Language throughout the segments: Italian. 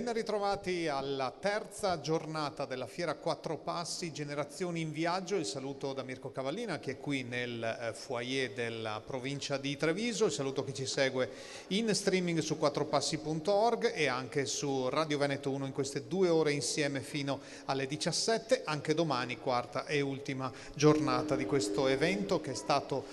Ben ritrovati alla terza giornata della Fiera Quattro Passi, Generazioni in Viaggio. Il saluto da Mirko Cavallina che è qui nel foyer della provincia di Treviso, il saluto che ci segue in streaming su quattropassi.org e anche su Radio Veneto 1 in queste 2 ore insieme fino alle 17, anche domani, quarta e ultima giornata di questo evento che è stato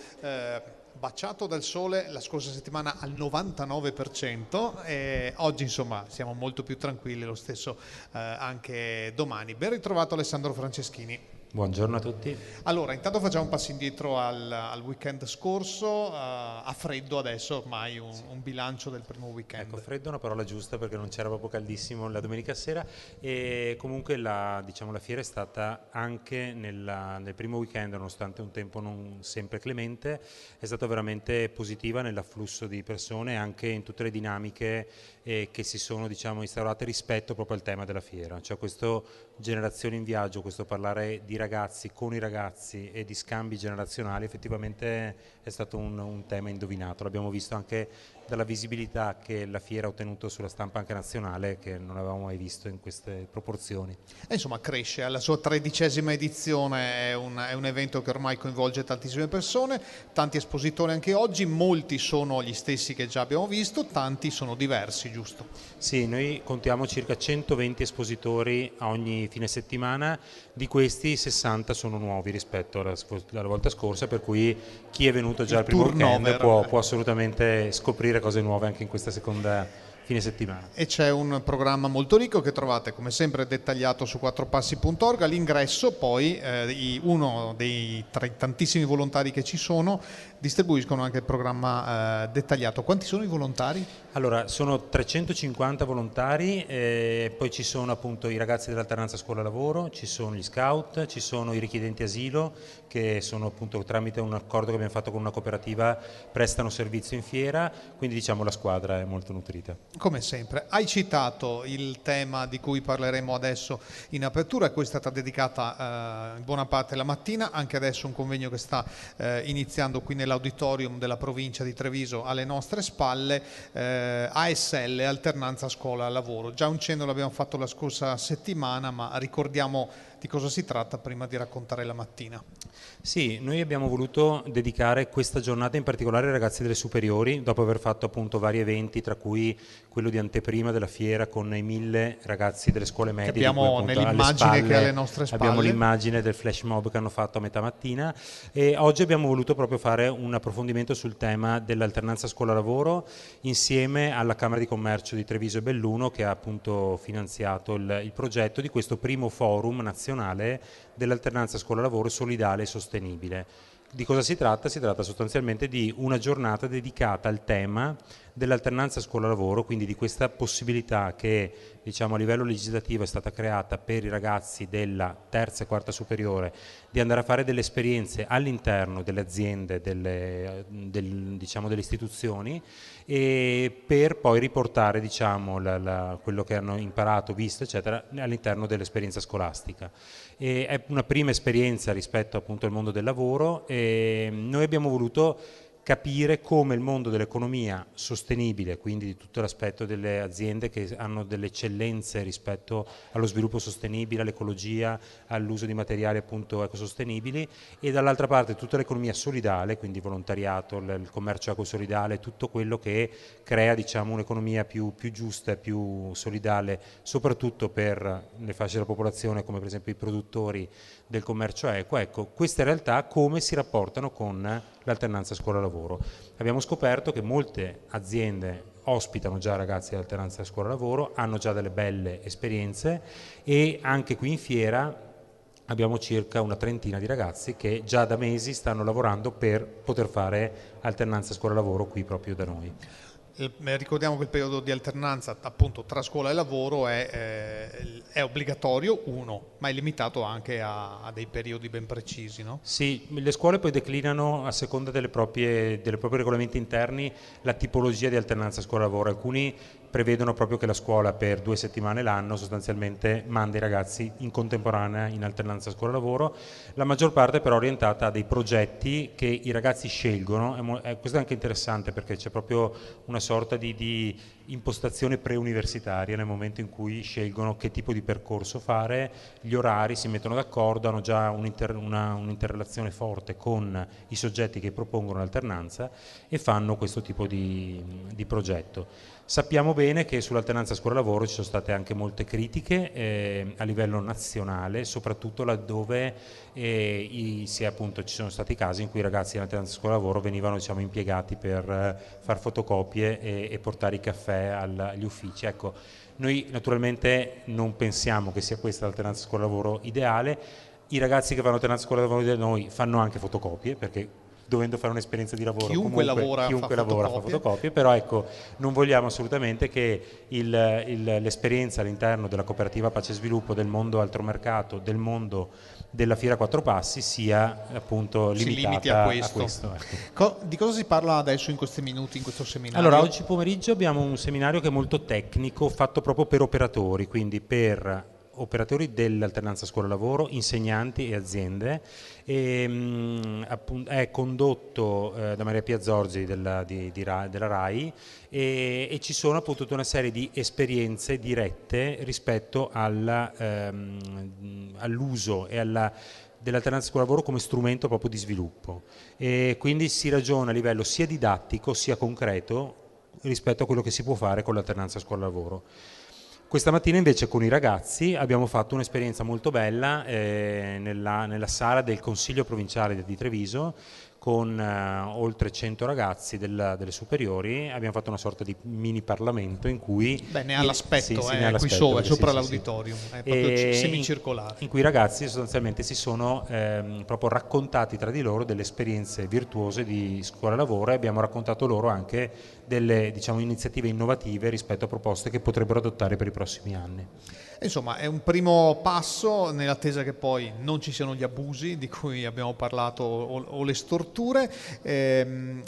baciato dal sole la scorsa settimana al 99% e oggi insomma siamo molto più tranquilli lo stesso anche domani. Ben ritrovato Alessandro Franceschini. Buongiorno a tutti. Allora, intanto facciamo un passo indietro al weekend scorso, a freddo adesso ormai un bilancio del primo weekend. Ecco, freddo è una parola giusta perché non c'era proprio caldissimo la domenica sera e comunque la fiera è stata anche nel primo weekend, nonostante un tempo non sempre clemente, è stata veramente positiva nell'afflusso di persone, anche in tutte le dinamiche che si sono instaurate rispetto proprio al tema della fiera, cioè questo generazioni in viaggio, questo parlare di ragazzi con i ragazzi e di scambi generazionali effettivamente è stato un tema indovinato, l'abbiamo visto anche dalla visibilità che la fiera ha ottenuto sulla stampa anche nazionale che non avevamo mai visto in queste proporzioni. E insomma cresce, alla sua 13ª edizione, è un evento che ormai coinvolge tantissime persone, tanti espositori anche oggi, molti sono gli stessi che già abbiamo visto, tanti sono diversi, giusto? Sì, noi contiamo circa 120 espositori a ogni fine settimana, di questi 60 sono nuovi rispetto alla volta scorsa, per cui chi è venuto già al primo weekend può assolutamente scoprire cose nuove anche in questa seconda fine settimana. E c'è un programma molto ricco che trovate come sempre dettagliato su quattropassi.org. All'ingresso poi uno dei tra i tantissimi volontari che ci sono distribuiscono anche il programma dettagliato. Quanti sono i volontari? Allora, sono 350 volontari, poi ci sono appunto i ragazzi dell'alternanza scuola-lavoro, ci sono gli scout, ci sono i richiedenti asilo che sono appunto tramite un accordo che abbiamo fatto con una cooperativa prestano servizio in fiera, quindi diciamo la squadra è molto nutrita. Come sempre, hai citato il tema di cui parleremo adesso in apertura, a cui è stata dedicata in buona parte la mattina, anche adesso un convegno che sta iniziando qui nell'auditorium della provincia di Treviso alle nostre spalle, ASL, Alternanza Scuola-Lavoro. Già un cenno l'abbiamo fatto la scorsa settimana, ma ricordiamo di cosa si tratta prima di raccontare la mattina. Sì, noi abbiamo voluto dedicare questa giornata in particolare ai ragazzi delle superiori, dopo aver fatto appunto vari eventi, tra cui quello di anteprima della fiera con i 1000 ragazzi delle scuole medie. Che abbiamo nell'immagine che è alle nostre spalle. Abbiamo l'immagine del flash mob che hanno fatto a metà mattina e oggi abbiamo voluto proprio fare un approfondimento sul tema dell'alternanza scuola-lavoro insieme alla Camera di Commercio di Treviso e Belluno che ha appunto finanziato il progetto di questo primo forum nazionale dell'alternanza scuola-lavoro solidale e sostenibile. Di cosa si tratta? Si tratta sostanzialmente di una giornata dedicata al tema dell'alternanza scuola-lavoro, quindi di questa possibilità che a livello legislativo è stata creata per i ragazzi della terza e quarta superiore di andare a fare delle esperienze all'interno delle aziende, delle istituzioni e per poi riportare quello che hanno imparato, visto eccetera all'interno dell'esperienza scolastica. E è una prima esperienza rispetto appunto al mondo del lavoro e noi abbiamo voluto capire come il mondo dell'economia sostenibile, quindi di tutto l'aspetto delle aziende che hanno delle eccellenze rispetto allo sviluppo sostenibile, all'ecologia, all'uso di materiali appunto ecosostenibili e dall'altra parte tutta l'economia solidale, quindi volontariato, il commercio ecosolidale, tutto quello che crea un'economia più giusta e più solidale, soprattutto per le fasce della popolazione come per esempio i produttori del commercio equo. Ecco, queste realtà come si rapportano con l'alternanza scuola-lavoro. Abbiamo scoperto che molte aziende ospitano già ragazzi dell'alternanza scuola-lavoro, hanno già delle belle esperienze e anche qui in fiera abbiamo circa una trentina di ragazzi che già da mesi stanno lavorando per poter fare alternanza scuola-lavoro qui proprio da noi. Ricordiamo che il periodo di alternanza appunto tra scuola e lavoro è obbligatorio, ma è limitato anche a dei periodi ben precisi, no? Sì, le scuole poi declinano a seconda dei propri regolamenti interni la tipologia di alternanza scuola-lavoro. Alcuni prevedono proprio che la scuola per 2 settimane l'anno sostanzialmente manda i ragazzi in contemporanea in alternanza scuola-lavoro. La maggior parte però è orientata a dei progetti che i ragazzi scelgono, questo è anche interessante perché c'è proprio una sorta di impostazione preuniversitaria nel momento in cui scelgono che tipo di percorso fare, gli orari, si mettono d'accordo, hanno già un'interrelazione forte con i soggetti che propongono l'alternanza e fanno questo tipo di progetto. Sappiamo bene che sull'alternanza scuola-lavoro ci sono state anche molte critiche a livello nazionale, soprattutto laddove ci sono stati casi in cui i ragazzi dell'alternanza scuola-lavoro venivano impiegati per far fotocopie e portare i caffè agli uffici. Ecco, noi naturalmente non pensiamo che sia questa l'alternanza scuola-lavoro ideale. I ragazzi che fanno alternanza scuola-lavoro da noi fanno anche fotocopie, perché dovendo fare un'esperienza di lavoro chiunque lavora fa fotocopie, però ecco, non vogliamo assolutamente che l'esperienza all'interno della cooperativa Pace e Sviluppo, del mondo altromercato, del mondo della Fiera Quattro Passi sia appunto limitata a questo. Di cosa si parla adesso in questi minuti, in questo seminario? Allora, oggi pomeriggio abbiamo un seminario che è molto tecnico, fatto proprio per operatori, quindi per operatori dell'alternanza scuola-lavoro, insegnanti e aziende. È condotto da Maria Pia Zorzi della RAI e ci sono appunto tutta una serie di esperienze dirette rispetto all'uso e dell'alternanza scuola-lavoro come strumento proprio di sviluppo, e quindi si ragiona a livello sia didattico sia concreto rispetto a quello che si può fare con l'alternanza scuola-lavoro. Questa mattina invece con i ragazzi abbiamo fatto un'esperienza molto bella nella sala del Consiglio Provinciale di Treviso con oltre 100 ragazzi delle superiori. Abbiamo fatto una sorta di mini Parlamento in cui... ne ha l'aspetto, qui sopra l'auditorium, è proprio semicircolare. In cui i ragazzi sostanzialmente si sono proprio raccontati tra di loro delle esperienze virtuose di scuola-lavoro e abbiamo raccontato loro anche delle iniziative innovative rispetto a proposte che potrebbero adottare per i prossimi anni. Insomma, è un primo passo nell'attesa che poi non ci siano gli abusi di cui abbiamo parlato o le storture.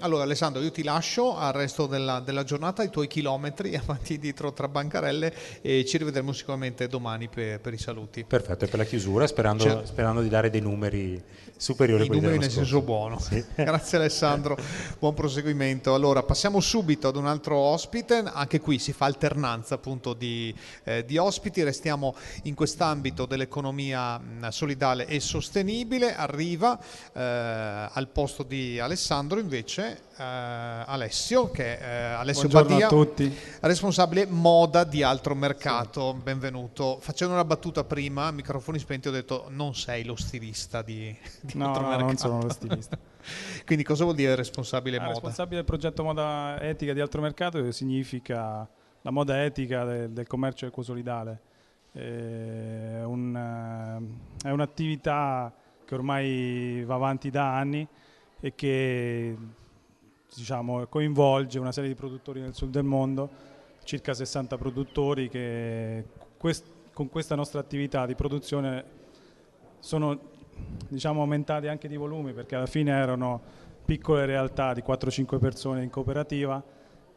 Allora Alessandro, io ti lascio al resto della giornata, ai tuoi chilometri avanti e dietro tra bancarelle, e ci rivedremo sicuramente domani per i saluti. Perfetto, e per la chiusura sperando di dare dei numeri superiori a quelli numeri dell'anno nel scorso. senso buono. Sì. Grazie Alessandro, buon proseguimento. Allora passiamo subito ad un altro ospite, anche qui si fa alternanza appunto di ospiti, restiamo in quest'ambito dell'economia solidale e sostenibile. Arriva al posto di Alessandro invece Alessio, che è Alessio Badia, a tutti. Responsabile moda di Altro Mercato. Sì. Benvenuto. Facendo una battuta prima, microfoni spenti, ho detto non sei lo stilista di Altro Mercato. No, non sono lo stilista. Quindi cosa vuol dire responsabile moda? Responsabile del progetto moda etica di Altro Mercato significa la moda etica del commercio ecosolidale. È un'attività che ormai va avanti da anni e che coinvolge una serie di produttori nel sud del mondo, circa 60 produttori che con questa nostra attività di produzione sono aumentati anche di volume, perché alla fine erano piccole realtà di 4-5 persone in cooperativa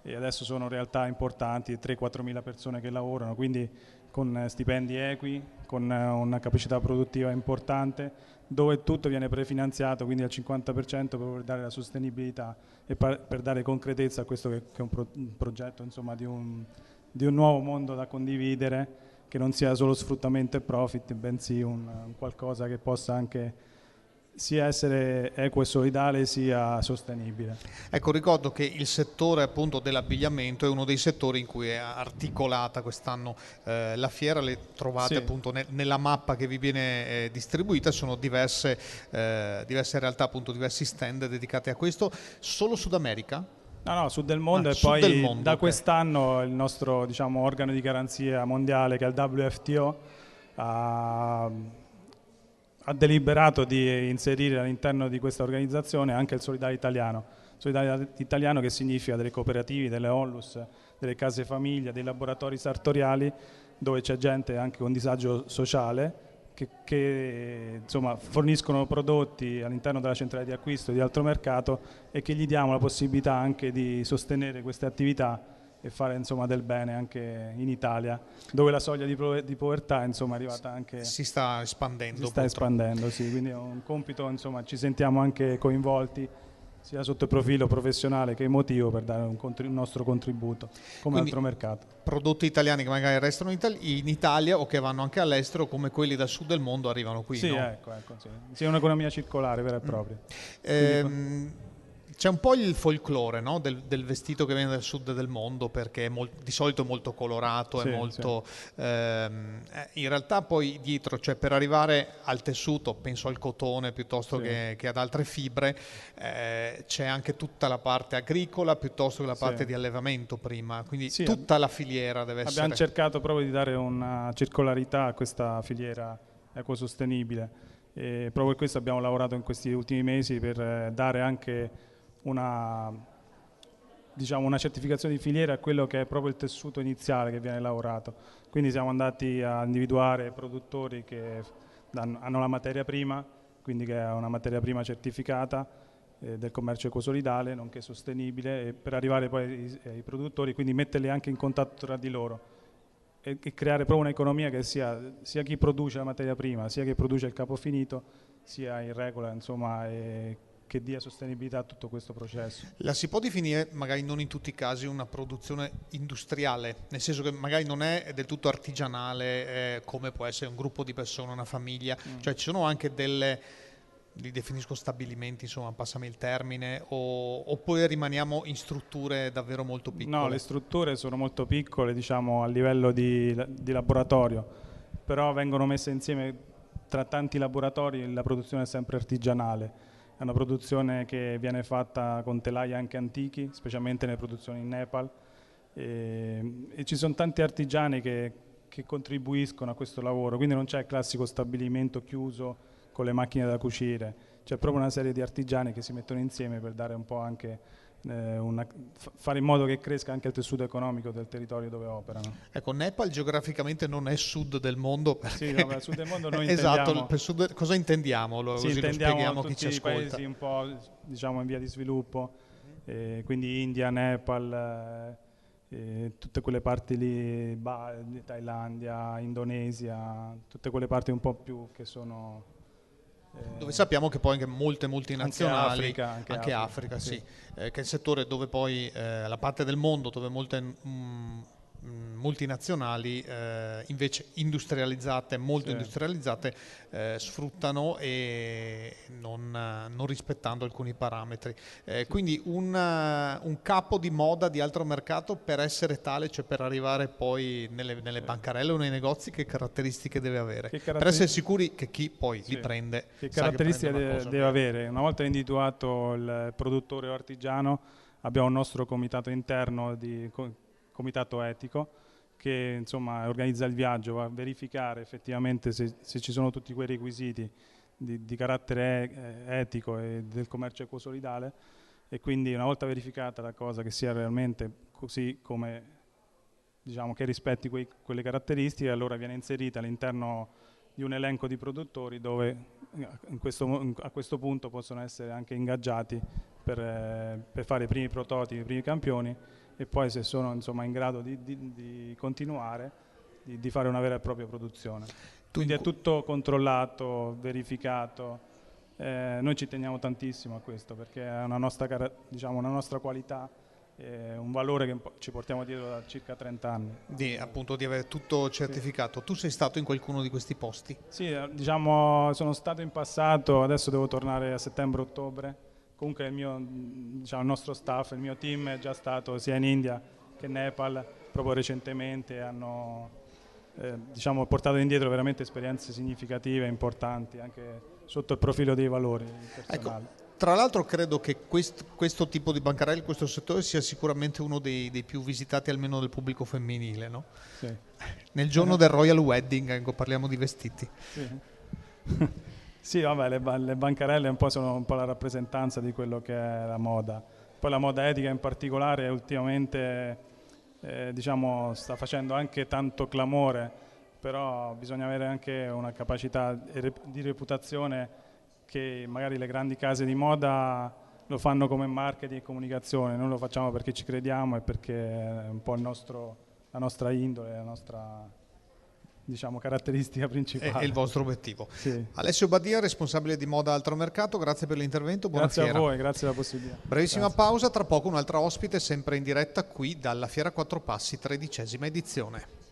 e adesso sono realtà importanti, 3-4 mila persone che lavorano, quindi con stipendi equi, con una capacità produttiva importante, dove tutto viene prefinanziato, quindi al 50% per dare la sostenibilità e per dare concretezza a questo che è un progetto di un nuovo mondo da condividere, che non sia solo sfruttamento e profit, bensì un qualcosa che possa anche sia essere equo e solidale sia sostenibile. Ecco, ricordo che il settore appunto dell'abbigliamento è uno dei settori in cui è articolata quest'anno la fiera. Le trovate appunto nella mappa che vi viene distribuita, sono diverse realtà, appunto diversi stand dedicati a questo. Solo Sud America? No, Sud del mondo, e poi da quest'anno il nostro organo di garanzia mondiale, che è il WFTO, ha deliberato di inserire all'interno di questa organizzazione anche il solidale italiano. Solidale italiano che significa delle cooperative, delle onlus, delle case famiglia, dei laboratori sartoriali, dove c'è gente anche con disagio sociale che forniscono prodotti all'interno della centrale di acquisto di Altro Mercato e che gli diamo la possibilità anche di sostenere queste attività e fare insomma del bene anche in Italia, dove la soglia di povertà insomma è arrivata anche, si sta espandendo. si sta espandendo, sì, quindi è un compito, insomma ci sentiamo anche coinvolti sia sotto il profilo professionale che emotivo per dare un nostro contributo come Quindi, altro mercato. Prodotti italiani che magari restano in Italia o che vanno anche all'estero, come quelli dal sud del mondo arrivano qui, sì, no? ecco, sì. Sì, è un'economia circolare vera e propria. C'è un po' il folklore, no? del vestito che viene dal sud del mondo, perché è di solito molto colorato, sì, è molto... Sì. In realtà poi dietro, cioè per arrivare al tessuto, penso al cotone piuttosto sì. che ad altre fibre, c'è anche tutta la parte agricola piuttosto che la parte di allevamento prima, quindi sì, tutta la filiera deve essere... Abbiamo cercato proprio di dare una circolarità a questa filiera ecosostenibile e proprio per questo abbiamo lavorato in questi ultimi mesi per dare anche una certificazione di filiera a quello che è proprio il tessuto iniziale che viene lavorato. Quindi siamo andati a individuare produttori che hanno la materia prima, quindi che è una materia prima certificata del commercio ecosolidale, nonché sostenibile, e per arrivare poi ai produttori, quindi metterli anche in contatto tra di loro e creare proprio un'economia che sia chi produce la materia prima, sia chi produce il capofinito, sia in regola, insomma, che dia sostenibilità a tutto questo processo. La si può definire, magari non in tutti i casi, una produzione industriale, nel senso che magari non è del tutto artigianale come può essere un gruppo di persone, una famiglia, cioè ci sono anche li definisco stabilimenti, insomma, passami il termine, oppure rimaniamo in strutture davvero molto piccole? No, le strutture sono molto piccole, diciamo, a livello di laboratorio, però vengono messe insieme tra tanti laboratori e la produzione è sempre artigianale. È una produzione che viene fatta con telai anche antichi, specialmente nelle produzioni in Nepal, e ci sono tanti artigiani che contribuiscono a questo lavoro, quindi non c'è il classico stabilimento chiuso con le macchine da cucire, c'è proprio una serie di artigiani che si mettono insieme per dare un po' anche fare in modo che cresca anche il tessuto economico del territorio dove operano. Ecco, Nepal geograficamente non è sud del mondo. Perché... Sì, vabbè, sud del mondo noi esatto, intendiamo... per sud, cosa intendiamo? Sì, così intendiamo lo spieghiamo a chi tutti ci ascolta. i paesi un po', diciamo, in via di sviluppo, quindi India, Nepal, tutte quelle parti lì, Thailandia, Indonesia, tutte quelle parti un po' più che sono... dove sappiamo che poi anche molte multinazionali, anche Africa, sì. Che è il settore dove poi la parte del mondo dove molte multinazionali invece industrializzate, molto industrializzate, sfruttano e non rispettando alcuni parametri. Quindi un capo di moda di altro mercato, per essere tale, cioè per arrivare poi nelle bancarelle o nei negozi, che caratteristiche deve avere? Per essere sicuri che chi poi li prende che caratteristiche deve avere? Una volta individuato il produttore o artigiano, abbiamo un nostro comitato interno comitato etico che insomma organizza il viaggio, va a verificare effettivamente se ci sono tutti quei requisiti di carattere etico e del commercio ecosolidale, e quindi una volta verificata la cosa che sia realmente così come, diciamo, che rispetti quelle caratteristiche, allora viene inserita all'interno di un elenco di produttori dove a questo punto possono essere anche ingaggiati per fare i primi prototipi, i primi campioni, e poi se sono insomma in grado di continuare, di fare una vera e propria produzione. Quindi è tutto controllato, verificato. Noi ci teniamo tantissimo a questo perché è una nostra, diciamo, una nostra qualità, un valore che ci portiamo dietro da circa 30 anni. Appunto di avere tutto certificato. Sì. Tu sei stato in qualcuno di questi posti? Sì, diciamo sono stato in passato, adesso devo tornare a settembre-ottobre. Comunque il nostro staff, il mio team è già stato sia in India che in Nepal, proprio recentemente hanno diciamo, portato indietro veramente esperienze significative, importanti, anche sotto il profilo dei valori personali. Ecco. Tra l'altro credo che questo tipo di bancarelle, questo settore sia sicuramente uno dei più visitati almeno del pubblico femminile, no? Sì. Nel giorno del Royal Wedding, parliamo di vestiti. Sì. Sì, vabbè, le bancarelle sono un po' la rappresentanza di quello che è la moda. Poi la moda etica in particolare ultimamente diciamo, sta facendo anche tanto clamore, però bisogna avere anche una capacità di reputazione che magari le grandi case di moda lo fanno come marketing e comunicazione, noi lo facciamo perché ci crediamo e perché è un po' la nostra indole, la nostra, diciamo, caratteristica principale. È il vostro obiettivo. Sì. Alessio Badia, responsabile di Moda Altro Mercato, grazie per l'intervento, buona Grazie fiera. a voi, grazie per la possibilità. Brevissima Grazie. pausa, tra poco un'altra ospite sempre in diretta qui dalla Fiera Quattro Passi, 13ª edizione.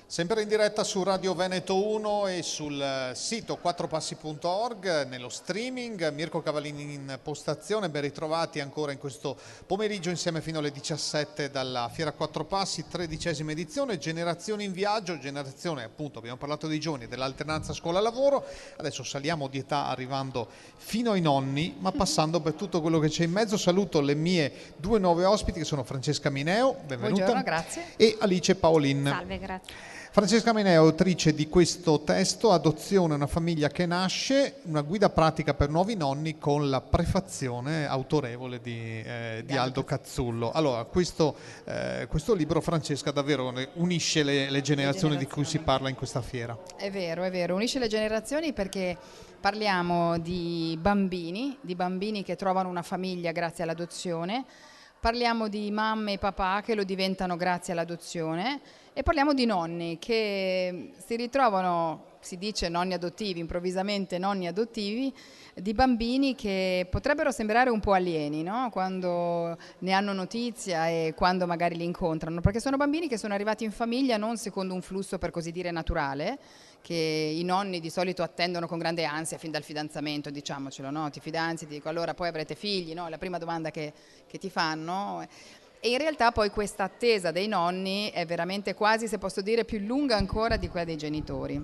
Sempre in diretta su Radio Veneto 1 e sul sito quattropassi.org, nello streaming. Mirko Cavallini in postazione, ben ritrovati ancora in questo pomeriggio insieme fino alle 17 dalla Fiera Quattro Passi, 13ª edizione, Generazioni in Viaggio, generazione appunto, abbiamo parlato dei giovani, dell'alternanza scuola-lavoro, adesso saliamo di età arrivando fino ai nonni, ma passando per tutto quello che c'è in mezzo. Saluto le mie due nuove ospiti che sono Francesca Mineo, benvenuta. Buongiorno, grazie. E Alice Paolin. Salve, grazie. Francesca Menè, autrice di questo testo, Adozione, una famiglia che nasce, una guida pratica per nuovi nonni, con la prefazione autorevole di Aldo Cazzullo. Allora, questo libro, Francesca, davvero unisce le generazioni di cui si parla in questa fiera. È vero, unisce le generazioni perché parliamo di bambini che trovano una famiglia grazie all'adozione, parliamo di mamme e papà che lo diventano grazie all'adozione e parliamo di nonni che si ritrovano, si dice nonni adottivi, improvvisamente nonni adottivi, di bambini che potrebbero sembrare un po' alieni, no? Quando ne hanno notizia e quando magari li incontrano, perché sono bambini che sono arrivati in famiglia non secondo un flusso per così dire naturale, che i nonni di solito attendono con grande ansia fin dal fidanzamento, diciamocelo, no? Ti fidanzi, ti dico allora poi avrete figli, no? È la prima domanda che ti fanno. E in realtà poi questa attesa dei nonni è veramente quasi, se posso dire, più lunga ancora di quella dei genitori.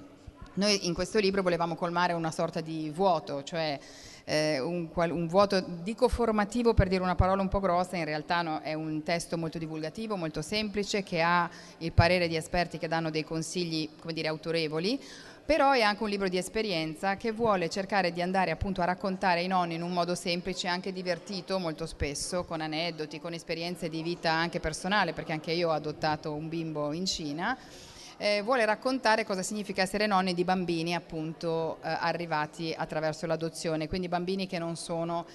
Noi in questo libro volevamo colmare una sorta di vuoto, cioè un vuoto, dico formativo per dire una parola un po' grossa, in realtà no, è un testo molto divulgativo, molto semplice, che ha il parere di esperti che danno dei consigli, come dire, autorevoli, però è anche un libro di esperienza che vuole cercare di andare appunto a raccontare ai nonni in un modo semplice, anche divertito molto spesso, con aneddoti, con esperienze di vita anche personale, perché anche io ho adottato un bimbo in Cina. Vuole raccontare cosa significa essere nonni di bambini appunto arrivati attraverso l'adozione, quindi bambini che non sono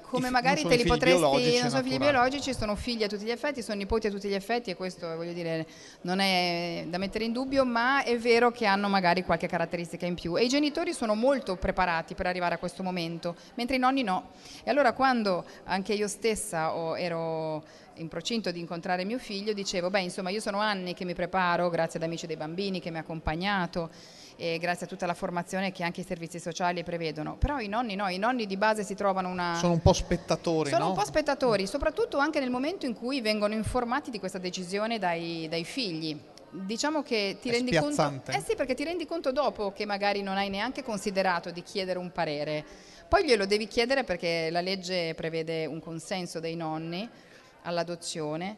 come magari te li potresti, non sono figli biologici, sono figli a tutti gli effetti, sono nipoti a tutti gli effetti, e questo voglio dire non è da mettere in dubbio, ma è vero che hanno magari qualche caratteristica in più e i genitori sono molto preparati per arrivare a questo momento, mentre i nonni no. E allora quando anche io stessa ero in procinto di incontrare mio figlio, dicevo, beh, insomma, io sono anni che mi preparo, grazie ad Amici dei Bambini che mi ha accompagnato e grazie a tutta la formazione che anche i servizi sociali prevedono. Però i nonni no, i nonni di base si trovano Sono un po' spettatori, Sono no? un po' spettatori, soprattutto anche nel momento in cui vengono informati di questa decisione dai figli. Diciamo che ti rendi conto, sì, perché ti rendi conto dopo che magari non hai neanche considerato di chiedere un parere. Poi glielo devi chiedere perché la legge prevede un consenso dei nonni all'adozione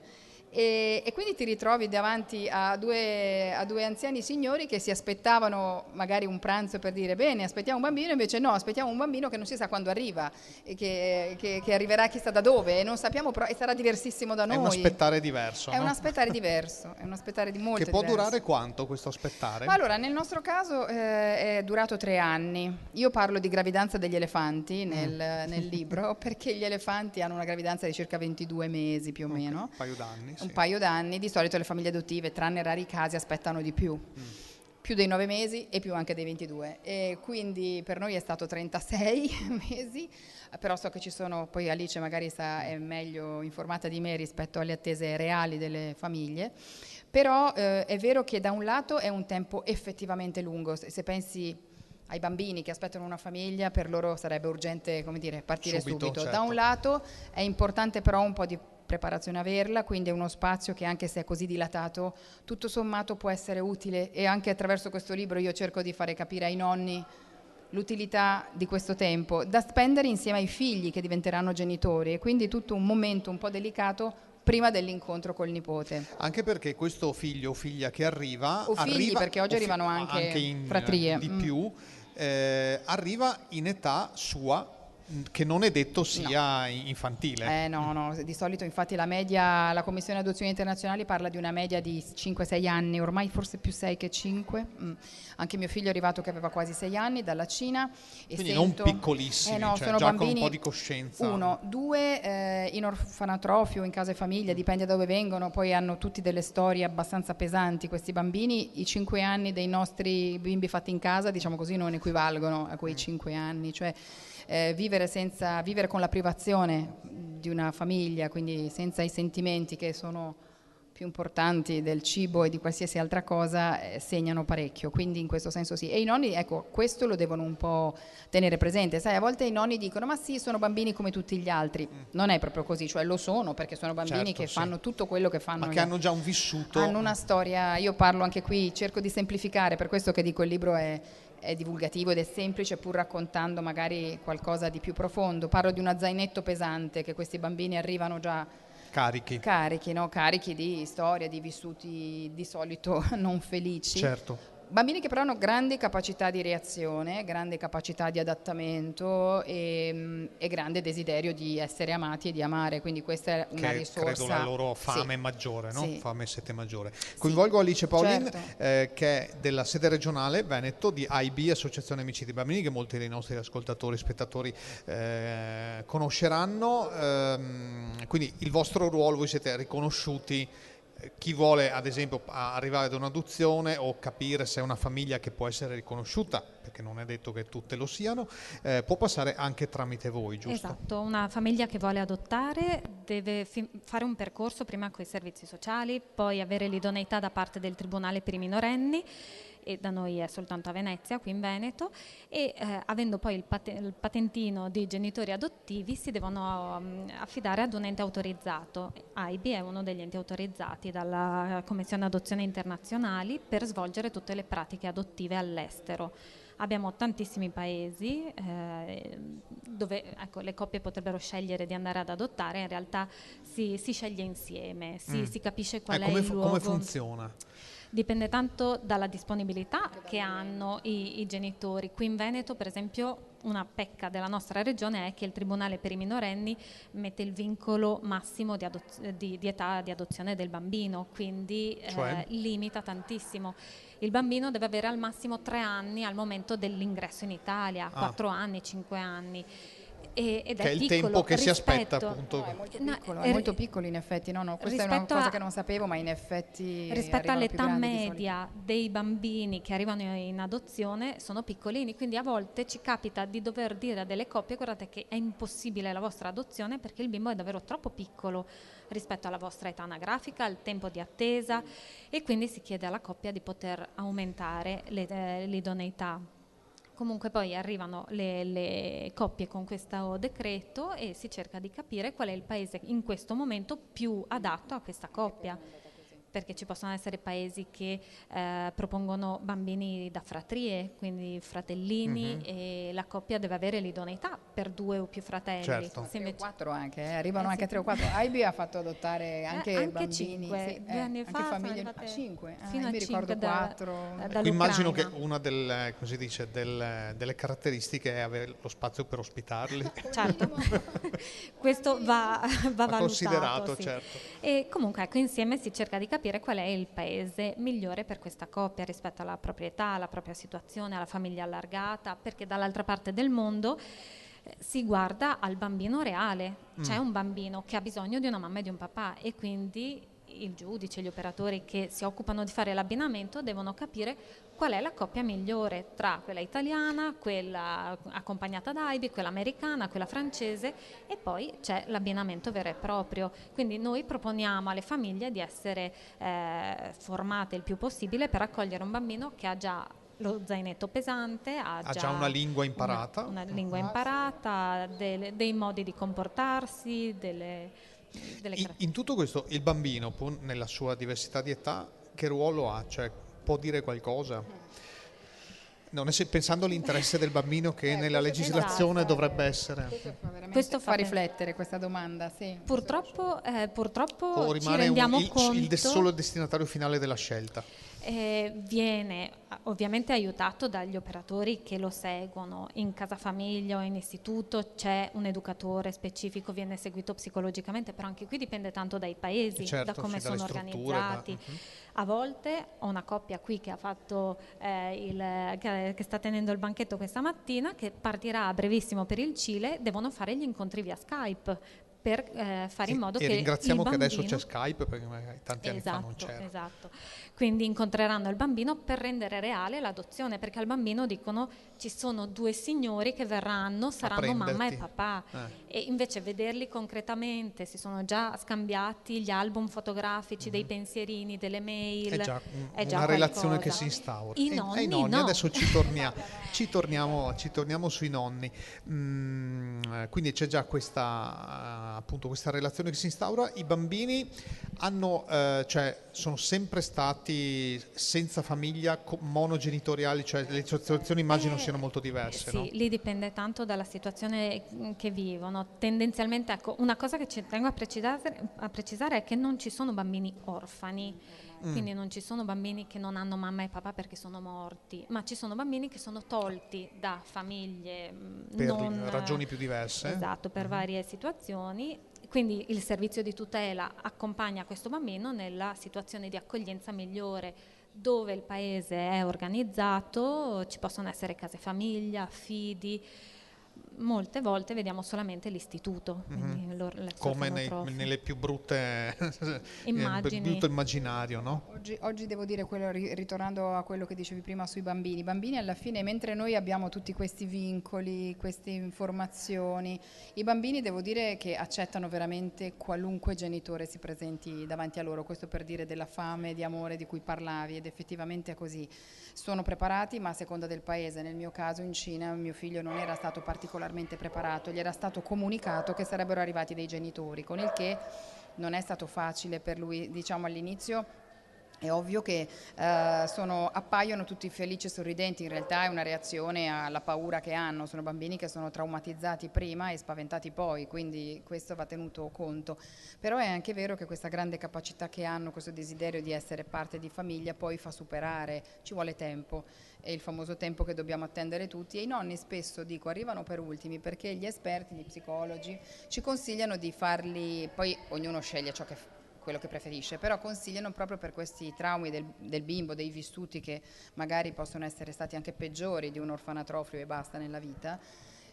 e quindi ti ritrovi davanti a due anziani signori che si aspettavano magari un pranzo per dire bene, aspettiamo un bambino, invece no, aspettiamo un bambino che non si sa quando arriva e che arriverà chissà da dove e non sappiamo, e sarà diversissimo da noi. È un aspettare diverso, è no? un aspettare diverso, è un aspettare di molto che può diverso. durare quanto questo aspettare? Ma allora, nel nostro caso è durato 3 anni. Io parlo di gravidanza degli elefanti nel libro, perché gli elefanti hanno una gravidanza di circa 22 mesi più o meno. Un paio d'anni, sì. Un paio d'anni. Di solito le famiglie adottive, tranne rari casi, aspettano di più. Più dei 9 mesi e più anche dei 22. E quindi per noi è stato 36 mesi, però so che ci sono, poi Alice magari è meglio informata di me rispetto alle attese reali delle famiglie. Però è vero che da un lato è un tempo effettivamente lungo, se pensi ai bambini che aspettano una famiglia, per loro sarebbe urgente, come dire, partire subito. Certo. Da un lato è importante però un po' di preparazione averla, quindi è uno spazio che anche se è così dilatato, tutto sommato può essere utile e anche attraverso questo libro io cerco di fare capire ai nonni l'utilità di questo tempo, da spendere insieme ai figli che diventeranno genitori e quindi tutto un momento un po' delicato prima dell'incontro col nipote. Anche perché questo figlio o figlia che arriva... O figli, perché oggi arrivano anche in fratrie. Di più, arriva in età sua, che non è detto sia infantile. No, di solito infatti la media, la Commissione Adozioni Internazionali parla di una media di 5-6 anni, ormai forse più 6 che 5. Anche mio figlio è arrivato che aveva quasi 6 anni dalla Cina. E quindi non piccolissimi, no, cioè sono già bambini, con un po' di coscienza. 1, 2 in orfanotrofi o in case famiglie, dipende da dove vengono, poi hanno tutti delle storie abbastanza pesanti questi bambini. I 5 anni dei nostri bimbi fatti in casa, diciamo così, non equivalgono a quei 5 anni, cioè vivere con la privazione di una famiglia, quindi senza i sentimenti che sono più importanti del cibo e di qualsiasi altra cosa, segnano parecchio, quindi in questo senso sì. E i nonni, ecco, questo lo devono un po' tenere presente, sai, a volte i nonni dicono ma sì, sono bambini come tutti gli altri, non è proprio così, cioè lo sono perché sono bambini, certo, che fanno tutto quello che fanno, ma che hanno già un vissuto, hanno una storia. Io parlo anche qui, cerco di semplificare, per questo che dico il libro è divulgativo ed è semplice, pur raccontando magari qualcosa di più profondo. Parlo di uno zainetto pesante che questi bambini arrivano già carichi, no? Carichi di storia, di vissuti di solito non felici. Certo. Bambini che però hanno grandi capacità di reazione, grande capacità di adattamento e grande desiderio di essere amati e di amare, quindi questa è una che risorsa. credo la loro fame Sì. maggiore, no? Sì. Fame 7 maggiore. Coinvolgo Alice Paolin, certo. che è della sede regionale Veneto di AIB, Associazione Amici dei Bambini, che molti dei nostri ascoltatori, spettatori conosceranno. Quindi il vostro ruolo, voi siete riconosciuti. Chi vuole ad esempio arrivare ad un'adozione o capire se è una famiglia che può essere riconosciuta, perché non è detto che tutte lo siano, può passare anche tramite voi, giusto? Esatto, una famiglia che vuole adottare deve fare un percorso prima con i servizi sociali, poi avere l'idoneità da parte del Tribunale per i minorenni, e da noi è soltanto a Venezia, qui in Veneto, e avendo poi il patentino di genitori adottivi si devono affidare ad un ente autorizzato. AIB è uno degli enti autorizzati dalla Commissione Adozione Internazionali per svolgere tutte le pratiche adottive all'estero. Abbiamo tantissimi paesi dove le coppie potrebbero scegliere di andare ad adottare, in realtà si sceglie insieme, si capisce qual è il luogo. Come funziona? Dipende tanto dalla disponibilità che hanno i genitori. Qui in Veneto, per esempio, una pecca della nostra regione è che il Tribunale per i minorenni mette il vincolo massimo di età di adozione del bambino, quindi limita tantissimo. Il bambino deve avere al massimo 3 anni al momento dell'ingresso in Italia, 4 anni, 5 anni. Ed che è il tempo che si aspetta, appunto. No, è molto piccolo in effetti, questa è una cosa che non sapevo, ma in effetti rispetto all'età media dei bambini che arrivano in adozione sono piccolini, quindi a volte ci capita di dover dire a delle coppie: guardate che è impossibile la vostra adozione perché il bimbo è davvero troppo piccolo rispetto alla vostra età anagrafica, al tempo di attesa, e quindi si chiede alla coppia di poter aumentare l'idoneità. Comunque poi arrivano le coppie con questo decreto e si cerca di capire qual è il paese in questo momento più adatto a questa coppia, perché ci possono essere paesi che propongono bambini da fratrie, quindi fratellini, e la coppia deve avere l'idoneità per 2 o più fratelli. Certo. 3 o 4 anche, arrivano anche 3 o 4. AIB ha fatto adottare anche bambini, 5, 2 anni fa, anche famiglie, 5, fino a mi 5 ricordo 4. Immagino che una delle caratteristiche è avere lo spazio per ospitarli. Certo, questo va valutato, considerato, sì. certo. E comunque insieme si cerca di capire qual è il paese migliore per questa coppia rispetto alla proprietà, alla propria situazione, alla famiglia allargata, perché dall'altra parte del mondo si guarda al bambino reale. C'è un bambino che ha bisogno di una mamma e di un papà, e quindi il giudice, gli operatori che si occupano di fare l'abbinamento devono capire qual è la coppia migliore tra quella italiana, quella accompagnata da AIB, quella americana, quella francese, e poi c'è l'abbinamento vero e proprio. Quindi noi proponiamo alle famiglie di essere formate il più possibile per accogliere un bambino che ha già lo zainetto pesante, ha già una lingua imparata, una lingua imparata, dei modi di comportarsi, in tutto questo il bambino, nella sua diversità di età, che ruolo ha? Cioè, può dire qualcosa? Pensando all'interesse del bambino che nella legislazione dovrebbe essere. Questo fa riflettere questa domanda, sì. Purtroppo o ci rendiamo conto il solo destinatario finale della scelta. Viene ovviamente aiutato dagli operatori che lo seguono in casa famiglia o in istituto, c'è un educatore specifico, viene seguito psicologicamente, però anche qui dipende tanto dai paesi, certo, da come sono organizzati. A volte ho una coppia qui che ha fatto che sta tenendo il banchetto questa mattina, che partirà a brevissimo per il Cile, devono fare gli incontri via Skype per fare in modo che ringraziamo il bambino... che adesso c'è Skype, perché magari tanti anni fa non c'era. Esatto, quindi incontreranno il bambino per rendere reale l'adozione, perché al bambino dicono: ci sono 2 signori che verranno, saranno mamma e papà, e invece vederli concretamente, si sono già scambiati gli album fotografici, dei pensierini, delle mail, è già una relazione che si instaura. I nonni no. Adesso ci torniamo sui nonni. Quindi c'è già questa appunto questa relazione che si instaura. I bambini hanno, cioè, sono sempre stati senza famiglia, monogenitoriali, cioè le situazioni immagino siano molto diverse, sì, no? lì dipende tanto dalla situazione che vivono. Tendenzialmente, ecco, una cosa che ci tengo a precisare è che non ci sono bambini orfani, quindi non ci sono bambini che non hanno mamma e papà perché sono morti, ma ci sono bambini che sono tolti da famiglie Per non, ragioni più diverse. esatto, per varie situazioni. Quindi il servizio di tutela accompagna questo bambino nella situazione di accoglienza migliore. Dove il paese è organizzato ci possono essere case famiglia, affidi. Molte volte vediamo solamente l'istituto, quindi Come nelle più brutte immagini. brutto immaginario, no? Oggi devo dire, ritornando a quello che dicevi prima sui bambini, i bambini alla fine, mentre noi abbiamo tutti questi vincoli, queste informazioni, i bambini devo dire che accettano veramente qualunque genitore si presenti davanti a loro, questo per dire della fame di amore di cui parlavi, ed effettivamente è così. Sono preparati, ma a seconda del paese. Nel mio caso in Cina mio figlio non era stato particolarmente preparato, gli era stato comunicato che sarebbero arrivati dei genitori, con il che non è stato facile per lui, diciamo, all'inizio. È ovvio che appaiono tutti felici e sorridenti, in realtà è una reazione alla paura che hanno, sono bambini che sono traumatizzati prima e spaventati poi, quindi questo va tenuto conto. Però è anche vero che questa grande capacità che hanno, questo desiderio di essere parte di famiglia, poi fa superare, ci vuole tempo, è il famoso tempo che dobbiamo attendere tutti, e i nonni spesso, dico, arrivano per ultimi perché gli esperti, gli psicologi ci consigliano di farli, poi ognuno sceglie quello che preferisce, però consigliano proprio per questi traumi del bimbo, dei vissuti che magari possono essere stati anche peggiori di un orfanatrofio e basta nella vita,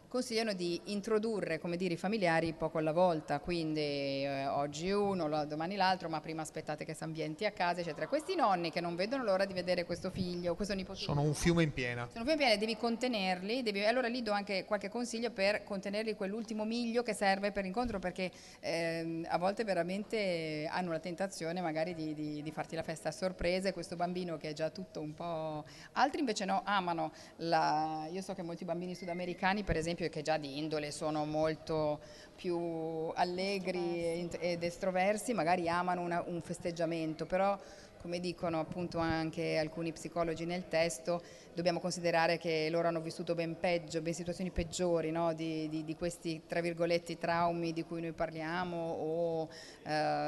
consigliano di introdurre, come dire, i familiari poco alla volta, quindi oggi uno, domani l'altro, ma prima aspettate che si ambienti a casa, eccetera. Questi nonni che non vedono l'ora di vedere questo figlio, questo nipotino, sono un fiume in piena. sono un fiume in piena, devi contenerli, allora lì do anche qualche consiglio per contenerli, quell'ultimo miglio che serve per l'incontro, perché a volte veramente hanno la tentazione magari di farti la festa a sorpresa, e questo bambino che è già tutto un po'... Altri invece no, amano io so che molti bambini sudamericani, per esempio, che già di indole sono molto più allegri ed estroversi, magari amano un festeggiamento, però come dicono appunto anche alcuni psicologi nel testo, dobbiamo considerare che loro hanno vissuto ben situazioni peggiori, no? di questi, tra virgolette, traumi di cui noi parliamo, o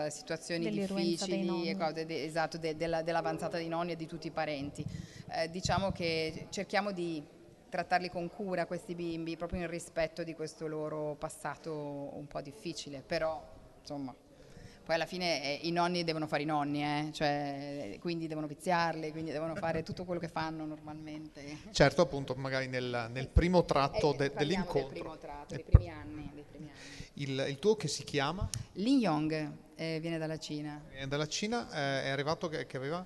situazioni difficili, esatto, dell'avanzata dei nonni e di tutti i parenti. Diciamo che cerchiamo di trattarli con cura questi bimbi, proprio in rispetto di questo loro passato un po' difficile, però insomma poi alla fine i nonni devono fare i nonni, cioè, quindi devono viziarli, quindi devono fare tutto quello che fanno normalmente. Certo, appunto, magari nel primo tratto dell'incontro. Del primo tratto, dei primi anni. Il tuo che si chiama? Lin Yong, viene dalla Cina. Dalla Cina, è arrivato che aveva?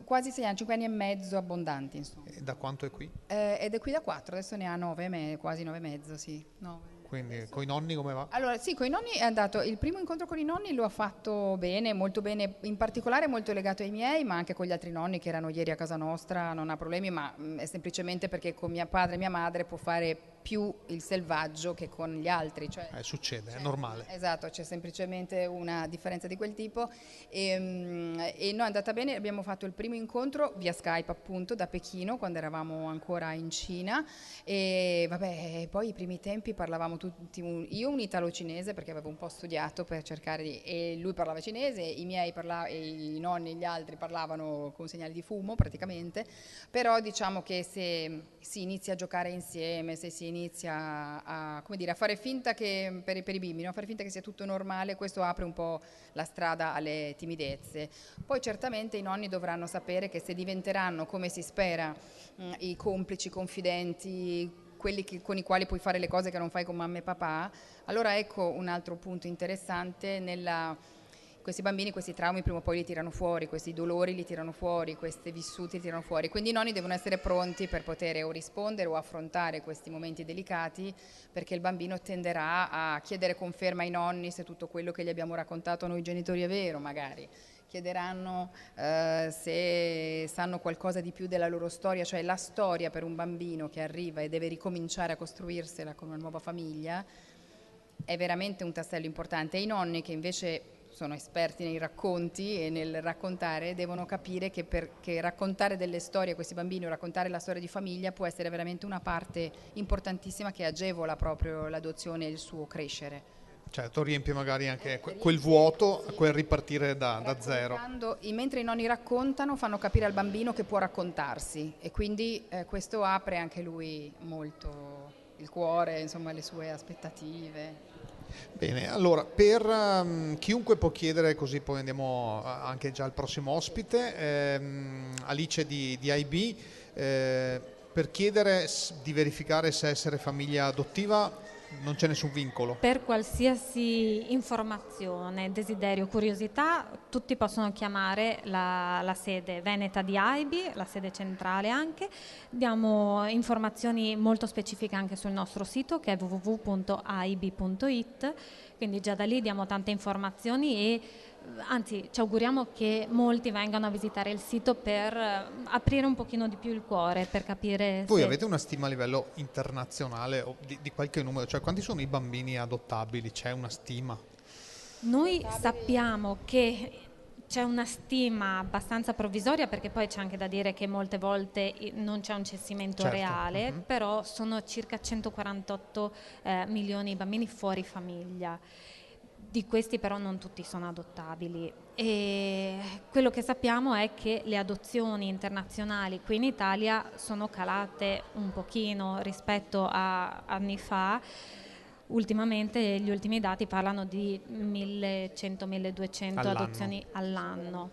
Quasi 6 anni, 5 anni e mezzo abbondanti, insomma. E da quanto è qui? Ed è qui da 4, adesso ne ha 9, quasi 9 e mezzo, sì. 9. Quindi con i nonni come va? Allora sì, con i nonni è andato, il primo incontro con i nonni lo ha fatto bene, molto bene, in particolare molto legato ai miei, ma anche con gli altri nonni che erano ieri a casa nostra, non ha problemi, ma è semplicemente perché con mio padre e mia madre può fare più il selvaggio che con gli altri. Cioè, succede, è normale. Esatto, c'è semplicemente una differenza di quel tipo, e noi è andata bene, abbiamo fatto il primo incontro via Skype appunto da Pechino quando eravamo ancora in Cina, e vabbè, poi i primi tempi parlavamo tutti, io un italo-cinese perché avevo un po' studiato per cercare e lui parlava cinese, i miei i nonni e gli altri parlavano con segnali di fumo praticamente, però diciamo che se si inizia a giocare insieme, se si inizia a, come dire, a fare finta che per i bimbi, no? Fare finta che sia tutto normale, questo apre un po' la strada alle timidezze. Poi certamente i nonni dovranno sapere che se diventeranno, come si spera, i complici, confidenti, quelli con i quali puoi fare le cose che non fai con mamma e papà, allora ecco un altro punto interessante questi bambini, questi traumi prima o poi li tirano fuori, questi dolori li tirano fuori, questi vissuti li tirano fuori, quindi i nonni devono essere pronti per poter o rispondere o affrontare questi momenti delicati, perché il bambino tenderà a chiedere conferma ai nonni se tutto quello che gli abbiamo raccontato noi genitori è vero, magari chiederanno se sanno qualcosa di più della loro storia, cioè la storia per un bambino che arriva e deve ricominciare a costruirsela con una nuova famiglia è veramente un tassello importante. E i nonni, che invece sono esperti nei racconti e nel raccontare, devono capire che raccontare delle storie a questi bambini o raccontare la storia di famiglia può essere veramente una parte importantissima che agevola proprio l'adozione e il suo crescere. Certo, riempie magari anche quel vuoto, quel ripartire da zero. Mentre i nonni raccontano, fanno capire al bambino che può raccontarsi, e quindi questo apre anche lui molto il cuore, insomma, le sue aspettative. Bene, allora per chiunque può chiedere, così poi andiamo anche già al prossimo ospite, Alice di IB, per chiedere di verificare se essere famiglia adottiva non c'è nessun vincolo. Per qualsiasi informazione, desiderio, curiosità, tutti possono chiamare la sede veneta di AIBI, la sede centrale anche. Diamo informazioni molto specifiche anche sul nostro sito, che è www.aibi.it, quindi già da lì diamo tante informazioni e anzi ci auguriamo che molti vengano a visitare il sito per aprire un pochino di più il cuore, per capire. Voi avete una stima a livello internazionale o di qualche numero, cioè quanti sono i bambini adottabili? C'è una stima? Noi sappiamo che c'è una stima abbastanza provvisoria, perché poi c'è anche da dire che molte volte non c'è un censimento reale, però sono circa 148 milioni di bambini fuori famiglia. Di questi però non tutti sono adottabili, e quello che sappiamo è che le adozioni internazionali qui in Italia sono calate un pochino rispetto a anni fa. Ultimamente gli ultimi dati parlano di 1100-1200 adozioni all'anno.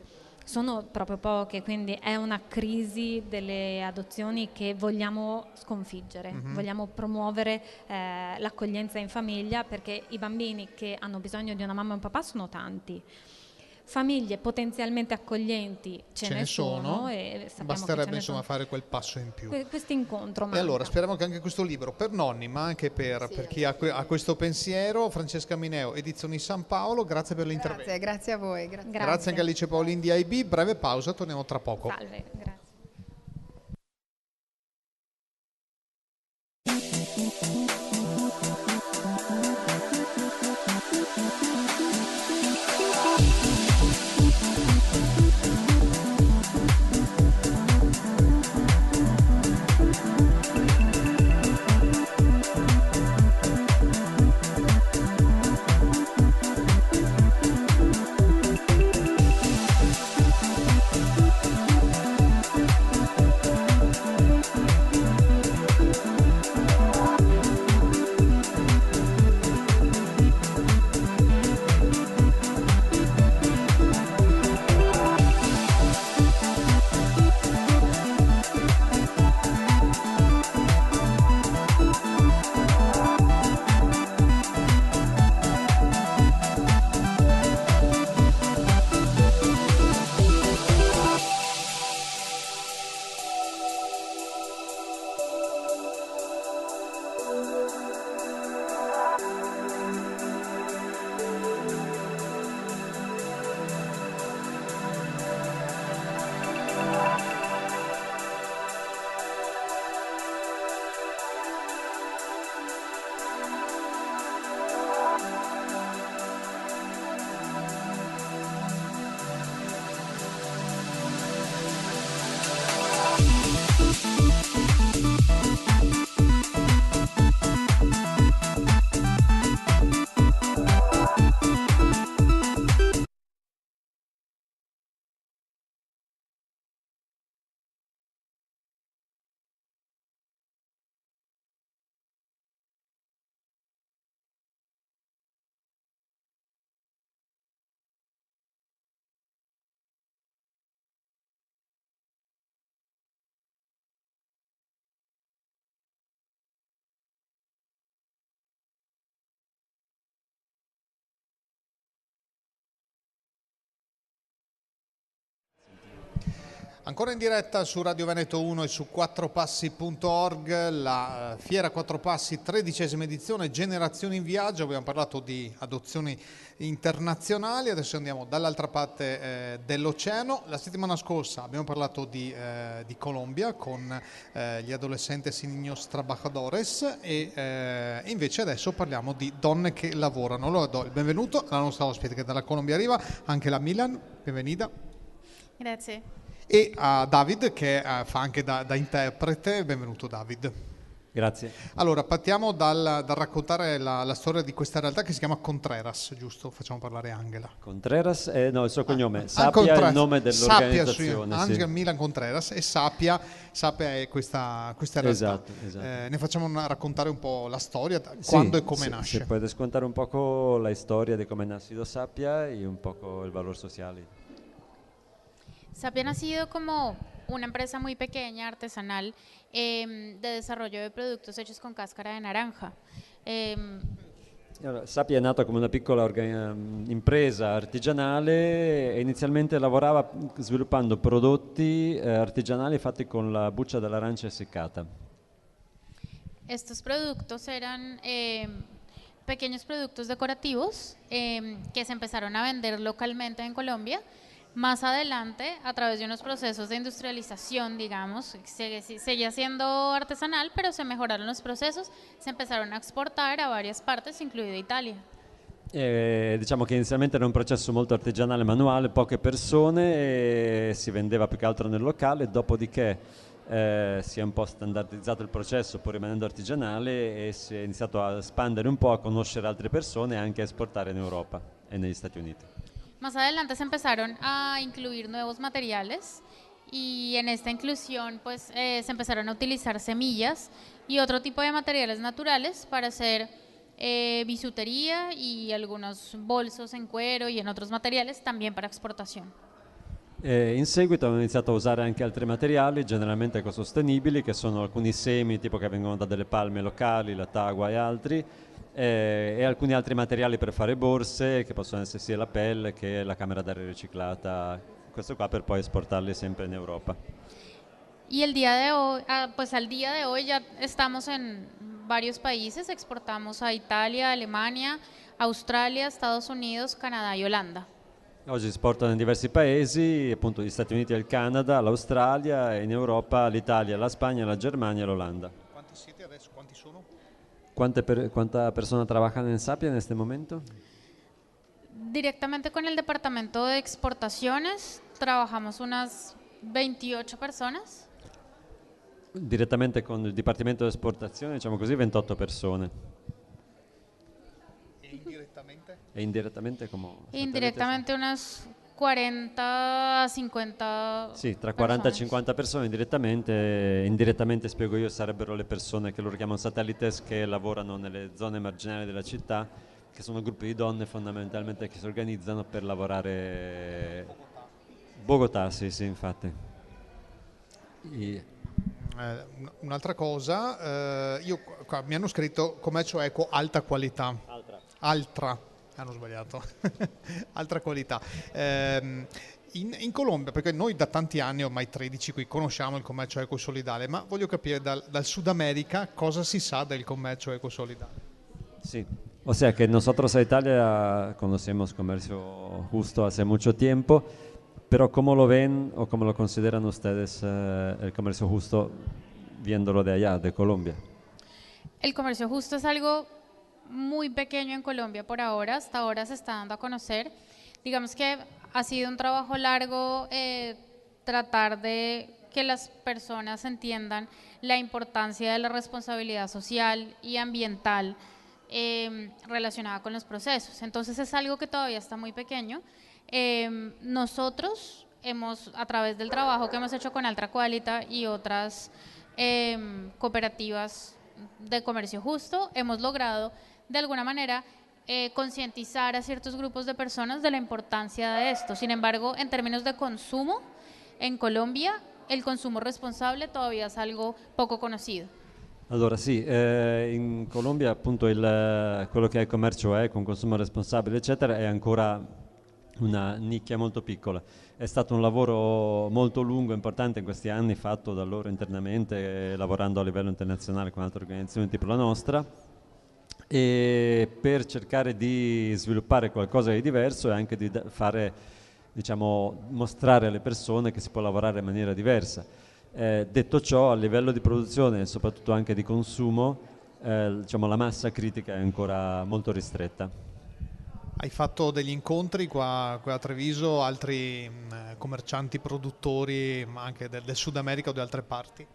Sono proprio poche, quindi è una crisi delle adozioni che vogliamo sconfiggere, vogliamo promuovere l'accoglienza in famiglia, perché i bambini che hanno bisogno di una mamma e un papà sono tanti. Famiglie potenzialmente accoglienti ce ne sono, e basterebbe insomma fare quel passo in più. Questo incontro manca. E allora speriamo che anche questo libro, per nonni ma anche per chi ha questo pensiero, Francesca Mineo, Edizioni San Paolo, grazie per l'intervento. Grazie a voi. Grazie anche a Alice Paolin di IB, breve pausa, torniamo tra poco. Salve, grazie. Ancora in diretta su Radio Veneto 1 e su quattropassi.org, la Fiera Quattro Passi, 13ª edizione, Generazioni in Viaggio. Abbiamo parlato di adozioni internazionali, adesso andiamo dall'altra parte dell'oceano. La settimana scorsa abbiamo parlato di Colombia con gli adolescentes niños trabajadores e invece adesso parliamo di donne che lavorano. Allora do il benvenuto alla nostra ospite che dalla Colombia arriva, anche la Milan, benvenuta. Grazie. E a David che fa anche da interprete. Benvenuto David. Grazie. Allora partiamo dal raccontare la storia di questa realtà che si chiama Contreras, giusto? Facciamo parlare Angela. Contreras, no, il suo cognome, Sapia è il nome dell'organizzazione. Angela sì. Milan Contreras e Sapia è questa realtà. Esatto. Ne facciamo raccontare un po' la storia, quando e come nasce. Se puoi descontare un poco la storia di come è nacido Sapia e un poco il valore sociale. Sapia ha nacido como una empresa muy pequeña, artesanal, de desarrollo de productos hechos con cáscara de naranja. Allora, Sapia è nata come una piccola impresa artigianale e inizialmente lavorava sviluppando prodotti artigianali fatti con la buccia dell'arancia essiccata. Estos productos eran pequeños productos decorativos que se empezaron a vender localmente en Colombia. Más adelante, a través de unos procesos de industrialización, digamos, seguía siendo artesanal, pero se mejoraron los procesos, se empezaron a exportar a varias partes, incluido Italia. Diciamo che inizialmente era un processo molto artigianale, manuale, poche persone, si vendeva più che altro nel locale, dopodiché si è un po' standardizzato il processo pur rimanendo artigianale e si è iniziato a espandere un po', a conoscere altre persone e anche a esportare in Europa e negli Stati Uniti. Más adelante se empezaron a incluir nuevos materiales y en esta inclusión pues se empezaron a utilizar semillas y otro tipo de materiales naturales para hacer bisutería y algunos bolsos en cuero y en otros materiales también para exportación. In seguito hanno iniziato a usare anche altri materiali, generalmente ecosostenibili, che sono alcuni semi tipo che vengono da delle palme locali, la tagua e altri, e alcuni altri materiali per fare borse che possono essere sia la pelle che la camera d'aria riciclata, questo qua per poi esportarli sempre in Europa. Y el día de hoy, pues al día de hoy ya estamos en varios países, exportamos a Italia, Alemania, Australia, Estados Unidos, Canadá y Olanda. Oggi si esportano in diversi paesi, appunto gli Stati Uniti e il Canada, l'Australia e in Europa l'Italia, la Spagna, la Germania e l'Olanda. Quanti siete adesso? Quanti sono? ¿Cuántas personas trabajan en Sapia en este momento? Directamente con el departamento de exportaciones trabajamos unas 28 personas. Direttamente con il Dipartimento di Esportazione, diciamo così, 28 persone. E indirettamente? E indirettamente come? Indirectamente unas 40 a 50 Sì, tra 40 e personas. 50 persone direttamente. Indirettamente, spiego io, sarebbero le persone che loro chiamano satellites, che lavorano nelle zone marginali della città, che sono gruppi di donne fondamentalmente che si organizzano per lavorare. Bogotà, sì, infatti. Un'altra cosa, qua mi hanno scritto commercio equo alta qualità. Altra. Hanno sbagliato. Altra qualità. In Colombia, perché noi da tanti anni, ormai 13 qui, conosciamo il commercio ecosolidale, ma voglio capire dal Sud America cosa si sa del commercio ecosolidale. Sí, o sea que nosotros a Italia conocemos comercio justo hace mucho tiempo, pero ¿cómo lo ven o cómo lo consideran ustedes el comercio justo viéndolo de allá, de Colombia? El comercio justo es algo muy pequeño en Colombia por ahora, hasta ahora se está dando a conocer. Digamos que ha sido un trabajo largo tratar de que las personas entiendan la importancia de la responsabilidad social y ambiental relacionada con los procesos. Entonces es algo que todavía está muy pequeño. Nosotros hemos, a través del trabajo que hemos hecho con Altra Qualita y otras cooperativas de comercio justo, hemos logrado de alguna manera concientizar a ciertos grupos de personas de la importancia de esto. Sin embargo, en términos de consumo, en Colombia el consumo responsable todavía es algo poco conocido. Allora sì, in Colombia appunto quello che è il commercio eco, un consumo responsabile eccetera è ancora una nicchia molto piccola. È stato un lavoro molto lungo e importante in questi anni, fatto da loro internamente, lavorando a livello internazionale con altre organizzazioni tipo la nostra, e per cercare di sviluppare qualcosa di diverso e anche di fare, diciamo, mostrare alle persone che si può lavorare in maniera diversa. Detto ciò, a livello di produzione e soprattutto anche di consumo, diciamo, la massa critica è ancora molto ristretta. Hai fatto degli incontri qua a Treviso, altri commercianti, produttori, ma anche del Sud America o di altre parti?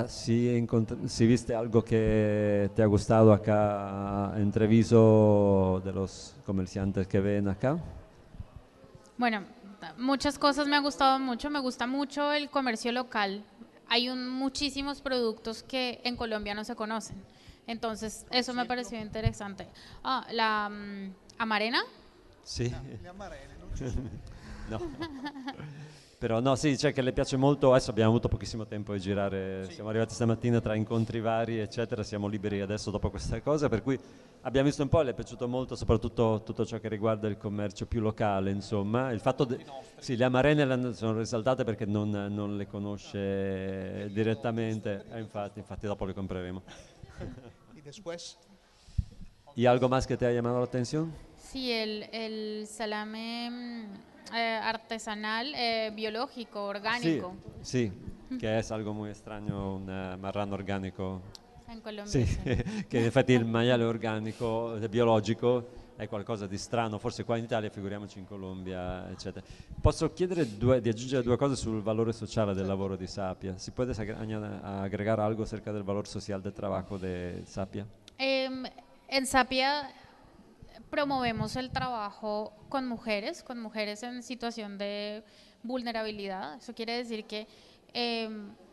Si viste algo que te ha gustado acá en Treviso de los comerciantes que ven acá? Bueno, muchas cosas me ha gustado mucho. Me gusta mucho el comercio local. Hay muchísimos productos que en Colombia no se conocen. Entonces, eso me pareció interesante. La amarena. Sì. No. Però no, sì, cioè che le piace molto. Adesso abbiamo avuto pochissimo tempo di girare, siamo arrivati stamattina tra incontri vari eccetera, siamo liberi adesso dopo questa cosa, per cui abbiamo visto un po', le è piaciuto molto soprattutto tutto ciò che riguarda il commercio più locale, insomma. Il fatto sì, le amarene sono risaltate perché non le conosce direttamente, infatti dopo le compreremo. ¿Y después? ¿Y algo más que te ha llamado la atención? Sí, el salame artesanal, biológico, orgánico. Sí, che è algo muy extraño, un marrano organico. In Colombia. Sì, che in effetti il maiale organico, biologico, è qualcosa di strano, forse qua in Italia, figuriamoci in Colombia, eccetera. Posso chiedere di aggiungere due cose sul valore sociale del lavoro di Sapia? ¿Si puede agregar algo acerca del valor social del trabajo de Sapia? En Sapia promovemos el trabajo con mujeres en situación de vulnerabilidad. Eso quiere decir que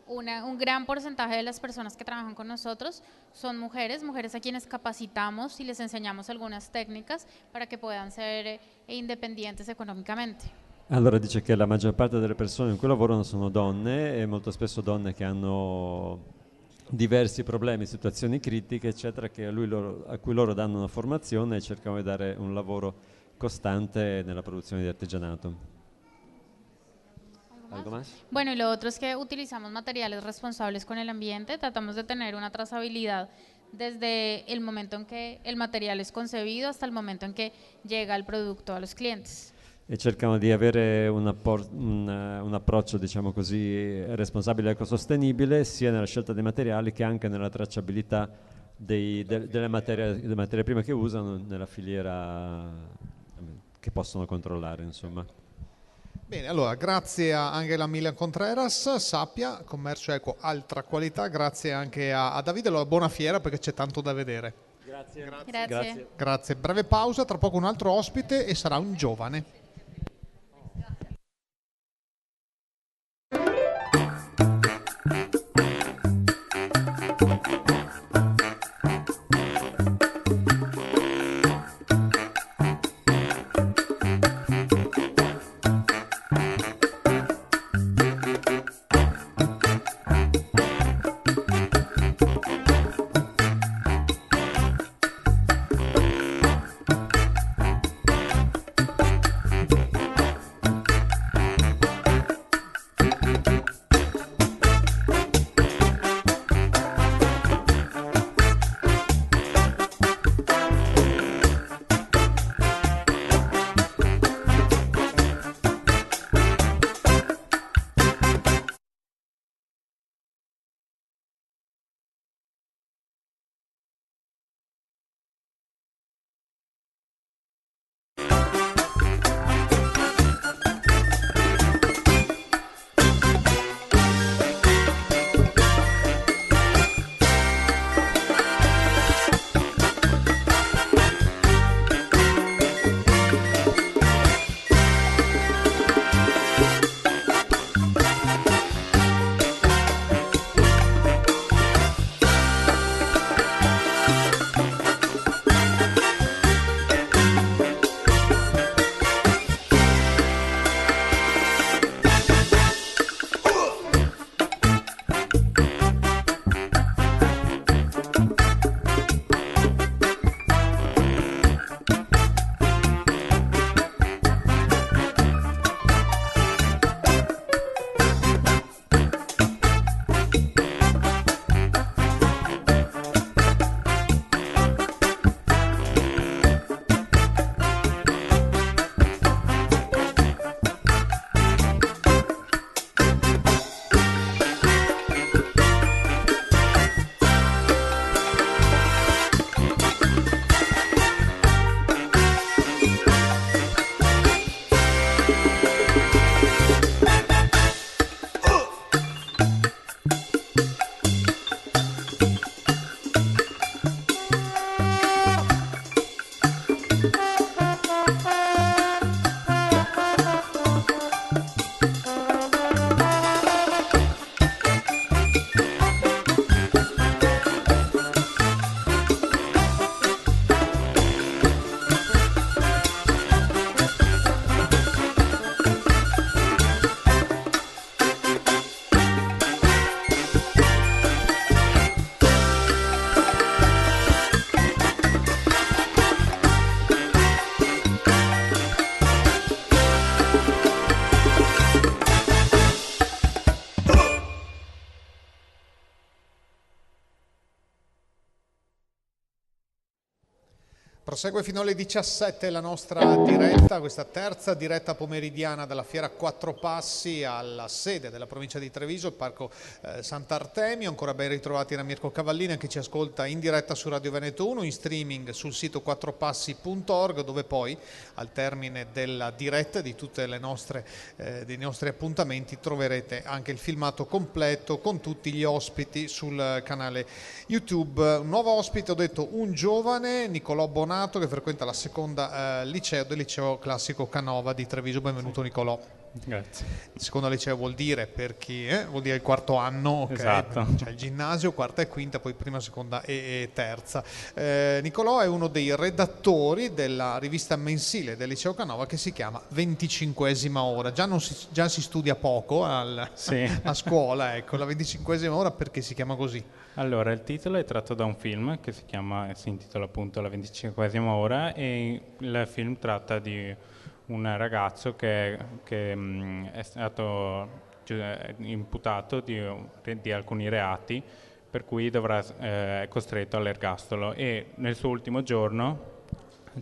un gran porcentaje de las personas que trabajan con nosotros son mujeres a quienes capacitamos y les enseñamos algunas técnicas para que puedan ser independientes economicamente. Allora dice che la maggior parte delle persone in cui lavorano sono donne e molto spesso donne che hanno diversi problemi, situazioni critiche, eccetera, a cui loro danno una formazione e cercano di dare un lavoro costante nella produzione di artigianato. ¿Algo más? Bueno, y lo otro es que utilizamos materiales responsables con el ambiente, tratamos de tener una trazabilidad desde el momento en que el material es concebido hasta el momento en que llega el producto a los clientes. E cercano di avere un approccio, diciamo così, responsabile e ecosostenibile sia nella scelta dei materiali che anche nella tracciabilità delle materie prime che usano nella filiera che possono controllare, insomma. Bene, allora grazie a Angela Milan Contreras, Sapia, commercio equo, altra qualità, grazie anche a Davide, allora buona fiera perché c'è tanto da vedere. Grazie. Grazie, breve pausa, tra poco un altro ospite e sarà un giovane. Prosegue fino alle 17 la nostra diretta, questa terza diretta pomeridiana della Fiera Quattro Passi alla sede della provincia di Treviso, il Parco Sant'Artemio. Ancora ben ritrovati da Mirko Cavallina che ci ascolta in diretta su Radio Veneto 1, in streaming sul sito quattropassi.org, dove poi al termine della diretta di tutte le nostre dei nostri appuntamenti troverete anche il filmato completo con tutti gli ospiti sul canale YouTube. Un nuovo ospite, ho detto, un giovane, Nicolò Bonato, che frequenta la seconda liceo del liceo classico Canova di Treviso. Benvenuto Nicolò. Grazie. Il secondo liceo vuol dire, per chi vuol dire il quarto anno, okay? Esatto. C'è il ginnasio, quarta e quinta, poi prima, seconda e terza. Nicolò è uno dei redattori della rivista mensile del liceo Canova che si chiama 25esima ora. Già si studia poco Sì. a scuola, ecco, la 25esima ora, perché si chiama così? Allora, il titolo è tratto da un film che si intitola appunto La 25esima ora, e il film tratta di un ragazzo che è stato imputato di alcuni reati, per cui è costretto all'ergastolo, e nel suo ultimo giorno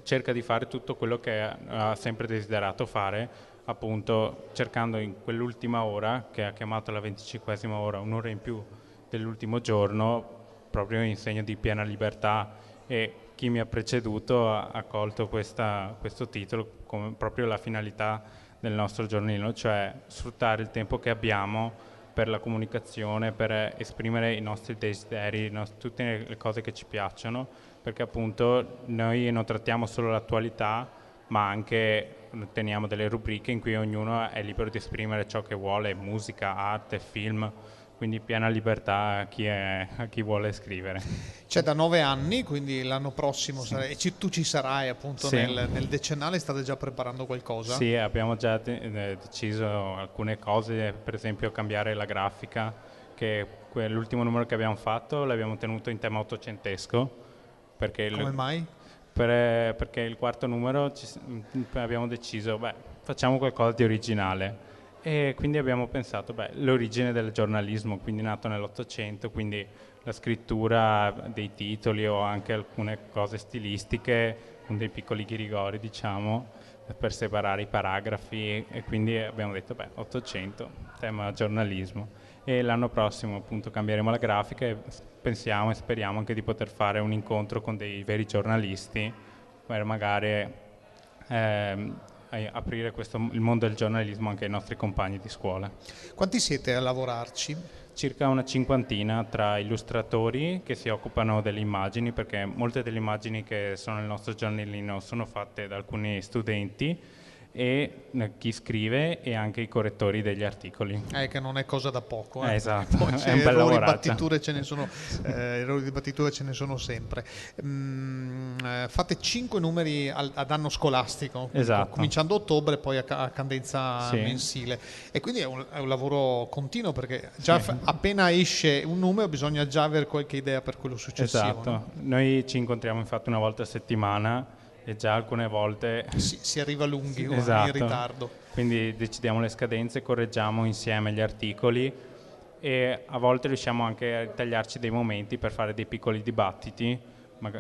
cerca di fare tutto quello che ha sempre desiderato fare, appunto cercando in quell'ultima ora, che ha chiamato la 25esima ora, un'ora in più dell'ultimo giorno, proprio in segno di piena libertà. E chi mi ha preceduto ha colto questo titolo come proprio la finalità del nostro giornalino, cioè sfruttare il tempo che abbiamo per la comunicazione, per esprimere i nostri desideri, tutte le cose che ci piacciono, perché appunto noi non trattiamo solo l'attualità, ma anche teniamo delle rubriche in cui ognuno è libero di esprimere ciò che vuole: musica, arte, film. Quindi piena libertà a chi vuole scrivere. C'è da 9 anni, quindi l'anno prossimo tu ci sarai appunto nel decennale. State già preparando qualcosa? Sì, abbiamo già deciso alcune cose, per esempio cambiare la grafica, che l'ultimo numero che abbiamo fatto l'abbiamo tenuto in tema ottocentesco. Come mai? Perché il quarto numero abbiamo deciso, facciamo qualcosa di originale. E quindi abbiamo pensato, l'origine del giornalismo, quindi nato nell'Ottocento, quindi la scrittura dei titoli o anche alcune cose stilistiche, con dei piccoli ghirigori, diciamo, per separare i paragrafi, e quindi abbiamo detto, Ottocento, tema giornalismo. E l'anno prossimo appunto cambieremo la grafica e pensiamo e speriamo anche di poter fare un incontro con dei veri giornalisti, per magari aprire il mondo del giornalismo anche ai nostri compagni di scuola. Quanti siete a lavorarci? Circa una cinquantina, tra illustratori che si occupano delle immagini, perché molte delle immagini che sono nel nostro giornalino sono fatte da alcuni studenti, e chi scrive, e anche i correttori degli articoli. Che non è cosa da poco. Esatto, poi è un bel lavorato. Errori di battitura ce ne sono sempre. Fate 5 numeri ad anno scolastico, esatto, cominciando a ottobre, poi a cadenza mensile, e quindi è un lavoro continuo, perché già appena esce un numero bisogna già avere qualche idea per quello successivo. Esatto, no? Noi ci incontriamo infatti una volta a settimana, e già alcune volte si arriva lunghi o esatto, in ritardo. Quindi decidiamo le scadenze, correggiamo insieme gli articoli, e a volte riusciamo anche a tagliarci dei momenti per fare dei piccoli dibattiti.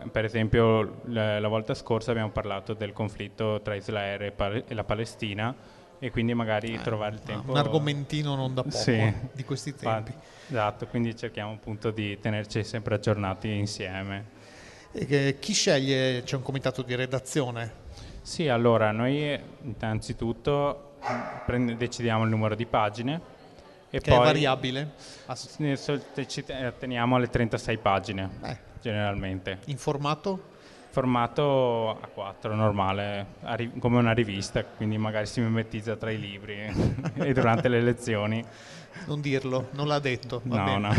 Per esempio la volta scorsa abbiamo parlato del conflitto tra Israele e la Palestina, e quindi magari trovare il tempo. Un argomentino non da poco di questi tempi. Esatto, quindi cerchiamo appunto di tenerci sempre aggiornati insieme. Chi sceglie? C'è un comitato di redazione? Sì, allora noi innanzitutto decidiamo il numero di pagine, e che poi è variabile? ci teniamo alle 36 pagine generalmente. In formato? Formato A4 normale, come una rivista, quindi magari si mimetizza tra i libri e durante le lezioni. Non dirlo, non l'ha detto. Va bene.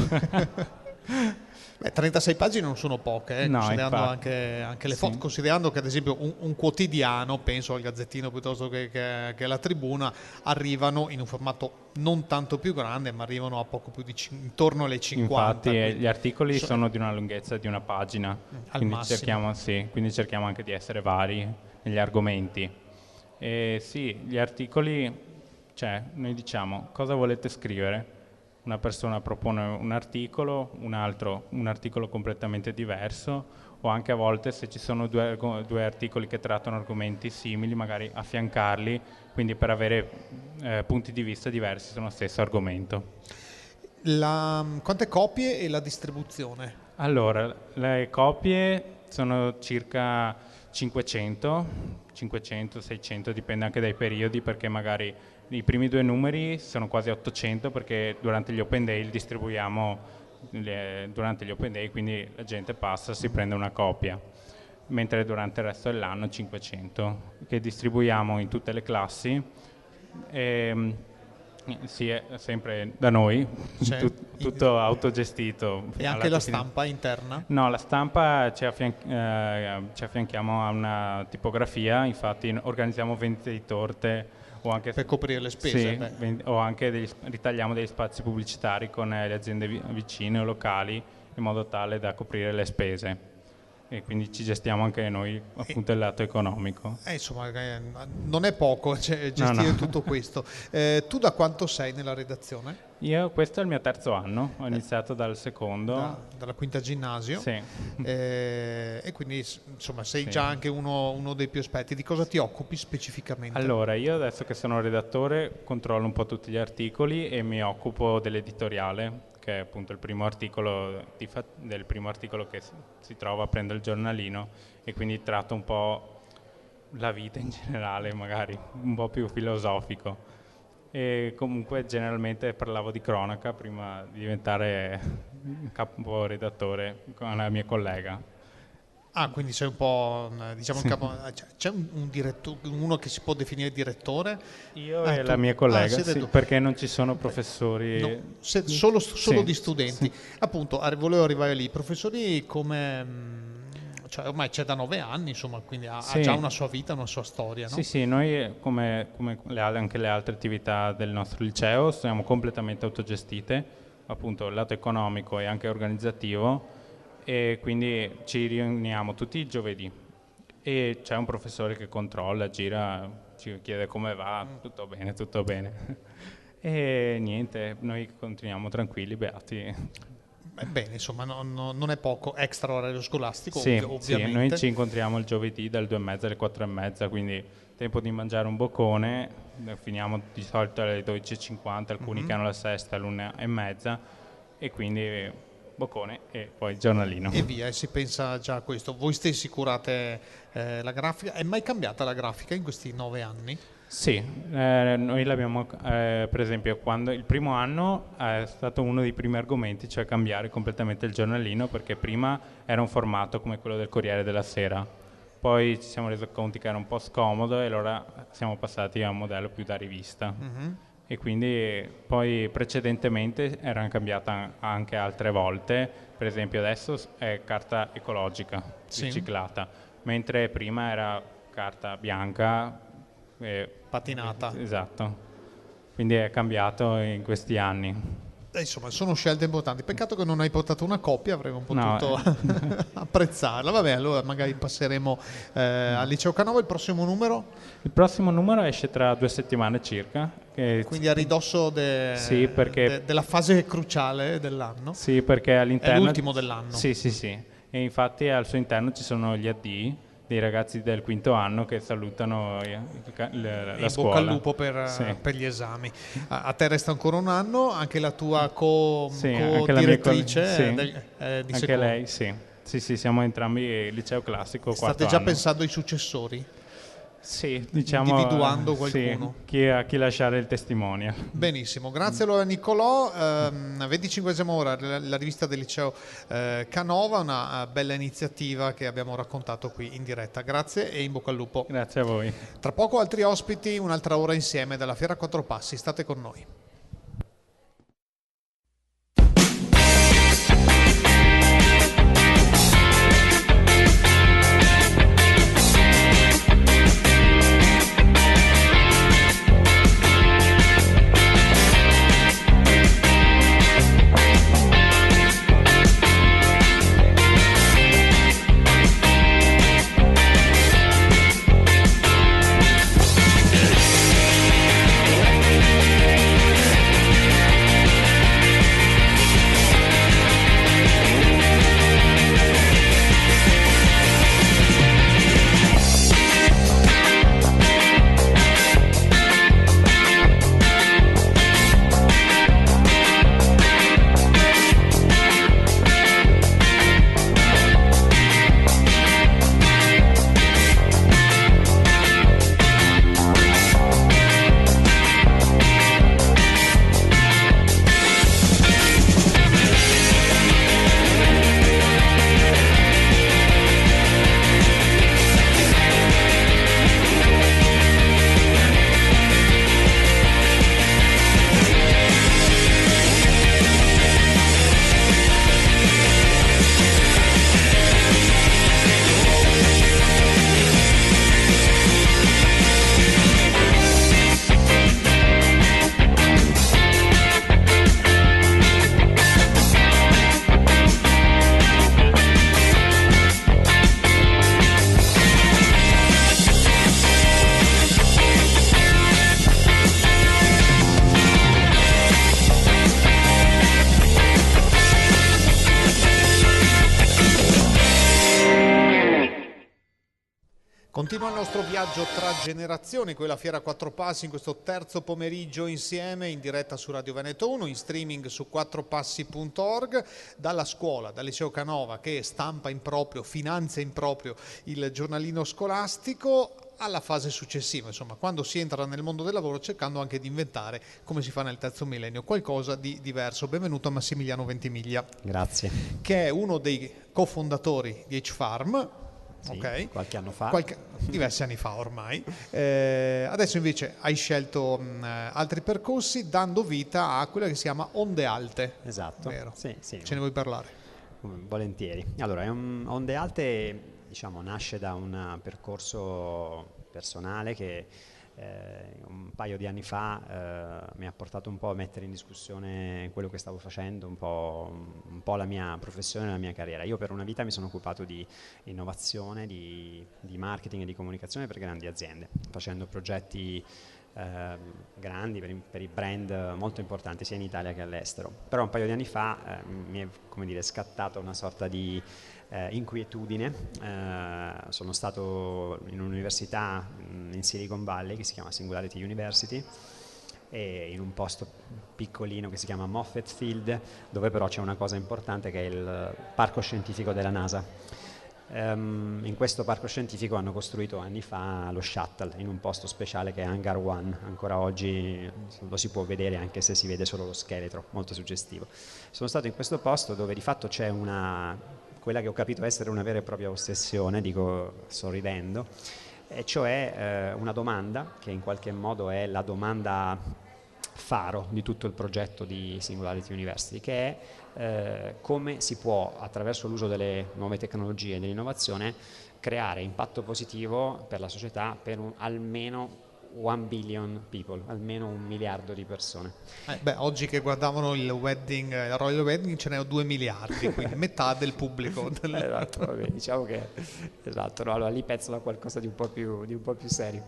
No. 36 pagine non sono poche, considerando anche le foto, considerando che ad esempio un quotidiano, penso al Gazzettino piuttosto che la Tribuna, arrivano in un formato non tanto più grande, ma arrivano a poco più di intorno alle 50. Infatti gli articoli sono di una lunghezza di una pagina, quindi massimo. cerchiamo anche di essere vari negli argomenti. E gli articoli, noi diciamo: cosa volete scrivere? una persona propone un articolo, un articolo completamente diverso, o anche a volte se ci sono due articoli che trattano argomenti simili, magari affiancarli, quindi per avere punti di vista diversi sullo stesso argomento. Quante copie e la distribuzione? Allora, le copie sono circa 500, 600, dipende anche dai periodi, perché magari i primi 2 numeri sono quasi 800, perché durante gli Open Day li distribuiamo durante gli Open Day, quindi la gente passa, si prende una copia, mentre durante il resto dell'anno 500, che distribuiamo in tutte le classi. Sì, è sempre da noi, tutto autogestito. E anche la stampa interna? No, la stampa ci affianchiamo a una tipografia, infatti organizziamo vendite di torte o anche per coprire le spese. Sì, o anche ritagliamo degli spazi pubblicitari con le aziende vicine o locali, in modo tale da coprire le spese. E quindi ci gestiamo anche noi appunto il lato economico. Insomma, non è poco gestire tutto questo. Tu da quanto sei nella redazione? Questo è il mio 3° anno, ho iniziato dal 2º. Dalla 5ª ginnasio? Sì. E quindi insomma sei già anche uno dei più esperti. Di cosa ti occupi specificamente? Allora, io adesso che sono redattore controllo un po' tutti gli articoli e mi occupo dell'editoriale, che è appunto il primo articolo del primo articolo che si trova, prendo il giornalino, e quindi tratto un po' la vita in generale, magari un po' più filosofico. E comunque generalmente parlavo di cronaca prima di diventare caporedattore con la mia collega. Quindi sei un po', diciamo, c'è uno che si può definire direttore? Io e la mia collega, perché non ci sono professori. No, solo di studenti. Sì. Appunto, volevo arrivare lì. Professori ormai c'è da 9 anni, insomma, quindi ha già una sua vita, una sua storia, no? Sì, noi come anche le altre attività del nostro liceo siamo completamente autogestite, appunto il lato economico e anche organizzativo, e quindi ci riuniamo tutti i giovedì e c'è un professore che controlla, gira, ci chiede come va, tutto bene. E niente, noi continuiamo tranquilli, beati. Bene, insomma, non è poco, extra orario scolastico, sì, ovviamente. Sì, noi ci incontriamo il giovedì dalle 2:30 alle 4:30, quindi tempo di mangiare un boccone, finiamo di solito alle 12:50, alcuni che hanno la sesta all'1:30, e quindi boccone e poi giornalino. E via, e si pensa già a questo. Voi stessi curate la grafica. È mai cambiata la grafica in questi 9 anni? Sì, noi l'abbiamo, per esempio, quando il primo anno è stato uno dei primi argomenti, cioè cambiare completamente il giornalino, perché prima era un formato come quello del Corriere della Sera, poi ci siamo resi conto che era un po' scomodo e allora siamo passati a un modello più da rivista. E quindi poi precedentemente erano cambiata anche altre volte, per esempio adesso è carta ecologica, riciclata, mentre prima era carta bianca, patinata. Esatto, quindi è cambiato in questi anni. Insomma, sono scelte importanti. Peccato che non hai portato una copia, avremmo potuto apprezzarla. Vabbè, allora magari passeremo al Liceo Canova. Il prossimo numero? Il prossimo numero esce tra 2 settimane circa. Quindi a ridosso della fase cruciale dell'anno? Sì, perché all'interno... È l'ultimo dell'anno? Sì. E infatti al suo interno ci sono gli addii dei ragazzi del 5º anno che salutano la scuola. Bocca al lupo per gli esami. A te resta ancora un anno, anche la tua co-direttrice di anche secondo. lei, sì, siamo entrambi liceo classico. State già pensando ai successori? Sì, diciamo, individuando qualcuno. Sì, chi lasciare il testimonial. Benissimo, grazie allora Niccolò. 25esima ora, la rivista del Liceo Canova, una bella iniziativa che abbiamo raccontato qui in diretta. Grazie e in bocca al lupo. Grazie a voi. Tra poco altri ospiti, un'altra ora insieme dalla Fiera Quattro Passi, state con noi. Continua il nostro viaggio tra generazioni, quella Fiera Quattro Passi, in questo terzo pomeriggio insieme, in diretta su Radio Veneto 1, in streaming su quattropassi.org, dalla scuola, dal Liceo Canova che stampa in proprio, finanzia in proprio il giornalino scolastico, alla fase successiva, insomma, quando si entra nel mondo del lavoro cercando anche di inventare, come si fa nel terzo millennio, qualcosa di diverso. Benvenuto a Massimiliano Ventimiglia. Grazie. Che è uno dei cofondatori di H-Farm. Sì, okay. Qualche anno fa. Diversi anni fa ormai. Adesso invece hai scelto altri percorsi dando vita a quella che si chiama Onde Alte. Esatto. Vero? Sì. Ce ne vuoi parlare? Volentieri. Allora, Onde Alte, diciamo, nasce da un percorso personale che un paio di anni fa mi ha portato un po' a mettere in discussione quello che stavo facendo, un po' la mia professione e la mia carriera. Io per una vita mi sono occupato di innovazione, di marketing e di comunicazione per grandi aziende, facendo progetti grandi per i brand molto importanti sia in Italia che all'estero. Però un paio di anni fa mi è, come dire, scattata una sorta di inquietudine. Sono stato in un'università in Silicon Valley che si chiama Singularity University, e in un posto piccolino che si chiama Moffett Field, dove però c'è una cosa importante che è il parco scientifico della NASA. In questo parco scientifico hanno costruito anni fa lo shuttle in un posto speciale che è Hangar One. Ancora oggi lo si può vedere, anche se si vede solo lo scheletro, molto suggestivo. Sono stato in questo posto dove di fatto c'è quella che ho capito essere una vera e propria ossessione, dico sorridendo, e cioè una domanda che in qualche modo è la domanda faro di tutto il progetto di Singularity University, che è come si può, attraverso l'uso delle nuove tecnologie e dell'innovazione, creare impatto positivo per la società per almeno 1 billion people, almeno 1 miliardo di persone. Oggi che guardavano il Royal Wedding ce n'è 2 miliardi, quindi metà del pubblico. Esatto, vabbè, diciamo che esatto, no, allora lì penso a qualcosa di un po' più serio.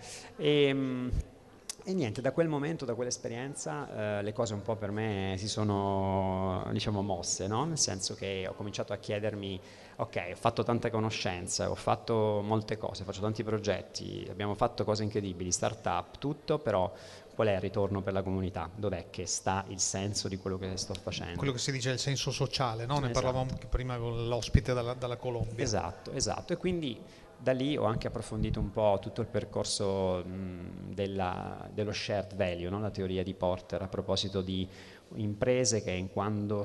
E niente, da quel momento, da quell'esperienza, le cose un po' per me si sono, diciamo, mosse, no? Nel senso che ho cominciato a chiedermi: ok, ho fatto tante conoscenze, ho fatto molte cose, faccio tanti progetti, abbiamo fatto cose incredibili, start-up, tutto, però qual è il ritorno per la comunità? Dov'è che sta il senso di quello che sto facendo? Quello che si dice il senso sociale, no? Ne Esatto. Parlavamo prima con l'ospite dalla Colombia. Esatto, e quindi da lì ho anche approfondito un po' tutto il percorso dello shared value, no? La teoria di Porter a proposito di imprese che quando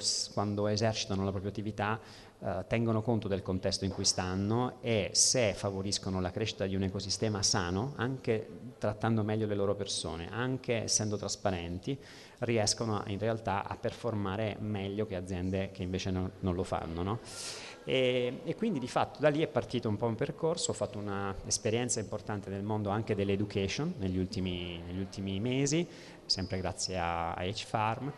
esercitano la propria attività tengono conto del contesto in cui stanno, e se favoriscono la crescita di un ecosistema sano, anche trattando meglio le loro persone, anche essendo trasparenti, riescono in realtà a performare meglio che aziende che invece non lo fanno, no? E quindi di fatto da lì è partito un po' un percorso. Ho fatto un'esperienza importante nel mondo anche dell'education negli ultimi mesi, sempre grazie a H-Farm,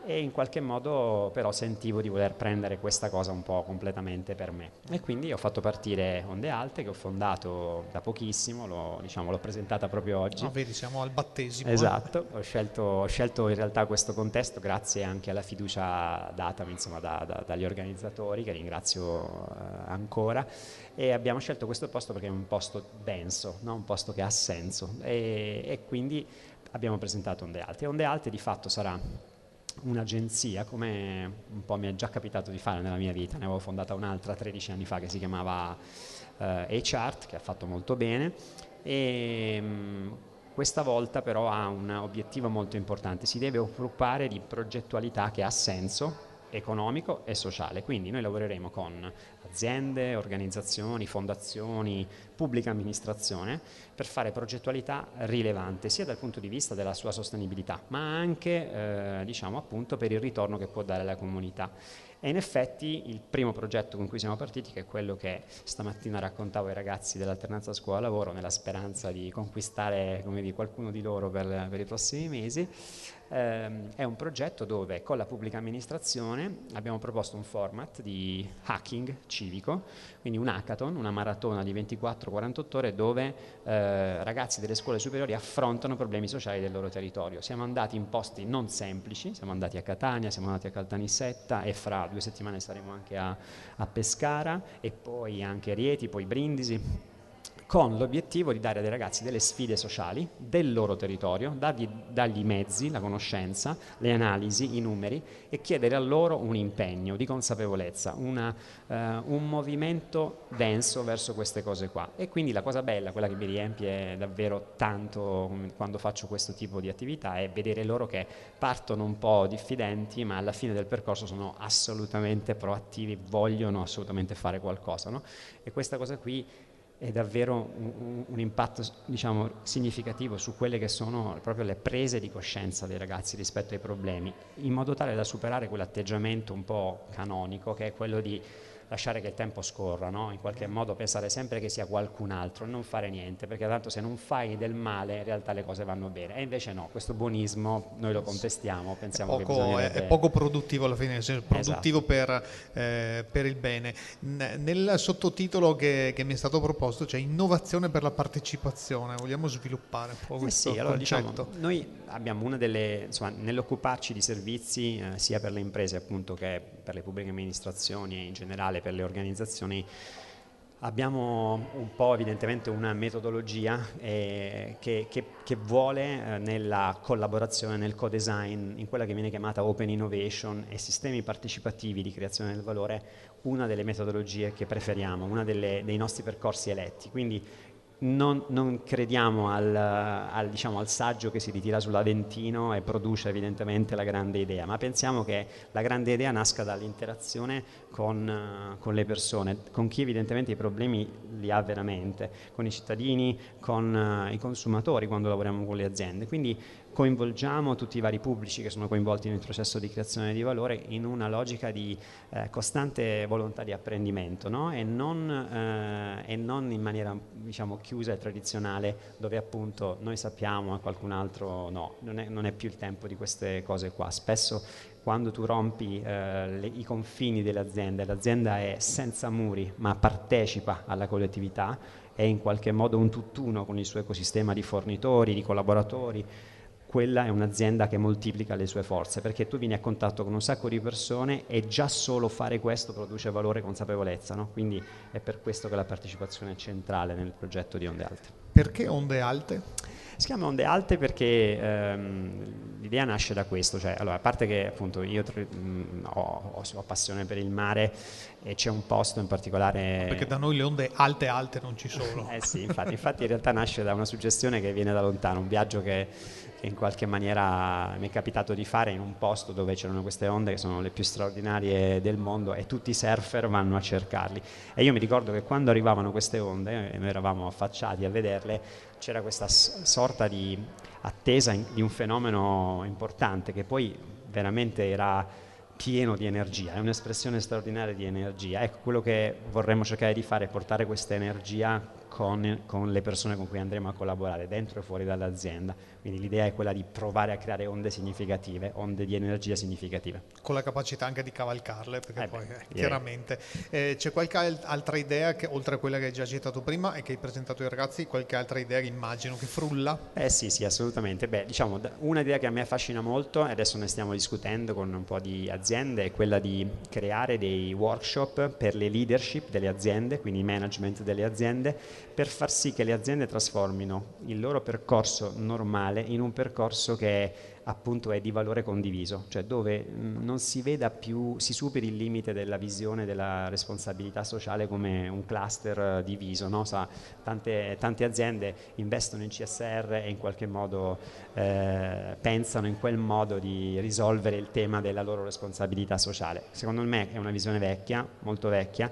e in qualche modo però sentivo di voler prendere questa cosa un po' completamente per me, e quindi ho fatto partire Onde Alte, che ho fondato da pochissimo, l'ho presentata proprio oggi. No, vedi, siamo al battesimo. Esatto, ho scelto in realtà questo contesto grazie anche alla fiducia datami, insomma, dagli organizzatori, che ringrazio ancora, e abbiamo scelto questo posto perché è un posto denso, no? Un posto che ha senso, e quindi abbiamo presentato Onde Alte. Onde Alte di fatto sarà un'agenzia, come un po' mi è già capitato di fare nella mia vita. Ne avevo fondata un'altra 13 anni fa che si chiamava H-Art, che ha fatto molto bene, e questa volta però ha un obiettivo molto importante: si deve occupare di progettualità che ha senso economico e sociale. Quindi noi lavoreremo con aziende, organizzazioni, fondazioni, pubblica amministrazione, per fare progettualità rilevante sia dal punto di vista della sua sostenibilità, ma anche diciamo appunto per il ritorno che può dare alla comunità. E in effetti il primo progetto con cui siamo partiti, che è quello che stamattina raccontavo ai ragazzi dell'alternanza scuola-lavoro, nella speranza di conquistare, come dire, qualcuno di loro per i prossimi mesi, è un progetto dove con la pubblica amministrazione abbiamo proposto un format di hacking civico, quindi un hackathon, una maratona di 24-48 ore dove ragazzi delle scuole superiori affrontano problemi sociali del loro territorio. Siamo andati in posti non semplici, siamo andati a Catania, siamo andati a Caltanissetta, e fra 2 settimane saremo anche a Pescara, e poi anche a Rieti, poi Brindisi. con l'obiettivo di dare ai ragazzi delle sfide sociali del loro territorio, dargli i mezzi, la conoscenza, le analisi, i numeri e chiedere a loro un impegno di consapevolezza, un movimento denso verso queste cose qua. E quindi la cosa bella, quella che mi riempie davvero tanto quando faccio questo tipo di attività, è vedere loro che partono un po' diffidenti, ma alla fine del percorso sono assolutamente proattivi, vogliono assolutamente fare qualcosa, no? E questa cosa qui è davvero un impatto, diciamo, significativo su quelle che sono proprio le prese di coscienza dei ragazzi rispetto ai problemi, in modo tale da superare quell'atteggiamento un po' canonico che è quello di lasciare che il tempo scorra, no? In qualche modo pensare sempre che sia qualcun altro, non fare niente, perché tanto se non fai del male in realtà le cose vanno bene. E invece no, questo buonismo noi lo contestiamo, pensiamo che bisognerebbe... È poco produttivo alla fine, nel senso, produttivo Esatto. per il bene. Nel sottotitolo che mi è stato proposto c'è innovazione per la partecipazione, vogliamo sviluppare un po' questo sì, allora, concetto? diciamo, noi abbiamo una delle, insomma, nell'occuparci di servizi sia per le imprese appunto che per le pubbliche amministrazioni e in generale per le organizzazioni, abbiamo un po' evidentemente una metodologia che vuole nella collaborazione, nel co-design, in quella che viene chiamata open innovation e sistemi partecipativi di creazione del valore, una delle metodologie che preferiamo, una dei nostri percorsi eletti. Quindi non crediamo diciamo, al saggio che si ritira sull'Aventino e produce evidentemente la grande idea, ma pensiamo che la grande idea nasca dall'interazione con le persone, con chi evidentemente i problemi li ha veramente, con i cittadini, con i consumatori quando lavoriamo con le aziende. Quindi coinvolgiamo tutti i vari pubblici che sono coinvolti nel processo di creazione di valore in una logica di costante volontà di apprendimento, no? e non in maniera, diciamo, chiusa e tradizionale, dove appunto noi sappiamo e qualcun altro no. Non è più il tempo di queste cose qua. Spesso quando tu rompi i confini dell'azienda, l'azienda è senza muri ma partecipa alla collettività, è in qualche modo un tutt'uno con il suo ecosistema di fornitori, di collaboratori. Quella è un'azienda che moltiplica le sue forze, perché tu vieni a contatto con un sacco di persone e già solo fare questo produce valore e consapevolezza, no? Quindi è per questo che la partecipazione è centrale nel progetto di Onde Alte. Perché Onde Alte? Si chiama Onde Alte perché l'idea nasce da questo, cioè, allora, a parte che appunto io ho passione per il mare e c'è un posto in particolare... Perché da noi le onde alte non ci sono. Sì, infatti in realtà nasce da una suggestione che viene da lontano, un viaggio che in qualche maniera mi è capitato di fare in un posto dove c'erano queste onde che sono le più straordinarie del mondo e tutti i surfer vanno a cercarli. E io mi ricordo che quando arrivavano queste onde e noi eravamo affacciati a vederle, c'era questa sorta di attesa di un fenomeno importante che poi veramente era pieno di energia, è un'espressione straordinaria di energia. Ecco, quello che vorremmo cercare di fare è portare questa energia con le persone con cui andremo a collaborare dentro e fuori dall'azienda. Quindi l'idea è quella di provare a creare onde significative, onde di energia significative. Con la capacità anche di cavalcarle, perché poi chiaramente. C'è qualche altra idea, che, oltre a quella che hai già citato prima e che hai presentato ai ragazzi, qualche altra idea che immagino che frulla? Sì, assolutamente. Diciamo, una idea che a me affascina molto, e adesso ne stiamo discutendo con un po' di aziende, è quella di creare dei workshop per le leadership delle aziende, quindi il management delle aziende, per far sì che le aziende trasformino il loro percorso normale in un percorso che appunto è di valore condiviso, cioè dove non si veda più, si superi il limite della visione della responsabilità sociale come un cluster diviso, no? Tante aziende investono in CSR e in qualche modo pensano in quel modo di risolvere il tema della loro responsabilità sociale. Secondo me è una visione vecchia, molto vecchia.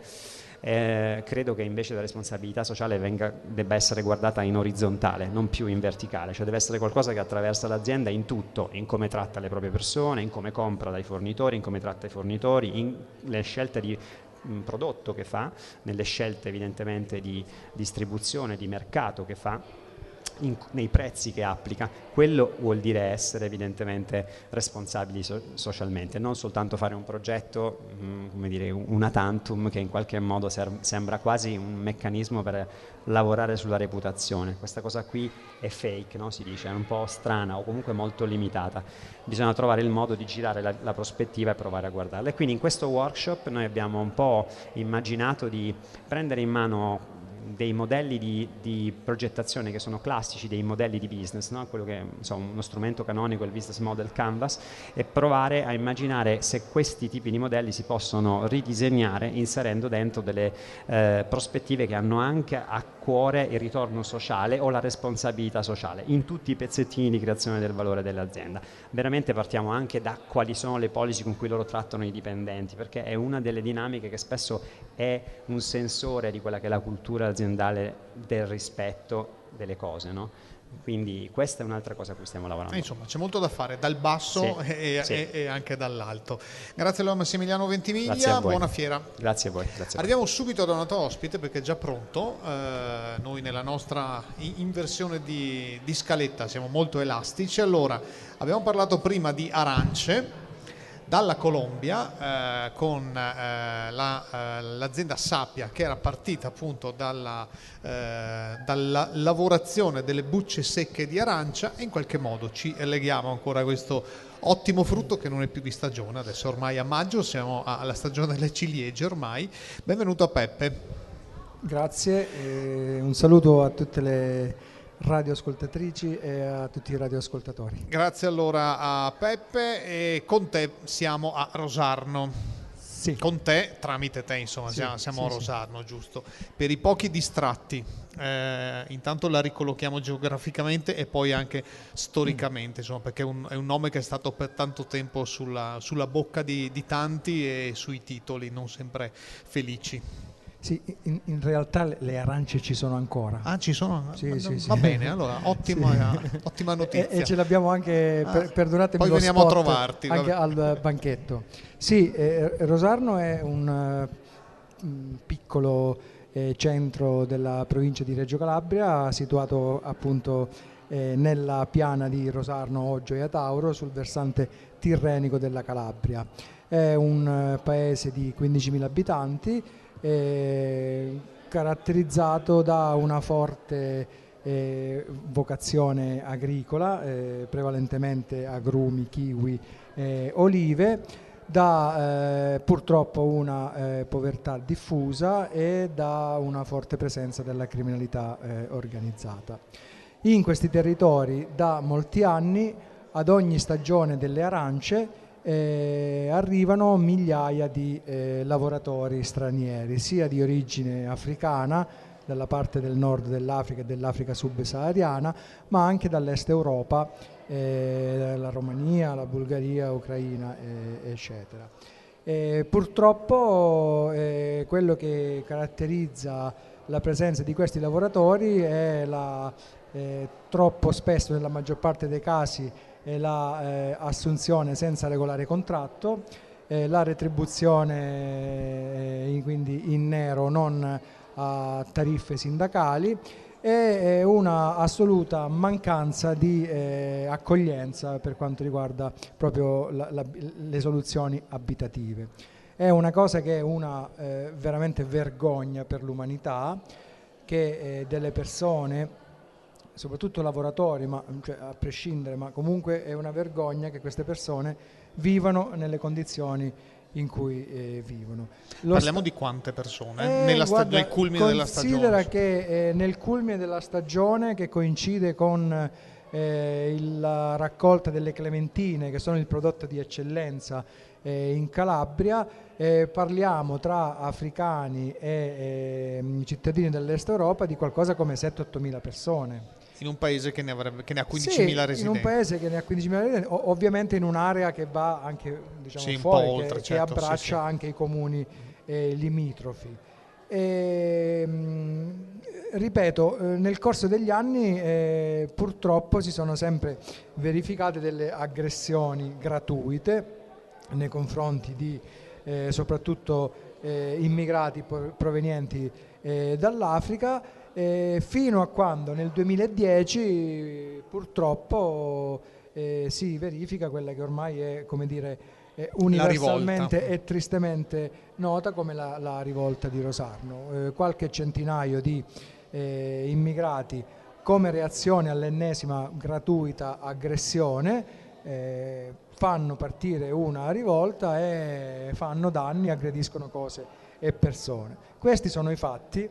Credo che invece la responsabilità sociale debba essere guardata in orizzontale, non più in verticale, cioè deve essere qualcosa che attraversa l'azienda in tutto, in come tratta le proprie persone, in come compra dai fornitori, in come tratta i fornitori, in le scelte di prodotto che fa, nelle scelte evidentemente di distribuzione, di mercato che fa, nei prezzi che applica. Quello vuol dire essere evidentemente responsabili socialmente, non soltanto fare un progetto, come dire, una tantum che in qualche modo sembra quasi un meccanismo per lavorare sulla reputazione. Questa cosa qui è fake, no? Si dice, è un po' strana o comunque molto limitata. Bisogna trovare il modo di girare la prospettiva e provare a guardarla. E quindi in questo workshop noi abbiamo un po' immaginato di prendere in mano dei modelli di progettazione che sono classici dei modelli di business, no? Quello che insomma, uno strumento canonico è il business model canvas, e provare a immaginare se questi tipi di modelli si possono ridisegnare inserendo dentro delle prospettive che hanno anche a cuore il ritorno sociale o la responsabilità sociale in tutti i pezzettini di creazione del valore dell'azienda. Veramente partiamo anche da quali sono le policy con cui loro trattano i dipendenti, perché è una delle dinamiche che spesso è un sensore di quella che è la cultura aziendale del rispetto delle cose, no? Quindi questa è un'altra cosa a cui stiamo lavorando. Insomma, c'è molto da fare dal basso e anche dall'alto. Grazie allora Massimiliano Ventimiglia, buona fiera. Grazie a voi. Arriviamo subito da un altro ospite perché è già pronto. Noi nella nostra inversione di scaletta siamo molto elastici. Allora, abbiamo parlato prima di arance dalla Colombia con l'azienda Sapia, che era partita appunto dalla lavorazione delle bucce secche di arancia, e in qualche modo ci leghiamo ancora a questo ottimo frutto che non è più di stagione. Adesso ormai a maggio siamo alla stagione delle ciliegie ormai. Benvenuto a Peppe. Grazie, un saluto a tutte le radioascoltatrici e a tutti i radioascoltatori. Grazie allora a Peppe, e con te siamo a Rosarno. Sì. Con te, tramite te insomma, sì, siamo a Rosarno, sì. Giusto? Per i pochi distratti, intanto la ricollochiamo geograficamente e poi anche storicamente, insomma, perché è un nome che è stato per tanto tempo sulla bocca di tanti e sui titoli non sempre felici. Sì, in realtà le arance ci sono ancora. Ah, ci sono? Sì. Va bene, allora, ottima notizia. E ce l'abbiamo anche, perdonatemi, poi lo veniamo spot, a trovarti. Anche al banchetto. Sì, Rosarno è un piccolo centro della provincia di Reggio Calabria, situato appunto nella piana di Rosarno, Oggio e Atauro, sul versante tirrenico della Calabria. È un paese di 15.000 abitanti, caratterizzato da una forte vocazione agricola, prevalentemente agrumi, kiwi, olive, da purtroppo una povertà diffusa e da una forte presenza della criminalità organizzata. In questi territori da molti anni, ad ogni stagione delle arance, arrivano migliaia di lavoratori stranieri, sia di origine africana, dalla parte del nord dell'Africa e dell'Africa subsahariana, ma anche dall'est Europa, la Romania, la Bulgaria, Ucraina, eccetera. Purtroppo quello che caratterizza la presenza di questi lavoratori è troppo spesso, nella maggior parte dei casi, la assunzione senza regolare contratto, la retribuzione quindi in nero, non a tariffe sindacali, e una assoluta mancanza di accoglienza per quanto riguarda proprio le soluzioni abitative. È una cosa che è una veramente vergogna per l'umanità, che delle persone, soprattutto lavoratori, ma cioè, a prescindere, ma comunque è una vergogna che queste persone vivano nelle condizioni in cui vivono. Parliamo di quante persone nel culmine della stagione? Considera che nel culmine della stagione, che coincide con la raccolta delle clementine, che sono il prodotto di eccellenza in Calabria, parliamo tra africani e cittadini dell'Est Europa di qualcosa come 7-8 mila persone. In un paese che ne ha 15.000 residenti. In un paese che ne ha 15.000 residenti, ovviamente in un'area che va anche, diciamo, sì, fuori, oltre, che abbraccia anche i comuni limitrofi. Ripeto, nel corso degli anni purtroppo si sono sempre verificate delle aggressioni gratuite nei confronti di soprattutto immigrati provenienti dall'Africa, fino a quando nel 2010 purtroppo si verifica quella che ormai è, come dire, universalmente e tristemente nota come la rivolta di Rosarno. Qualche centinaio di immigrati, come reazione all'ennesima gratuita aggressione, fanno partire una rivolta e fanno danni, aggrediscono cose e persone. Questi sono i fatti.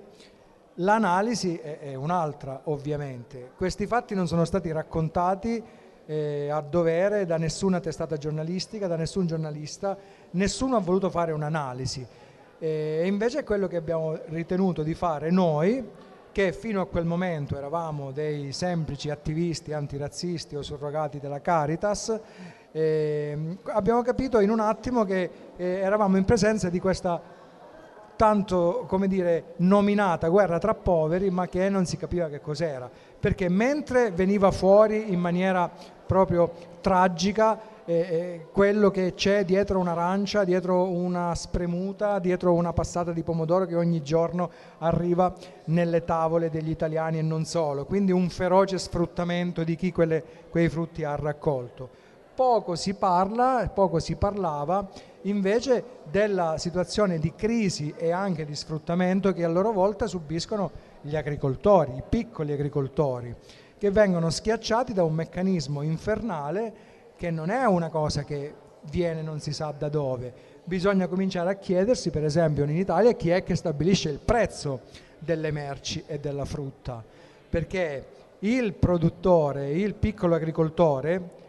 L'analisi è un'altra, ovviamente. Questi fatti non sono stati raccontati a dovere da nessuna testata giornalistica, da nessun giornalista, nessuno ha voluto fare un'analisi. E invece è quello che abbiamo ritenuto di fare noi, che fino a quel momento eravamo dei semplici attivisti antirazzisti o surrogati della Caritas. Abbiamo capito in un attimo che eravamo in presenza di questa tanto, come dire, nominata guerra tra poveri, ma che non si capiva che cos'era, perché mentre veniva fuori in maniera proprio tragica quello che c'è dietro un'arancia, dietro una spremuta, dietro una passata di pomodoro che ogni giorno arriva nelle tavole degli italiani e non solo, quindi un feroce sfruttamento di chi quei frutti ha raccolto. Poco si parlava invece della situazione di crisi e anche di sfruttamento che a loro volta subiscono gli agricoltori, i piccoli agricoltori, che vengono schiacciati da un meccanismo infernale che non è una cosa che viene non si sa da dove. Bisogna cominciare a chiedersi, per esempio in Italia, chi è che stabilisce il prezzo delle merci e della frutta, perché il produttore, il piccolo agricoltore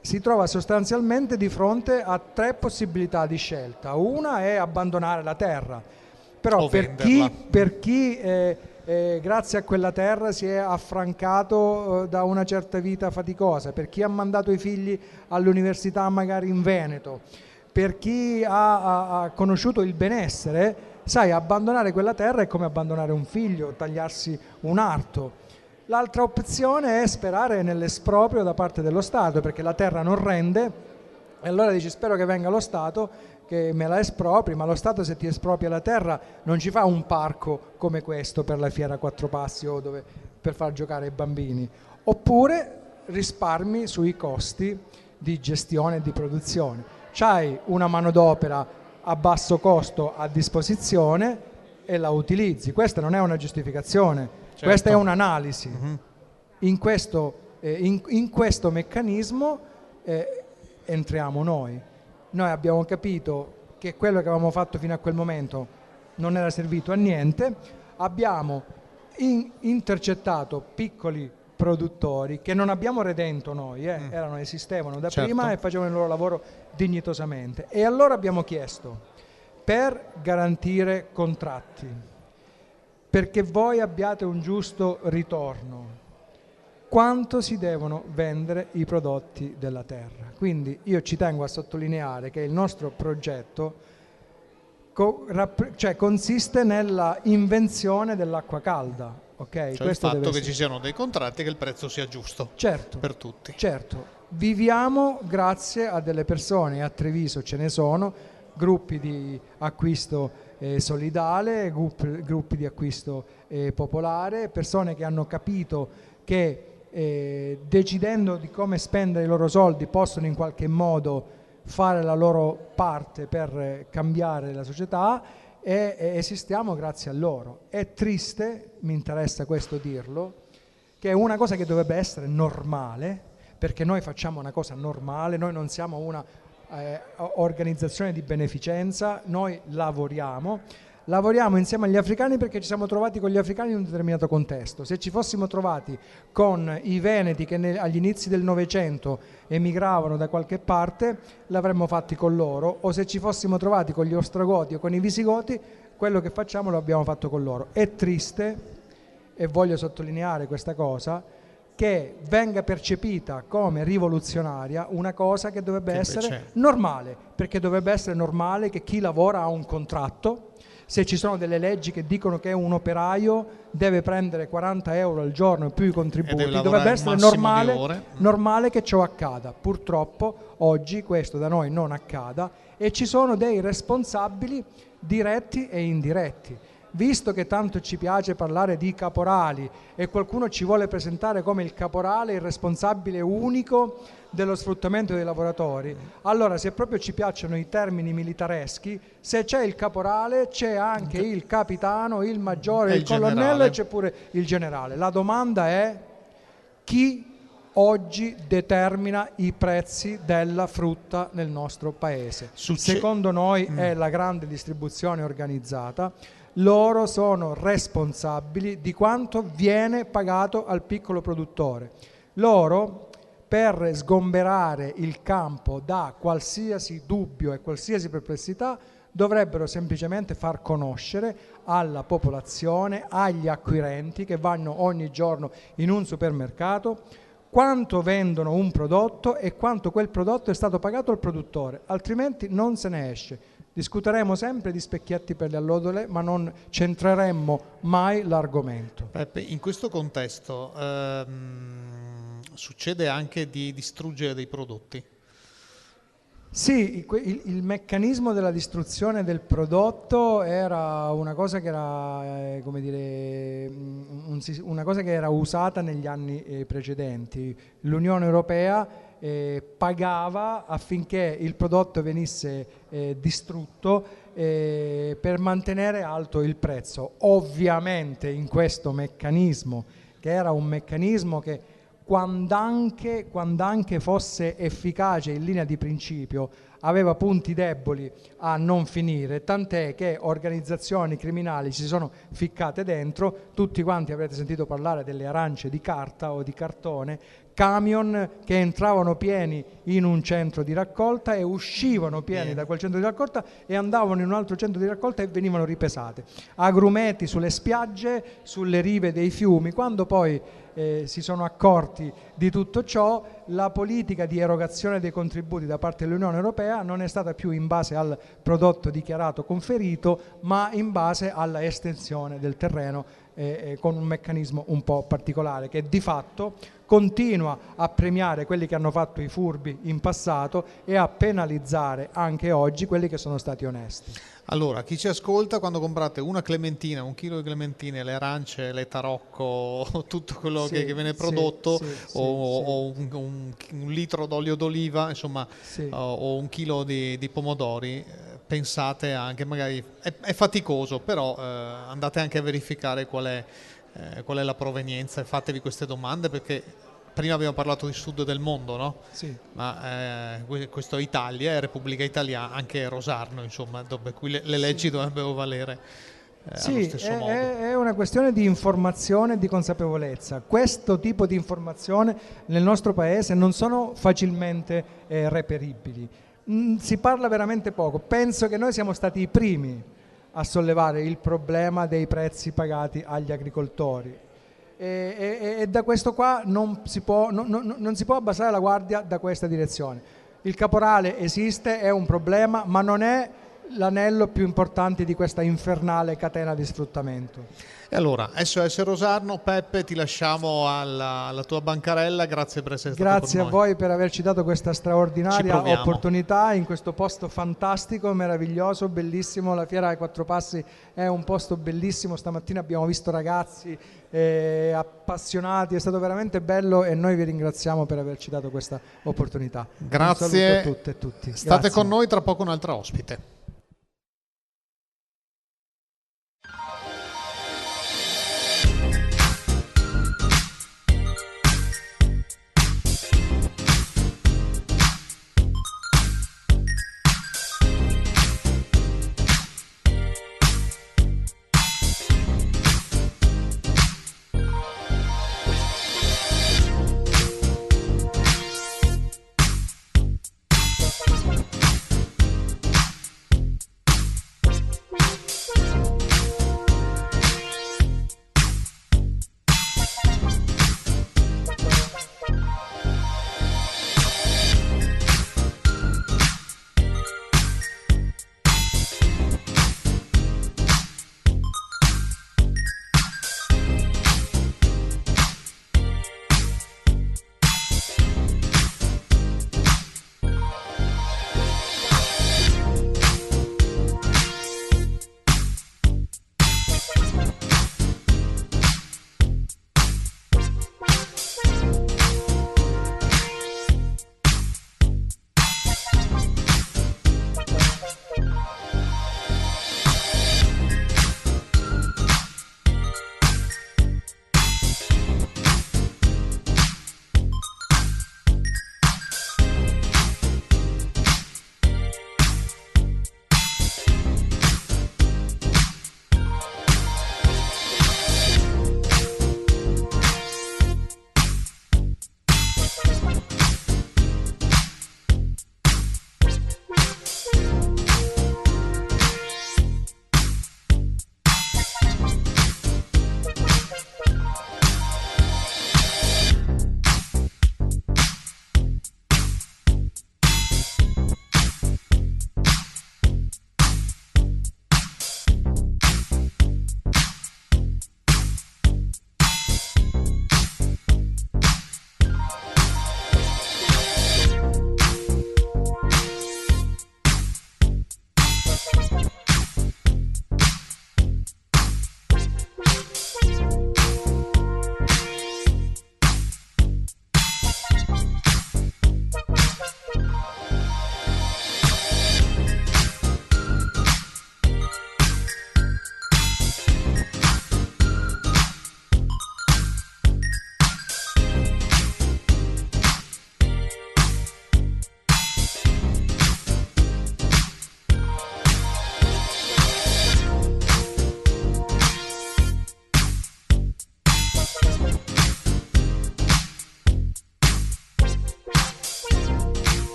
si trova sostanzialmente di fronte a 3 possibilità di scelta. Una è abbandonare la terra, però per chi grazie a quella terra si è affrancato da una certa vita faticosa, per chi ha mandato i figli all'università magari in Veneto, per chi ha conosciuto il benessere, sai, abbandonare quella terra è come abbandonare un figlio, tagliarsi un arto. L'altra opzione è sperare nell'esproprio da parte dello Stato, perché la terra non rende, e allora dici spero che venga lo Stato che me la espropri, ma lo Stato, se ti espropria la terra, non ci fa un parco come questo per la Fiera Quattro Passi o per far giocare i bambini. Oppure risparmi sui costi di gestione e di produzione. C'hai una manodopera a basso costo a disposizione e la utilizzi. Questa non è una giustificazione. Certo. Questa è un'analisi. In questo meccanismo entriamo noi. Noi abbiamo capito che quello che avevamo fatto fino a quel momento non era servito a niente, abbiamo intercettato piccoli produttori che non abbiamo redento noi, esistevano da prima e facevano il loro lavoro dignitosamente. E allora abbiamo chiesto, per garantire contratti, perché voi abbiate un giusto ritorno, quanto si devono vendere i prodotti della terra. Quindi io ci tengo a sottolineare che il nostro progetto consiste nella invenzione dell'acqua calda. Okay? Cioè questo il fatto che ci siano dei contratti e che il prezzo sia giusto per tutti. Certo, viviamo grazie a delle persone, a Treviso ce ne sono, gruppi di acquisto solidale, gruppi di acquisto popolare, persone che hanno capito che decidendo di come spendere i loro soldi possono in qualche modo fare la loro parte per cambiare la società e esistiamo grazie a loro. È triste, mi interessa questo dirlo, che è una cosa che dovrebbe essere normale, perché noi facciamo una cosa normale, noi non siamo una organizzazione di beneficenza, noi lavoriamo insieme agli africani perché ci siamo trovati con gli africani in un determinato contesto. Se ci fossimo trovati con i veneti che agli inizi del Novecento emigravano da qualche parte, l'avremmo fatti con loro, o se ci fossimo trovati con gli ostrogoti o con i visigoti, quello che facciamo lo abbiamo fatto con loro. È triste, e voglio sottolineare questa cosa, che venga percepita come rivoluzionaria una cosa che dovrebbe essere normale, perché dovrebbe essere normale che chi lavora ha un contratto. Se ci sono delle leggi che dicono che un operaio deve prendere 40 euro al giorno e più i contributi, dovrebbe essere normale che ciò accada. Purtroppo oggi questo da noi non accada e ci sono dei responsabili diretti e indiretti. Visto che tanto ci piace parlare di caporali e qualcuno ci vuole presentare come il caporale, il responsabile unico dello sfruttamento dei lavoratori, allora se proprio ci piacciono i termini militareschi, se c'è il caporale c'è anche il capitano, il maggiore, il colonnello e c'è pure il generale. La domanda è: chi oggi determina i prezzi della frutta nel nostro paese? Secondo noi è la grande distribuzione organizzata. loro sono responsabili di quanto viene pagato al piccolo produttore. Loro, per sgomberare il campo da qualsiasi dubbio e qualsiasi perplessità, dovrebbero semplicemente far conoscere alla popolazione, agli acquirenti che vanno ogni giorno in un supermercato, quanto vendono un prodotto e quanto quel prodotto è stato pagato al produttore, altrimenti non se ne esce. Discuteremo sempre di specchietti per le allodole, ma non centreremmo mai l'argomento. Peppe, in questo contesto succede anche di distruggere dei prodotti? Sì, il meccanismo della distruzione del prodotto era una cosa che era, come dire, una cosa che era usata negli anni precedenti. L'Unione Europea pagava affinché il prodotto venisse distrutto per mantenere alto il prezzo. Ovviamente in questo meccanismo, che era un meccanismo che quand'anche fosse efficace in linea di principio, aveva punti deboli a non finire, tant'è che organizzazioni criminali si sono ficcate dentro. Tutti quanti avrete sentito parlare delle arance di carta o di cartone, camion che entravano pieni in un centro di raccolta e uscivano pieni da quel centro di raccolta e andavano in un altro centro di raccolta e venivano ripesate. Agrumeti sulle spiagge, sulle rive dei fiumi. Quando poi si sono accorti di tutto ciò, la politica di erogazione dei contributi da parte dell'Unione Europea non è stata più in base al prodotto dichiarato conferito, ma in base alla estensione del terreno, con un meccanismo un po' particolare che di fatto continua a premiare quelli che hanno fatto i furbi in passato e a penalizzare anche oggi quelli che sono stati onesti. Allora, chi ci ascolta, quando comprate una clementina, un chilo di clementine, le arance, le tarocco, tutto quello che viene prodotto, o un litro d'olio d'oliva, insomma, o un chilo di pomodori, pensate anche, magari è faticoso, però andate anche a verificare qual è la provenienza e fatevi queste domande, perché prima abbiamo parlato di sud del mondo, no? Sì. Ma questo è Italia, è Repubblica Italiana, anche Rosarno, insomma, dove qui le leggi dovrebbero valere allo stesso modo. È una questione di informazione e di consapevolezza. Questo tipo di informazione nel nostro paese non sono facilmente reperibili. Si parla veramente poco. Penso che noi siamo stati i primi a sollevare il problema dei prezzi pagati agli agricoltori. E da questo qua non si può abbassare la guardia da questa direzione. Il caporale esiste, è un problema, ma non è l'anello più importante di questa infernale catena di sfruttamento. E allora, SOS Rosarno, Peppe, ti lasciamo alla tua bancarella, grazie per essere stato con noi. Grazie a voi per averci dato questa straordinaria opportunità in questo posto fantastico, meraviglioso, bellissimo. La Fiera ai Quattro Passi è un posto bellissimo, stamattina abbiamo visto ragazzi appassionati, è stato veramente bello e noi vi ringraziamo per averci dato questa opportunità. Grazie. Un saluto a tutte e tutti. State Grazie. con noi, tra poco un'altra ospite.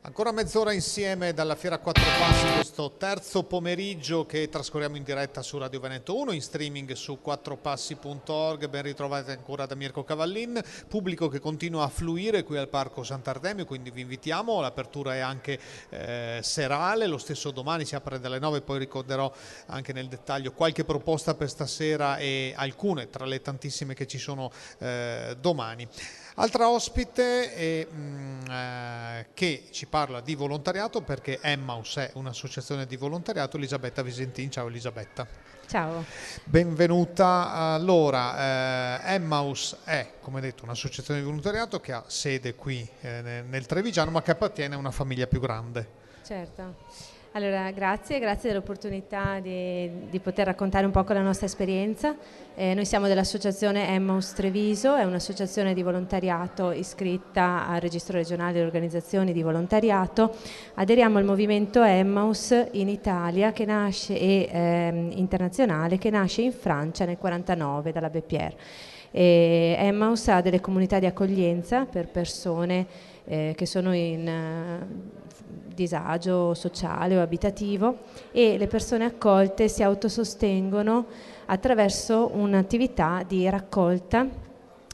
Ancora mezz'ora insieme dalla Fiera a Quattro Passi, questo terzo pomeriggio che trascorriamo in diretta su Radio Veneto 1, in streaming su quattropassi.org. Ben ritrovati ancora da Mirko Cavallin, pubblico che continua a fluire qui al Parco Sant'Artemio, quindi vi invitiamo. L'apertura è anche serale, lo stesso domani si apre dalle 9, poi ricorderò anche nel dettaglio qualche proposta per stasera e alcune tra le tantissime che ci sono domani. Altra ospite che ci parla di volontariato, perché Emmaus è un'associazione di volontariato, Elisabetta Visentin. Ciao Elisabetta. Ciao. Benvenuta. Allora, Emmaus è, come detto, un'associazione di volontariato che ha sede qui nel Trevigiano, ma che appartiene a una famiglia più grande. Certo. Allora, grazie dell'opportunità di poter raccontare un po' la nostra esperienza. Noi siamo dell'associazione Emmaus Treviso, è un'associazione di volontariato iscritta al registro regionale delle organizzazioni di volontariato. Aderiamo al movimento Emmaus in Italia che nasce internazionale, che nasce in Francia nel 1949 dall'Abbé Pierre. Emmaus ha delle comunità di accoglienza per persone che sono in disagio sociale o abitativo, e le persone accolte si autosostengono attraverso un'attività di raccolta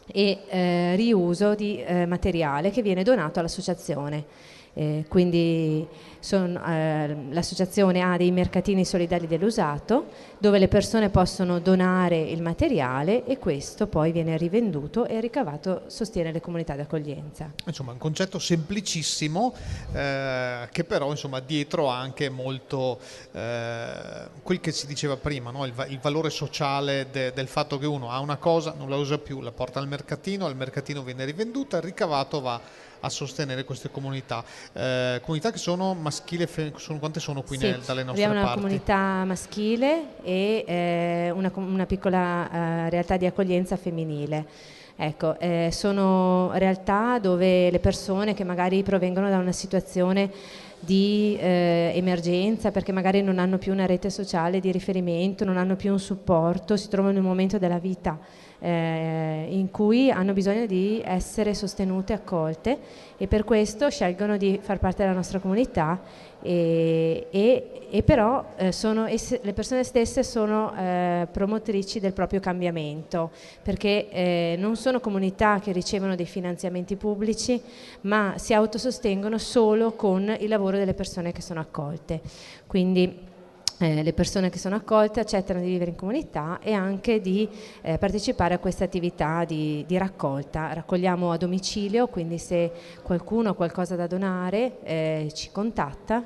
e riuso di materiale che viene donato all'associazione. Quindi l'associazione ha dei mercatini solidali dell'usato dove le persone possono donare il materiale e questo poi viene rivenduto e ricavato sostiene le comunità di accoglienza. Insomma, un concetto semplicissimo che però insomma dietro ha anche molto quel che si diceva prima, no? il valore sociale del fatto che uno ha una cosa, non la usa più, la porta al mercatino viene rivenduta, il ricavato va a sostenere queste comunità che sono maschili e femminili. Quante sono qui dalle nostre parti? Abbiamo una comunità maschile e una piccola realtà di accoglienza femminile. Ecco, sono realtà dove le persone che magari provengono da una situazione di emergenza, perché magari non hanno più una rete sociale di riferimento, non hanno più un supporto, si trovano in un momento della vita in cui hanno bisogno di essere sostenute, accolte, e per questo scelgono di far parte della nostra comunità e però le persone stesse sono promotrici del proprio cambiamento, perché non sono comunità che ricevono dei finanziamenti pubblici, ma si autosostengono solo con il lavoro delle persone che sono accolte. Quindi le persone che sono accolte accettano di vivere in comunità e anche di partecipare a questa attività di raccolta. Raccogliamo a domicilio, quindi se qualcuno ha qualcosa da donare ci contatta,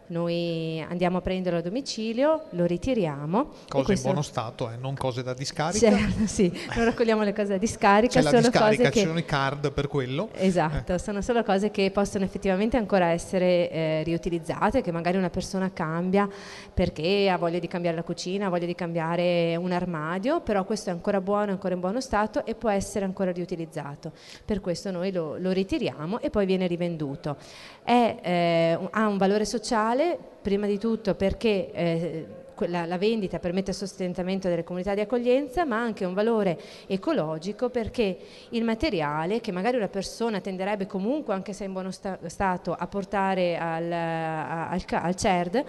noi andiamo a prenderlo a domicilio, lo ritiriamo. Cose in buono stato, non cose da discarica. Certo, sì, non raccogliamo le cose da discarica. C'è la discarica, ci sono i card per quello. Esatto, sono solo cose che possono effettivamente ancora essere riutilizzate, che magari una persona cambia perché ha voglia di cambiare la cucina, ha voglia di cambiare un armadio, però questo è ancora buono, ancora in buono stato e può essere ancora riutilizzato. Per questo noi lo ritiriamo e poi viene rivenduto. Ha un valore sociale, prima di tutto perché la vendita permette il sostentamento delle comunità di accoglienza, ma anche un valore ecologico, perché il materiale che magari una persona tenderebbe comunque, anche se in buono stato, a portare al CERD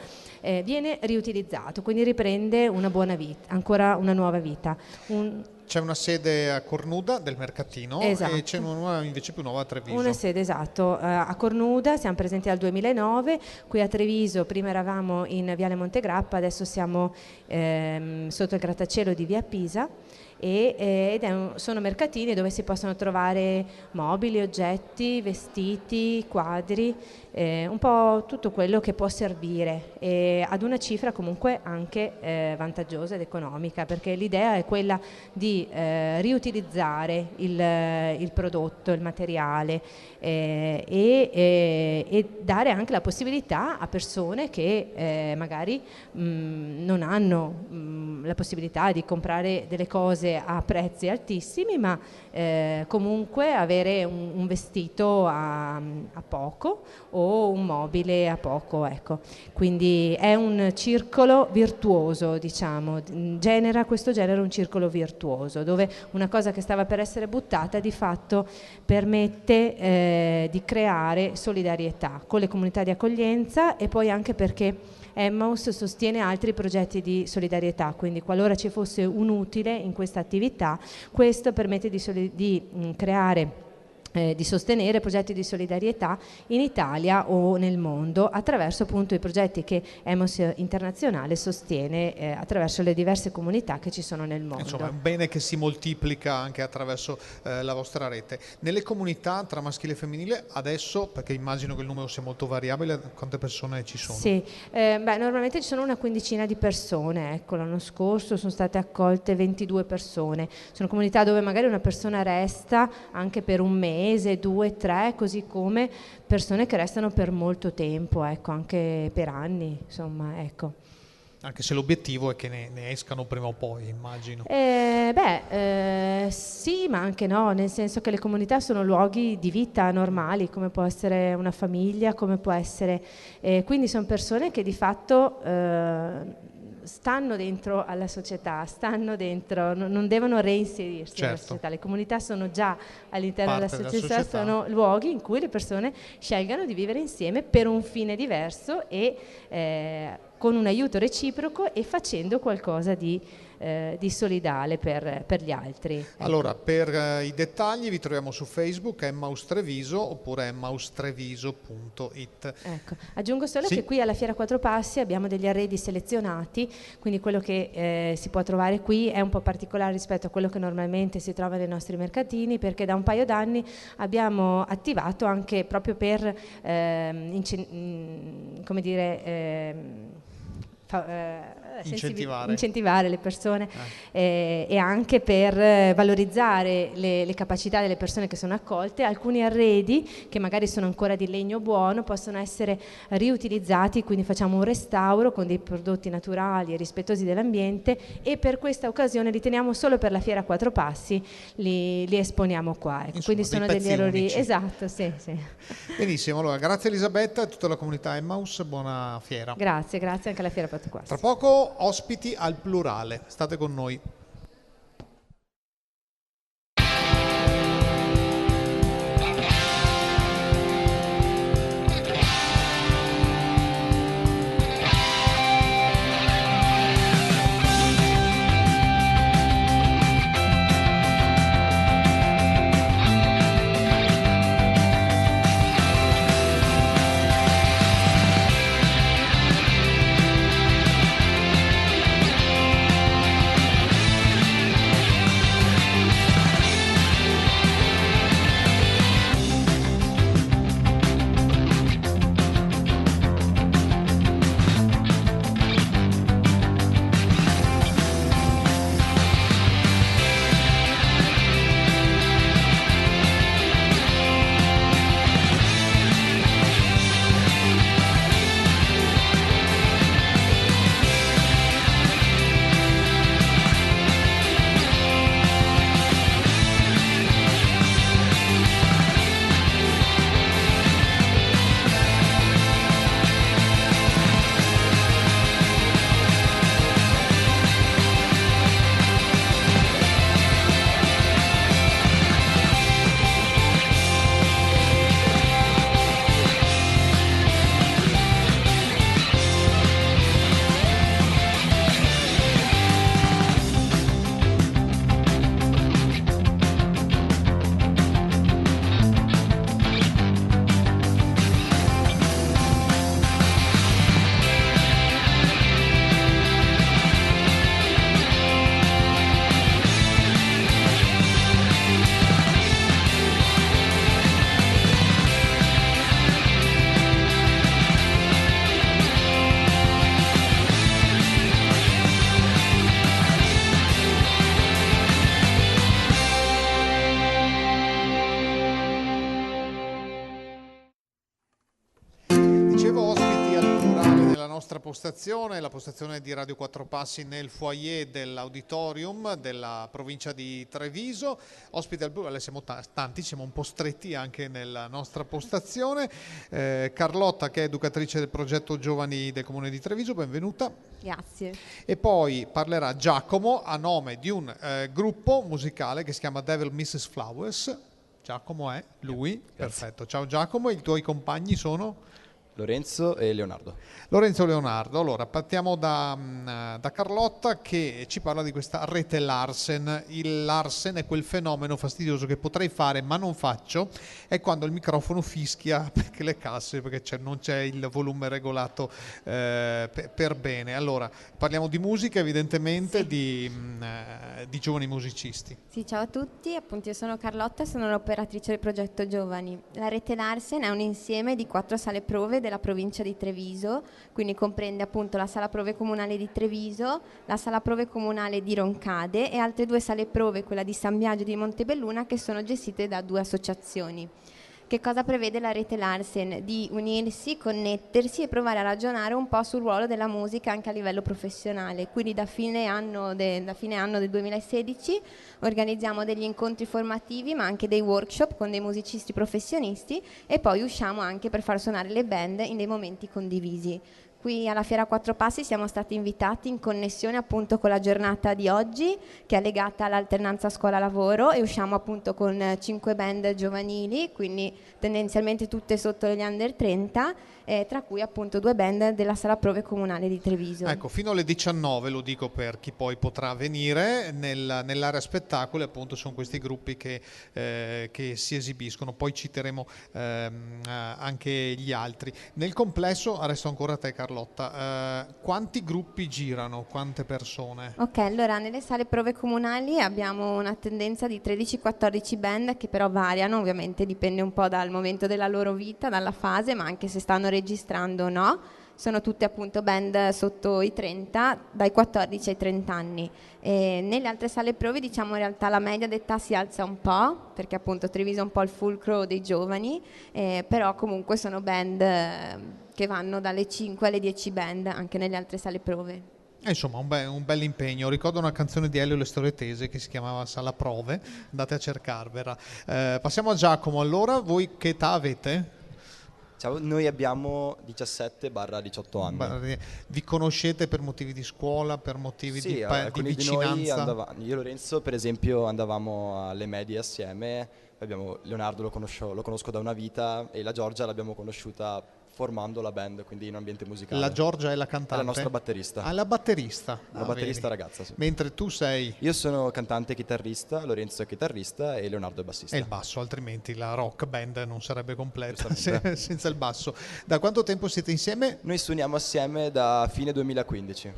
viene riutilizzato, quindi riprende una buona vita, ancora una nuova vita. C'è una sede a Cornuda del mercatino, esatto, e c'è una invece più nuova a Treviso. Una sede, esatto, a Cornuda, siamo presenti dal 2009, qui a Treviso prima eravamo in Viale Montegrappa, adesso siamo sotto il grattacielo di Via Pisa sono mercatini dove si possono trovare mobili, oggetti, vestiti, quadri, un po' tutto quello che può servire ad una cifra comunque anche vantaggiosa ed economica, perché l'idea è quella di riutilizzare il prodotto, il materiale e dare anche la possibilità a persone che magari non hanno la possibilità di comprare delle cose case a prezzi altissimi, ma comunque avere un vestito a poco o un mobile a poco, ecco. Quindi è un circolo virtuoso, diciamo, questo genera un circolo virtuoso, dove una cosa che stava per essere buttata di fatto permette di creare solidarietà con le comunità di accoglienza, e poi anche perché Emmaus sostiene altri progetti di solidarietà, quindi qualora ci fosse un utile in questa attività, questo permette di creare di sostenere progetti di solidarietà in Italia o nel mondo attraverso appunto i progetti che Emmaus Internazionale sostiene attraverso le diverse comunità che ci sono nel mondo. Insomma, è un bene che si moltiplica anche attraverso la vostra rete. Nelle comunità tra maschile e femminile adesso, perché immagino che il numero sia molto variabile, quante persone ci sono? Sì, normalmente ci sono una quindicina di persone, ecco, l'anno scorso sono state accolte 22 persone. Sono comunità dove magari una persona resta anche per un mese, 2, 3, così come persone che restano per molto tempo, ecco, anche per anni, insomma, ecco. Anche se l'obiettivo è che ne escano prima o poi, immagino. Sì, ma anche no, nel senso che le comunità sono luoghi di vita normali, come può essere una famiglia, come può essere... quindi sono persone che di fatto... stanno dentro alla società, stanno dentro, non devono reinserirsi nella società. Le comunità sono già all'interno della società, sono luoghi in cui le persone scelgano di vivere insieme per un fine diverso e con un aiuto reciproco e facendo qualcosa di solidale per gli altri. Allora, per i dettagli vi troviamo su Facebook, Emmaus Treviso, oppure emmaustreviso.it. Ecco. Aggiungo solo che qui alla Fiera Quattro Passi abbiamo degli arredi selezionati, quindi quello che si può trovare qui è un po' particolare rispetto a quello che normalmente si trova nei nostri mercatini, perché da un paio d'anni abbiamo attivato anche proprio per incentivare le persone e anche per valorizzare le capacità delle persone che sono accolte. Alcuni arredi che magari sono ancora di legno buono possono essere riutilizzati, quindi facciamo un restauro con dei prodotti naturali e rispettosi dell'ambiente, e per questa occasione li teniamo solo per la Fiera Quattro Passi, li esponiamo qua, ecco. Insomma, quindi sono degli errori unici. Esatto, sì. Benissimo, allora grazie Elisabetta e a tutta la comunità Emmaus, buona fiera. Grazie anche alla Fiera Quattro Passi. Tra poco ospiti al plurale, state con noi. vostra postazione, la postazione di Radio Quattro Passi nel foyer dell'auditorium della provincia di Treviso. Ospite al plurale, siamo tanti, siamo un po' stretti anche nella nostra postazione. Carlotta, che è educatrice del progetto Giovani del Comune di Treviso, benvenuta. Grazie. E poi parlerà Giacomo a nome di un gruppo musicale che si chiama Devil Mrs. Flowers. Giacomo è lui, perfetto. Ciao Giacomo, i tuoi compagni sono? Lorenzo e Leonardo. Lorenzo e Leonardo. Allora, partiamo da Carlotta, che ci parla di questa rete Larsen. Il Larsen è quel fenomeno fastidioso che potrei fare ma non faccio, è quando il microfono fischia perché le casse, perché non c'è il volume regolato per bene. Allora, parliamo di musica evidentemente, sì. di giovani musicisti. Sì, ciao a tutti, appunto io sono Carlotta, sono l'operatrice del progetto Giovani. La rete Larsen è un insieme di 4 sale prove della provincia di Treviso, quindi comprende appunto la sala prove comunale di Treviso, la sala prove comunale di Roncade e altre 2 sale prove, quella di San Biagio e di Montebelluna, che sono gestite da 2 associazioni. Che cosa prevede la rete Larsen? Di unirsi, connettersi e provare a ragionare un po' sul ruolo della musica anche a livello professionale. Quindi da fine anno del 2016 organizziamo degli incontri formativi ma anche dei workshop con dei musicisti professionisti e poi usciamo anche per far suonare le band in dei momenti condivisi. Qui alla Fiera Quattro Passi siamo stati invitati in connessione appunto con la giornata di oggi, che è legata all'alternanza scuola-lavoro, e usciamo appunto con 5 band giovanili, quindi tendenzialmente tutte sotto gli under 30, tra cui appunto 2 band della sala prove comunale di Treviso. Ecco, fino alle 19, lo dico per chi poi potrà venire, nell'area spettacoli appunto sono questi gruppi che si esibiscono, poi citeremo anche gli altri. Nel complesso, adesso ancora a te Carlotta, quanti gruppi girano, quante persone? Ok, allora nelle sale prove comunali abbiamo una tendenza di 13-14 band che però variano, ovviamente dipende un po' dal momento della loro vita, dalla fase, ma anche se stanno registrando o no. Sono tutte appunto band sotto i 30, dai 14 ai 30 anni. E nelle altre sale prove diciamo in realtà la media d'età si alza un po', perché appunto Treviso è un po' il fulcro dei giovani, però comunque sono band che vanno dalle 5 alle 10 band anche nelle altre sale prove. Insomma, un bel impegno. Ricordo una canzone di Elio e le Storie Tese che si chiamava Sala Prove, andate a cercarvela. Passiamo a Giacomo. Allora, voi che età avete? Ciao, noi abbiamo 17-18 anni. Vi conoscete per motivi di scuola, per motivi di vicinanza? Io e Lorenzo per esempio andavamo alle medie assieme, Leonardo lo conosco da una vita e la Giorgia l'abbiamo conosciuta formando la band, quindi in un ambiente musicale. La Giorgia è la cantante? È la nostra batterista. Ah, la batterista? La batterista ragazza, sì. Mentre tu sei? Io sono cantante e chitarrista, Lorenzo è chitarrista e Leonardo è bassista. E il basso, altrimenti la rock band non sarebbe completa senza il basso. Da quanto tempo siete insieme? Noi suoniamo assieme da fine 2015.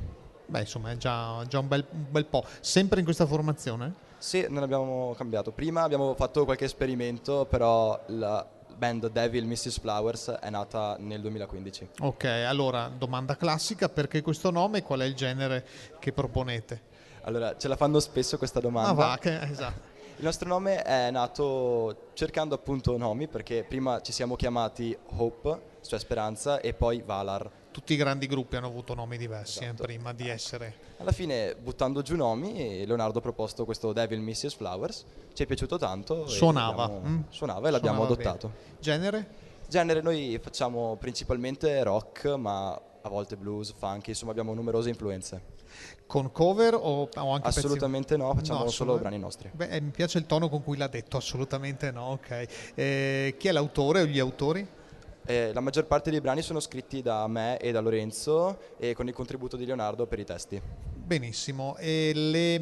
Beh, insomma, è già un bel po'. Sempre in questa formazione? Sì, non abbiamo cambiato. Prima abbiamo fatto qualche esperimento, però la band Devil Mrs. Flowers è nata nel 2015. Ok, allora domanda classica, perché questo nome e qual è il genere che proponete? Allora, ce la fanno spesso questa domanda. Esatto. Il nostro nome è nato cercando appunto nomi, perché prima ci siamo chiamati Hope, cioè speranza, e poi Valar. Tutti i grandi gruppi hanno avuto nomi diversi, esatto. Prima di essere... Alla fine, buttando giù nomi, Leonardo ha proposto questo Devil Mrs. Flowers, ci è piaciuto tanto. Suonava e l'abbiamo adottato. Bene. Genere? Genere noi facciamo principalmente rock, ma a volte blues, funk, insomma abbiamo numerose influenze. Con cover o anche assolutamente pezzi? No, facciamo solo brani nostri. Beh, mi piace il tono con cui l'ha detto, assolutamente no, ok. Chi è l'autore o gli autori? La maggior parte dei brani sono scritti da me e da Lorenzo e con il contributo di Leonardo per i testi. Benissimo, e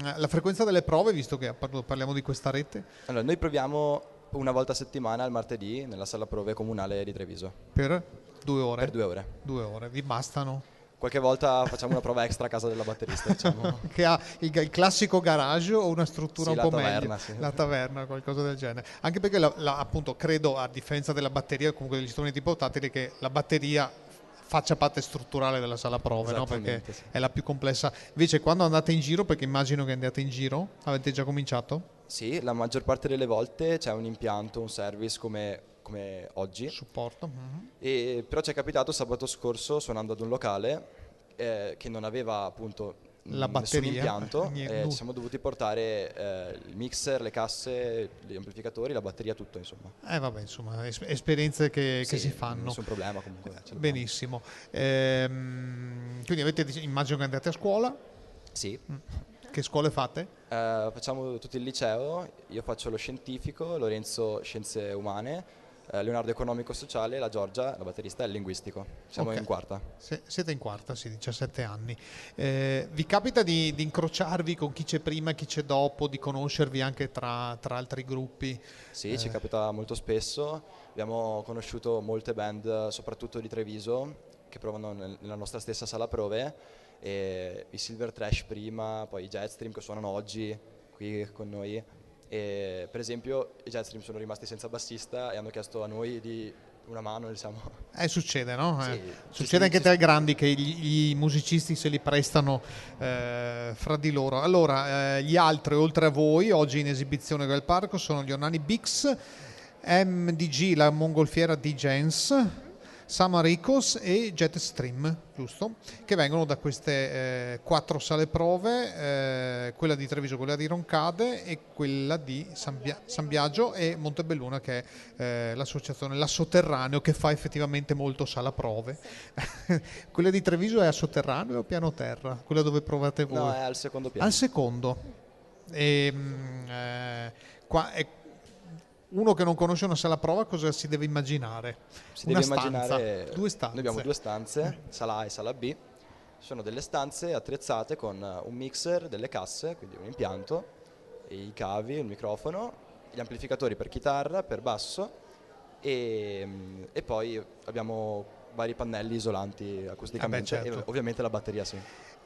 la frequenza delle prove, visto che parliamo di questa rete? Allora, noi proviamo una volta a settimana, il martedì, nella sala prove comunale di Treviso. Per 2 ore? Per 2 ore. 2 ore, vi bastano? Qualche volta facciamo una prova extra a casa della batterista, diciamo. Che ha il classico garage o una struttura un po' taverna, meglio? sì. La taverna, qualcosa del genere. Anche perché appunto credo, a differenza della batteria o comunque degli strumenti portatili, che la batteria faccia parte strutturale della sala prove, no? Perché sì, è la più complessa. Invece quando andate in giro, perché immagino che andate in giro, avete già cominciato? Sì, la maggior parte delle volte c'è un impianto, un service come come oggi. Supporto. Però ci è capitato sabato scorso, suonando ad un locale che non aveva appunto la nessun batteria, impianto, ci siamo dovuti portare il mixer, le casse, gli amplificatori, la batteria, tutto insomma. Vabbè, insomma, esperienze che si fanno. Nessun problema comunque. Benissimo. Quindi immagino che andate a scuola? Sì. Che scuole fate? Facciamo tutto il liceo, io faccio lo scientifico, Lorenzo scienze umane, Leonardo economico-sociale, la Giorgia, la batterista, è il linguistico. Siamo in quarta. Siete in quarta, sì, 17 anni. Vi capita di incrociarvi con chi c'è prima e chi c'è dopo, di conoscervi anche tra altri gruppi? Sì, ci capita molto spesso. Abbiamo conosciuto molte band, soprattutto di Treviso, che provano nella nostra stessa sala prove, e i Silver Trash prima, poi i Jetstream che suonano oggi qui con noi. E per esempio i Jetstream sono rimasti senza bassista e hanno chiesto a noi di una mano, diciamo. Succede, no? Sì, succede anche tra i grandi che i musicisti se li prestano fra di loro. Allora, gli altri oltre a voi oggi in esibizione del parco sono gli Ornani Bix, MDG, la mongolfiera di Gens, Samaricos e Jetstream, giusto? Che vengono da queste 4 sale prove, quella di Treviso, quella di Roncade e quella di San Biagio e Montebelluna, che è l'associazione La Sotterraneo, che fa effettivamente molto sala prove. Quella di Treviso è a sotterraneo o piano terra? Quella dove provate voi? No, è al secondo piano. Al secondo. Qua è uno che non conosce una sala prova, cosa si deve immaginare? Si deve immaginare 2 stanze. Noi abbiamo 2 stanze, sala A e sala B. Sono delle stanze attrezzate con un mixer, delle casse, quindi un impianto, i cavi, il microfono, gli amplificatori per chitarra, per basso e poi abbiamo vari pannelli isolanti acusticamente certo. E ovviamente la batteria, sì.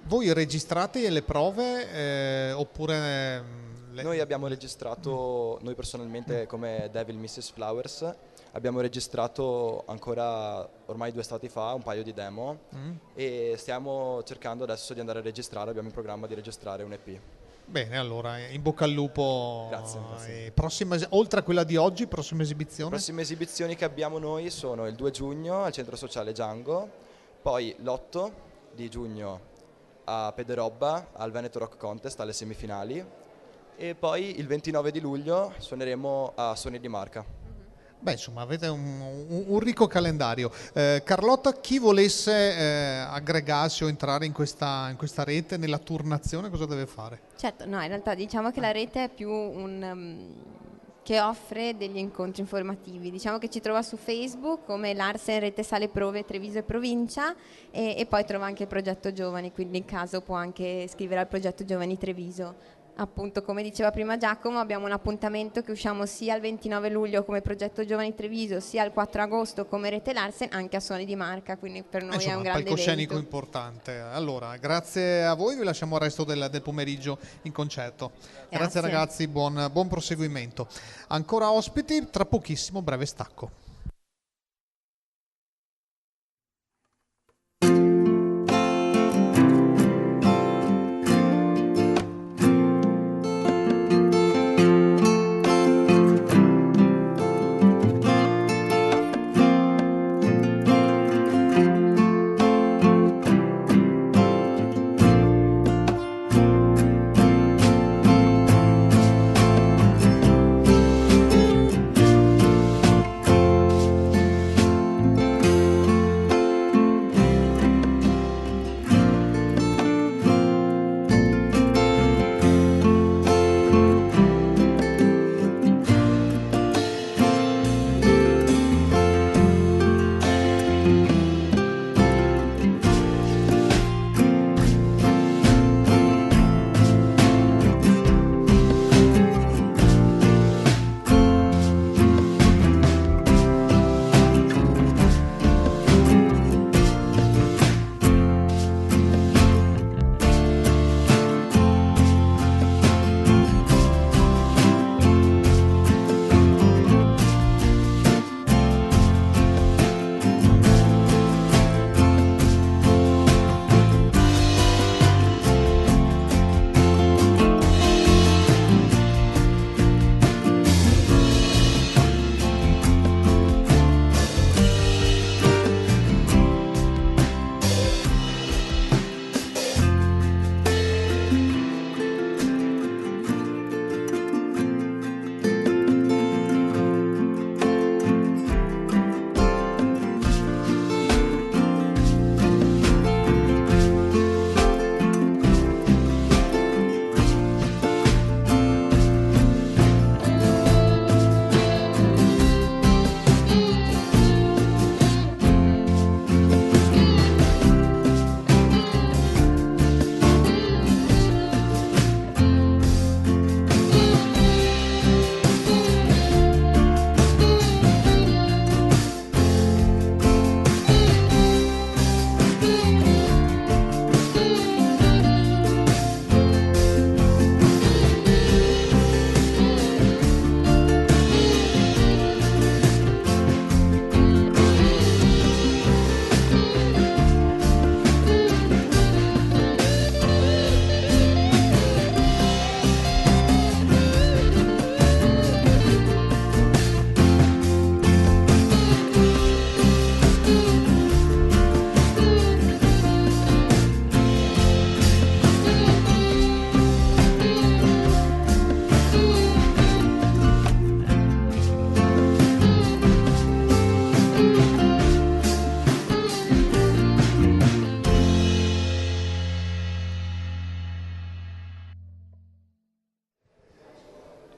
Voi registrate le prove oppure... Noi abbiamo registrato, noi personalmente come Devil Mrs. Flowers, abbiamo registrato ancora ormai 2 estati fa un paio di demo e stiamo cercando adesso di andare a registrare, abbiamo in programma di registrare un EP. Bene, allora in bocca al lupo. Grazie. Oltre a quella di oggi, prossima esibizione? Le prossime esibizioni che abbiamo noi sono il 2 giugno al Centro Sociale Django, poi l'8 di giugno a Pederobba al Veneto Rock Contest alle semifinali e poi il 29 di luglio suoneremo a Suoni di Marca. Beh, insomma, avete un ricco calendario. Carlotta, chi volesse aggregarsi o entrare in questa rete, nella turnazione, cosa deve fare? Certo, no, in realtà diciamo che la rete è più che offre degli incontri informativi. Diciamo che ci trova su Facebook come Larsen Rete Sale Prove Treviso e Provincia e poi trova anche il progetto Giovani, quindi in caso può anche scrivere al progetto Giovani Treviso. Appunto, come diceva prima Giacomo, abbiamo un appuntamento che usciamo sia il 29 luglio come progetto Giovani Treviso, sia il 4 agosto come Rete Larsen, anche a Suoni di Marca, quindi per noi è un grande palcoscenico evento. importante. Allora, grazie a voi, vi lasciamo al resto del pomeriggio in concerto. Grazie ragazzi, buon proseguimento. Ancora ospiti, tra pochissimo breve stacco.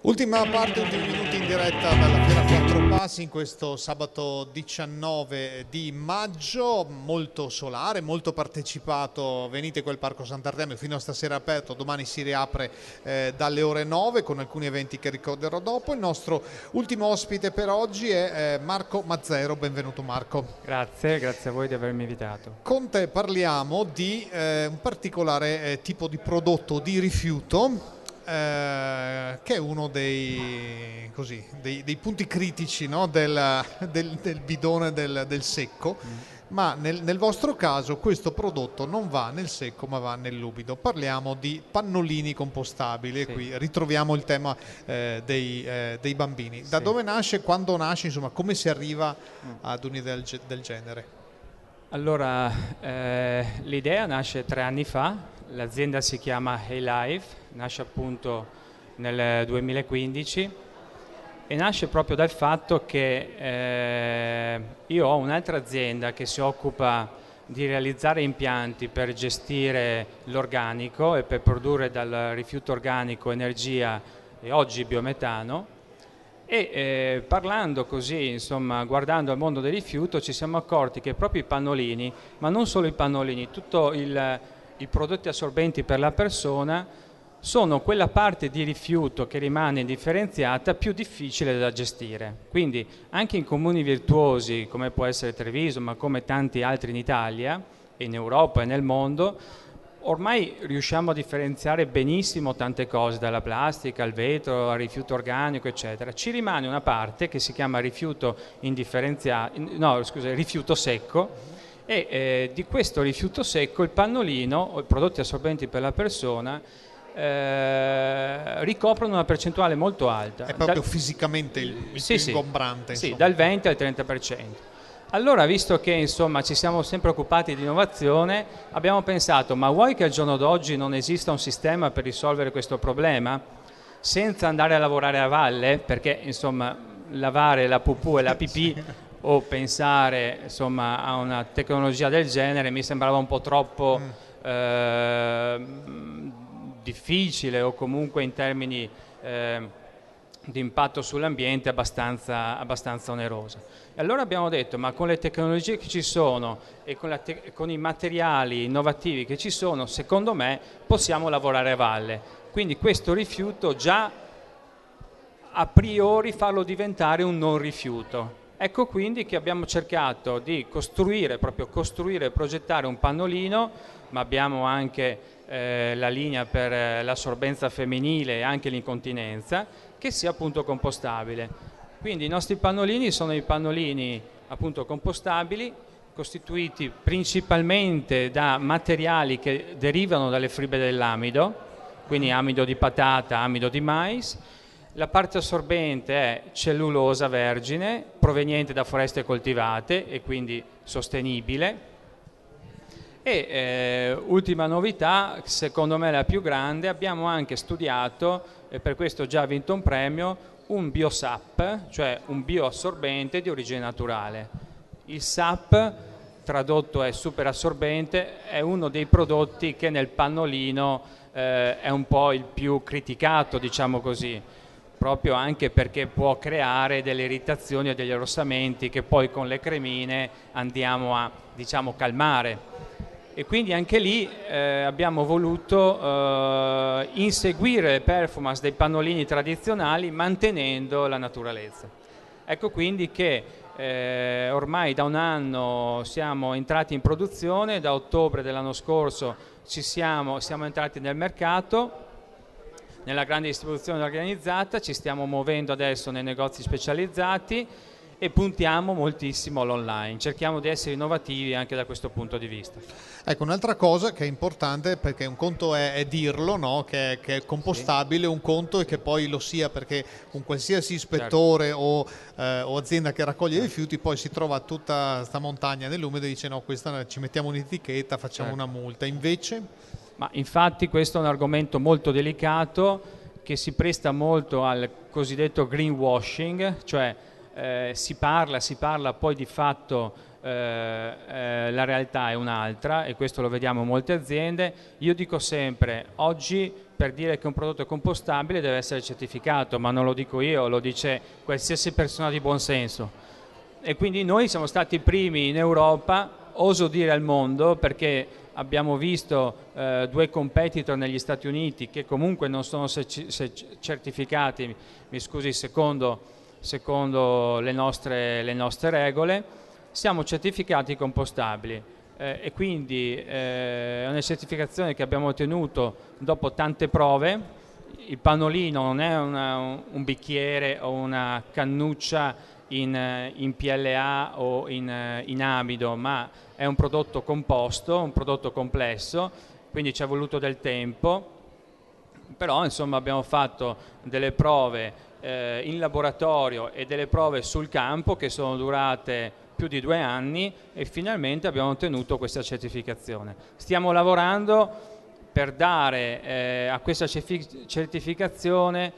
Ultima parte, ultimi minuti in diretta dalla Fiera Quattro Passi in questo sabato 19 di maggio, molto solare, molto partecipato. Venite qua al Parco Sant'Artemio, fino a stasera aperto, domani si riapre dalle ore 9 con alcuni eventi che ricorderò dopo. Il nostro ultimo ospite per oggi è Marco Mazzero, benvenuto Marco. Grazie a voi di avermi invitato. Con te parliamo di un particolare tipo di prodotto di rifiuto che è uno dei punti critici, no? del bidone del secco, ma nel vostro caso questo prodotto non va nel secco ma va nell'umido. Parliamo di pannolini compostabili, sì. E qui ritroviamo il tema dei bambini. Da dove nasce, quando nasce, insomma, come si arriva ad un'idea del genere? Allora, l'idea nasce 3 anni fa. L'azienda si chiama Hey Life, nasce appunto nel 2015 e nasce proprio dal fatto che io ho un'altra azienda che si occupa di realizzare impianti per gestire l'organico e per produrre dal rifiuto organico energia e oggi biometano. E parlando così, insomma, guardando al mondo del rifiuto, ci siamo accorti che proprio i pannolini, ma non solo i pannolini, tutto i prodotti assorbenti per la persona sono quella parte di rifiuto che rimane indifferenziata più difficile da gestire. Quindi anche in comuni virtuosi come può essere Treviso, ma come tanti altri in Italia e in Europa e nel mondo, ormai riusciamo a differenziare benissimo tante cose, dalla plastica al vetro al rifiuto organico eccetera. Ci rimane una parte che si chiama rifiuto rifiuto secco, e di questo rifiuto secco il pannolino o i prodotti assorbenti per la persona ricoprono una percentuale molto alta. È proprio fisicamente il più ingombrante. Sì, dal 20 al 30%. Allora, visto che insomma ci siamo sempre occupati di innovazione, abbiamo pensato, ma vuoi che al giorno d'oggi non esista un sistema per risolvere questo problema senza andare a lavorare a valle? Perché insomma lavare la pupù e la pipì o pensare insomma a una tecnologia del genere mi sembrava un po' troppo difficile, o comunque in termini di impatto sull'ambiente abbastanza onerosa. E allora abbiamo detto, ma con le tecnologie che ci sono e con i materiali innovativi che ci sono, secondo me possiamo lavorare a valle. Quindi questo rifiuto già a priori farlo diventare un non rifiuto. Ecco quindi che abbiamo cercato di costruire e progettare un pannolino, ma abbiamo anche la linea per l'assorbenza femminile e anche l'incontinenza, che sia appunto compostabile. Quindi i nostri pannolini sono i pannolini appunto compostabili, costituiti principalmente da materiali che derivano dalle fibre dell'amido, quindi amido di patata, amido di mais. La parte assorbente è cellulosa vergine proveniente da foreste coltivate e quindi sostenibile. E ultima novità, secondo me la più grande, abbiamo anche studiato, e per questo già vinto un premio, un biosap, cioè un bioassorbente di origine naturale. Il SAP, tradotto è super assorbente, è uno dei prodotti che nel pannolino è un po' il più criticato, diciamo così, proprio anche perché può creare delle irritazioni o degli arrossamenti che poi con le cremine andiamo a, diciamo, calmare. E quindi anche lì abbiamo voluto inseguire le performance dei pannolini tradizionali mantenendo la naturalezza. Ecco quindi che ormai da un anno siamo entrati in produzione, da ottobre dell'anno scorso siamo entrati nel mercato, nella grande distribuzione organizzata, ci stiamo muovendo adesso nei negozi specializzati e puntiamo moltissimo all'online, cerchiamo di essere innovativi anche da questo punto di vista. Ecco, un'altra cosa che è importante, perché un conto è dirlo, no? che è compostabile, un conto è che poi lo sia, perché un qualsiasi ispettore o azienda che raccoglie i rifiuti poi si trova tutta sta montagna nell'umido e dice no, questa ci mettiamo un'etichetta, facciamo una multa. Invece? Ma infatti questo è un argomento molto delicato che si presta molto al cosiddetto greenwashing, cioè si parla poi di fatto la realtà è un'altra, e questo lo vediamo in molte aziende. Io dico sempre, oggi per dire che un prodotto è compostabile deve essere certificato, ma non lo dico io, lo dice qualsiasi persona di buon senso. E quindi noi siamo stati i primi in Europa, oso dire al mondo, perché abbiamo visto 2 competitor negli Stati Uniti che comunque non sono certificati, mi scusi, secondo le nostre regole. Siamo certificati compostabili e quindi è una certificazione che abbiamo ottenuto dopo tante prove. Il pannolino non è un bicchiere o una cannuccia in PLA o in amido, ma è un prodotto composto, un prodotto complesso, quindi ci è voluto del tempo, però insomma abbiamo fatto delle prove in laboratorio e delle prove sul campo che sono durate più di 2 anni e finalmente abbiamo ottenuto questa certificazione. Stiamo lavorando per dare a questa certificazione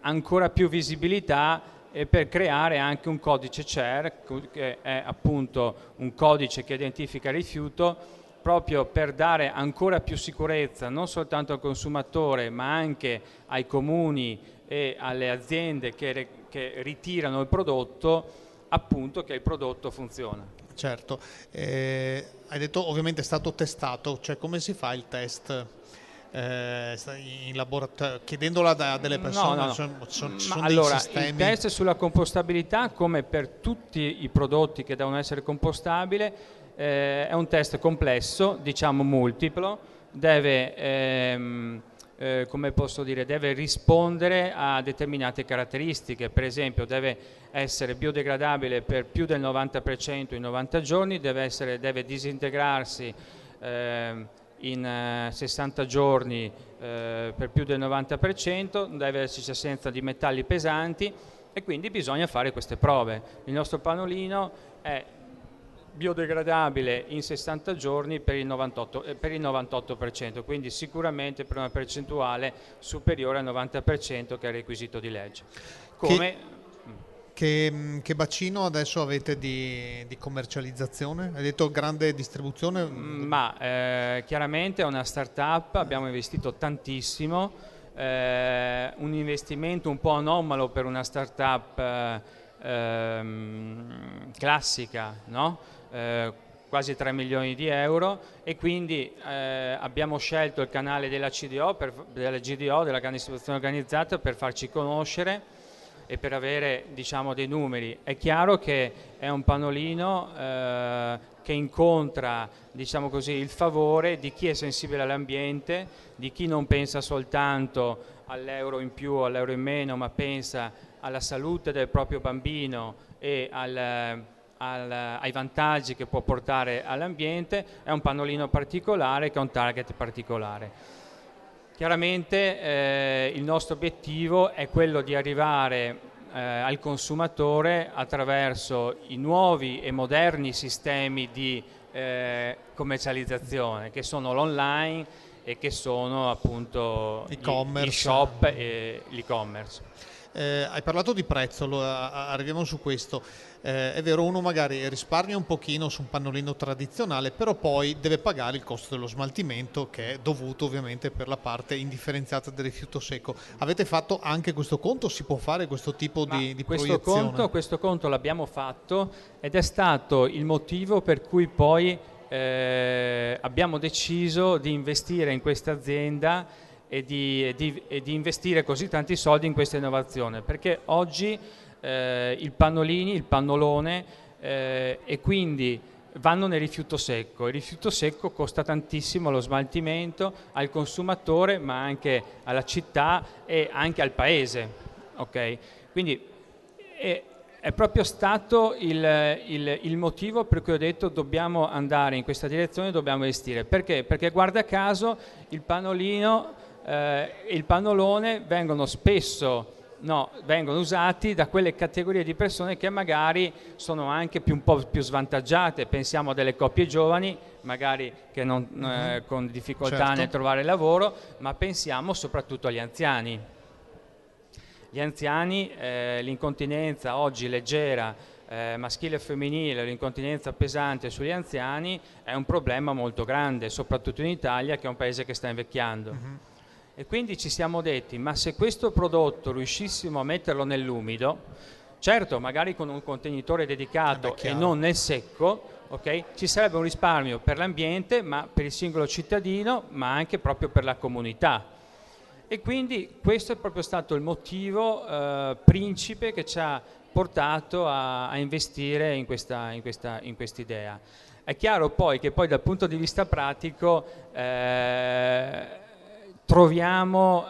ancora più visibilità e per creare anche un codice CER, che è appunto un codice che identifica il rifiuto, proprio per dare ancora più sicurezza non soltanto al consumatore ma anche ai comuni e alle aziende che ritirano il prodotto, appunto che il prodotto funziona. Certo, hai detto ovviamente è stato testato, cioè come si fa il test? In laboratorio, chiedendolo a delle persone? No. Sono Allora, dei sistemi... il test sulla compostabilità, come per tutti i prodotti che devono essere compostabili, è un test complesso, diciamo multiplo, deve come posso dire, deve rispondere a determinate caratteristiche. Per esempio deve essere biodegradabile per più del 90% in 90 giorni, deve disintegrarsi in 60 giorni per più del 90%, non deve esserci assenza di metalli pesanti, e quindi bisogna fare queste prove. Il nostro pannolino è biodegradabile in 60 giorni per il 98%, quindi sicuramente per una percentuale superiore al 90% che è il requisito di legge. Che bacino adesso avete di commercializzazione? Hai detto grande distribuzione? Ma chiaramente è una startup, abbiamo investito tantissimo, un investimento un po' anomalo per una startup classica, no? Quasi 3 milioni di euro, e quindi abbiamo scelto il canale della CDO, della GDO, della grande distribuzione organizzata, per farci conoscere e per avere, diciamo, dei numeri. È chiaro che è un pannolino che incontra, diciamo così, il favore di chi è sensibile all'ambiente, di chi non pensa soltanto all'euro in più o all'euro in meno, ma pensa alla salute del proprio bambino e ai vantaggi che può portare all'ambiente. È un pannolino particolare che ha un target particolare. Chiaramente il nostro obiettivo è quello di arrivare al consumatore attraverso i nuovi e moderni sistemi di commercializzazione, che sono l'online e che sono appunto i shop e l'e-commerce. Hai parlato di prezzo, arriviamo su questo. È vero, uno magari risparmia un pochino su un pannolino tradizionale, però poi deve pagare il costo dello smaltimento, che è dovuto ovviamente per la parte indifferenziata del rifiuto secco. Avete fatto anche questo conto? Si può fare questo tipo di proiezione? Questo conto l'abbiamo fatto, ed è stato il motivo per cui poi abbiamo deciso di investire in questa azienda e di investire così tanti soldi in questa innovazione, perché oggi il pannolone e quindi vanno nel rifiuto secco. Il rifiuto secco costa tantissimo lo smaltimento al consumatore, ma anche alla città e anche al paese. Okay? Quindi è proprio stato il motivo per cui ho detto dobbiamo andare in questa direzione, dobbiamo investire. Perché? Perché guarda caso il pannolino e il pannolone vengono usati da quelle categorie di persone che magari sono anche un po' più svantaggiate. Pensiamo a delle coppie giovani, magari che con difficoltà nel trovare lavoro, ma pensiamo soprattutto agli anziani. Gli anziani, l'incontinenza oggi leggera maschile e femminile, l'incontinenza pesante sugli anziani è un problema molto grande, soprattutto in Italia, che è un paese che sta invecchiando. E quindi ci siamo detti, ma se questo prodotto riuscissimo a metterlo nell'umido, certo, magari con un contenitore dedicato e non nel secco, okay, ci sarebbe un risparmio per l'ambiente, ma per il singolo cittadino, ma anche proprio per la comunità. E quindi questo è proprio stato il motivo principe che ci ha portato a investire in quest'idea. È chiaro poi che poi dal punto di vista pratico troviamo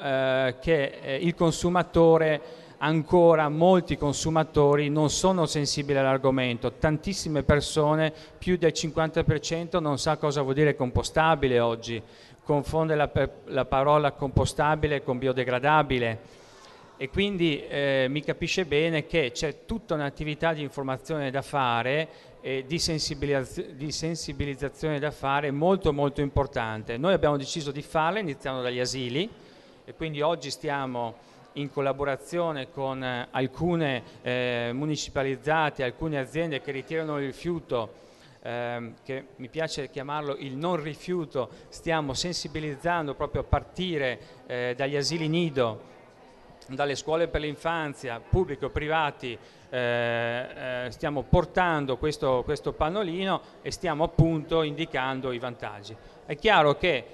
che il consumatore, ancora molti consumatori non sono sensibili all'argomento, tantissime persone, più del 50% non sa cosa vuol dire compostabile oggi, confonde la parola compostabile con biodegradabile. E quindi mi capisce bene che c'è tutta un'attività di informazione da fare e di sensibilizzazione da fare molto molto importante. Noi abbiamo deciso di farla iniziando dagli asili e quindi oggi stiamo in collaborazione con alcune municipalizzate, alcune aziende che ritirano il rifiuto, che mi piace chiamarlo il non rifiuto, stiamo sensibilizzando proprio a partire dagli asili nido, dalle scuole per l'infanzia, pubblico, privati, stiamo portando questo pannolino e stiamo appunto indicando i vantaggi. È chiaro che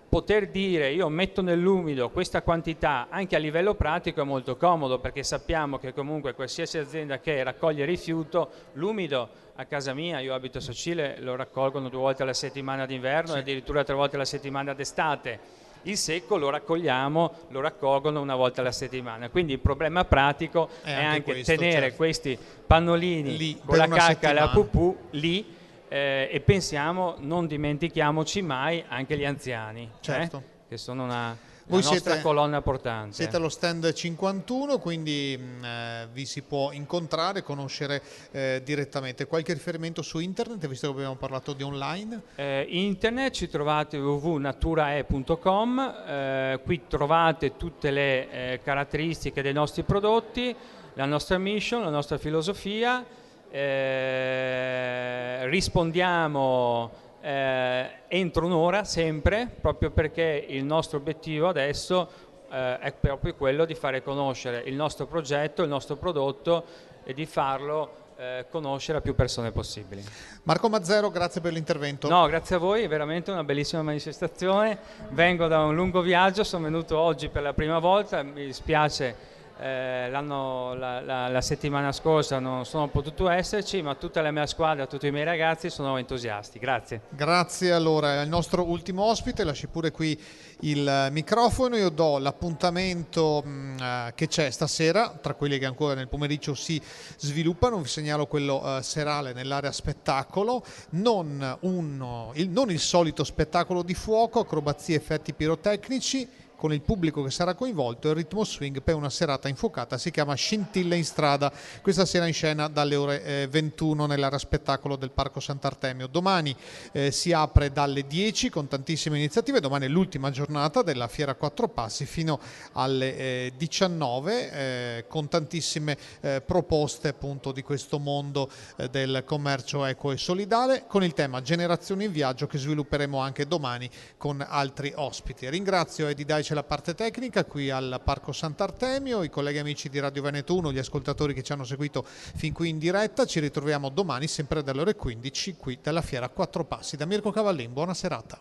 poter dire io metto nell'umido questa quantità anche a livello pratico è molto comodo, perché sappiamo che comunque qualsiasi azienda che raccoglie rifiuto, l'umido a casa mia, io abito a Socile, lo raccolgono 2 volte alla settimana d'inverno e addirittura 3 volte alla settimana d'estate. Il secco lo raccolgono 1 volta alla settimana, quindi il problema pratico è anche questo, tenere questi pannolini lì, con la cacca e la pupù lì, e pensiamo, non dimentichiamoci mai anche gli anziani, che sono una nostra colonna portante. Siete allo stand 51, quindi vi si può incontrare, conoscere direttamente. Qualche riferimento su internet, visto che abbiamo parlato di online? Internet ci trovate www.naturae.com, qui trovate tutte le caratteristiche dei nostri prodotti, la nostra mission, la nostra filosofia. Rispondiamo entro un'ora sempre, proprio perché il nostro obiettivo adesso è proprio quello di fare conoscere il nostro progetto, il nostro prodotto e di farlo conoscere a più persone possibili. Marco Mazzero, grazie per l'intervento. No, grazie a voi, è veramente una bellissima manifestazione. Vengo da un lungo viaggio, sono venuto oggi per la prima volta, mi dispiace. La settimana scorsa non sono potuto esserci, ma tutta la mia squadra, tutti i miei ragazzi sono entusiasti. Grazie. Grazie. Allora, al nostro ultimo ospite, lasci pure qui il microfono. Io do l'appuntamento che c'è stasera, tra quelli che ancora nel pomeriggio si sviluppano. Vi segnalo quello serale nell'area spettacolo, non il solito spettacolo di fuoco, acrobazie, effetti pirotecnici, con il pubblico che sarà coinvolto e il ritmo swing per una serata infuocata, si chiama Scintille in strada, questa sera in scena dalle ore 21 nell'area spettacolo del Parco Sant'Artemio. Domani si apre dalle 10 con tantissime iniziative, domani è l'ultima giornata della Fiera Quattro Passi fino alle 19 con tantissime proposte appunto di questo mondo del commercio equo e solidale, con il tema Generazioni in Viaggio che svilupperemo anche domani con altri ospiti. Ringrazio Edi Daice la parte tecnica qui al Parco Sant'Artemio, i colleghi amici di Radio Veneto 1, gli ascoltatori che ci hanno seguito fin qui in diretta. Ci ritroviamo domani sempre dalle ore 15 qui dalla Fiera Quattro Passi. Da Mirko Cavallin, buona serata.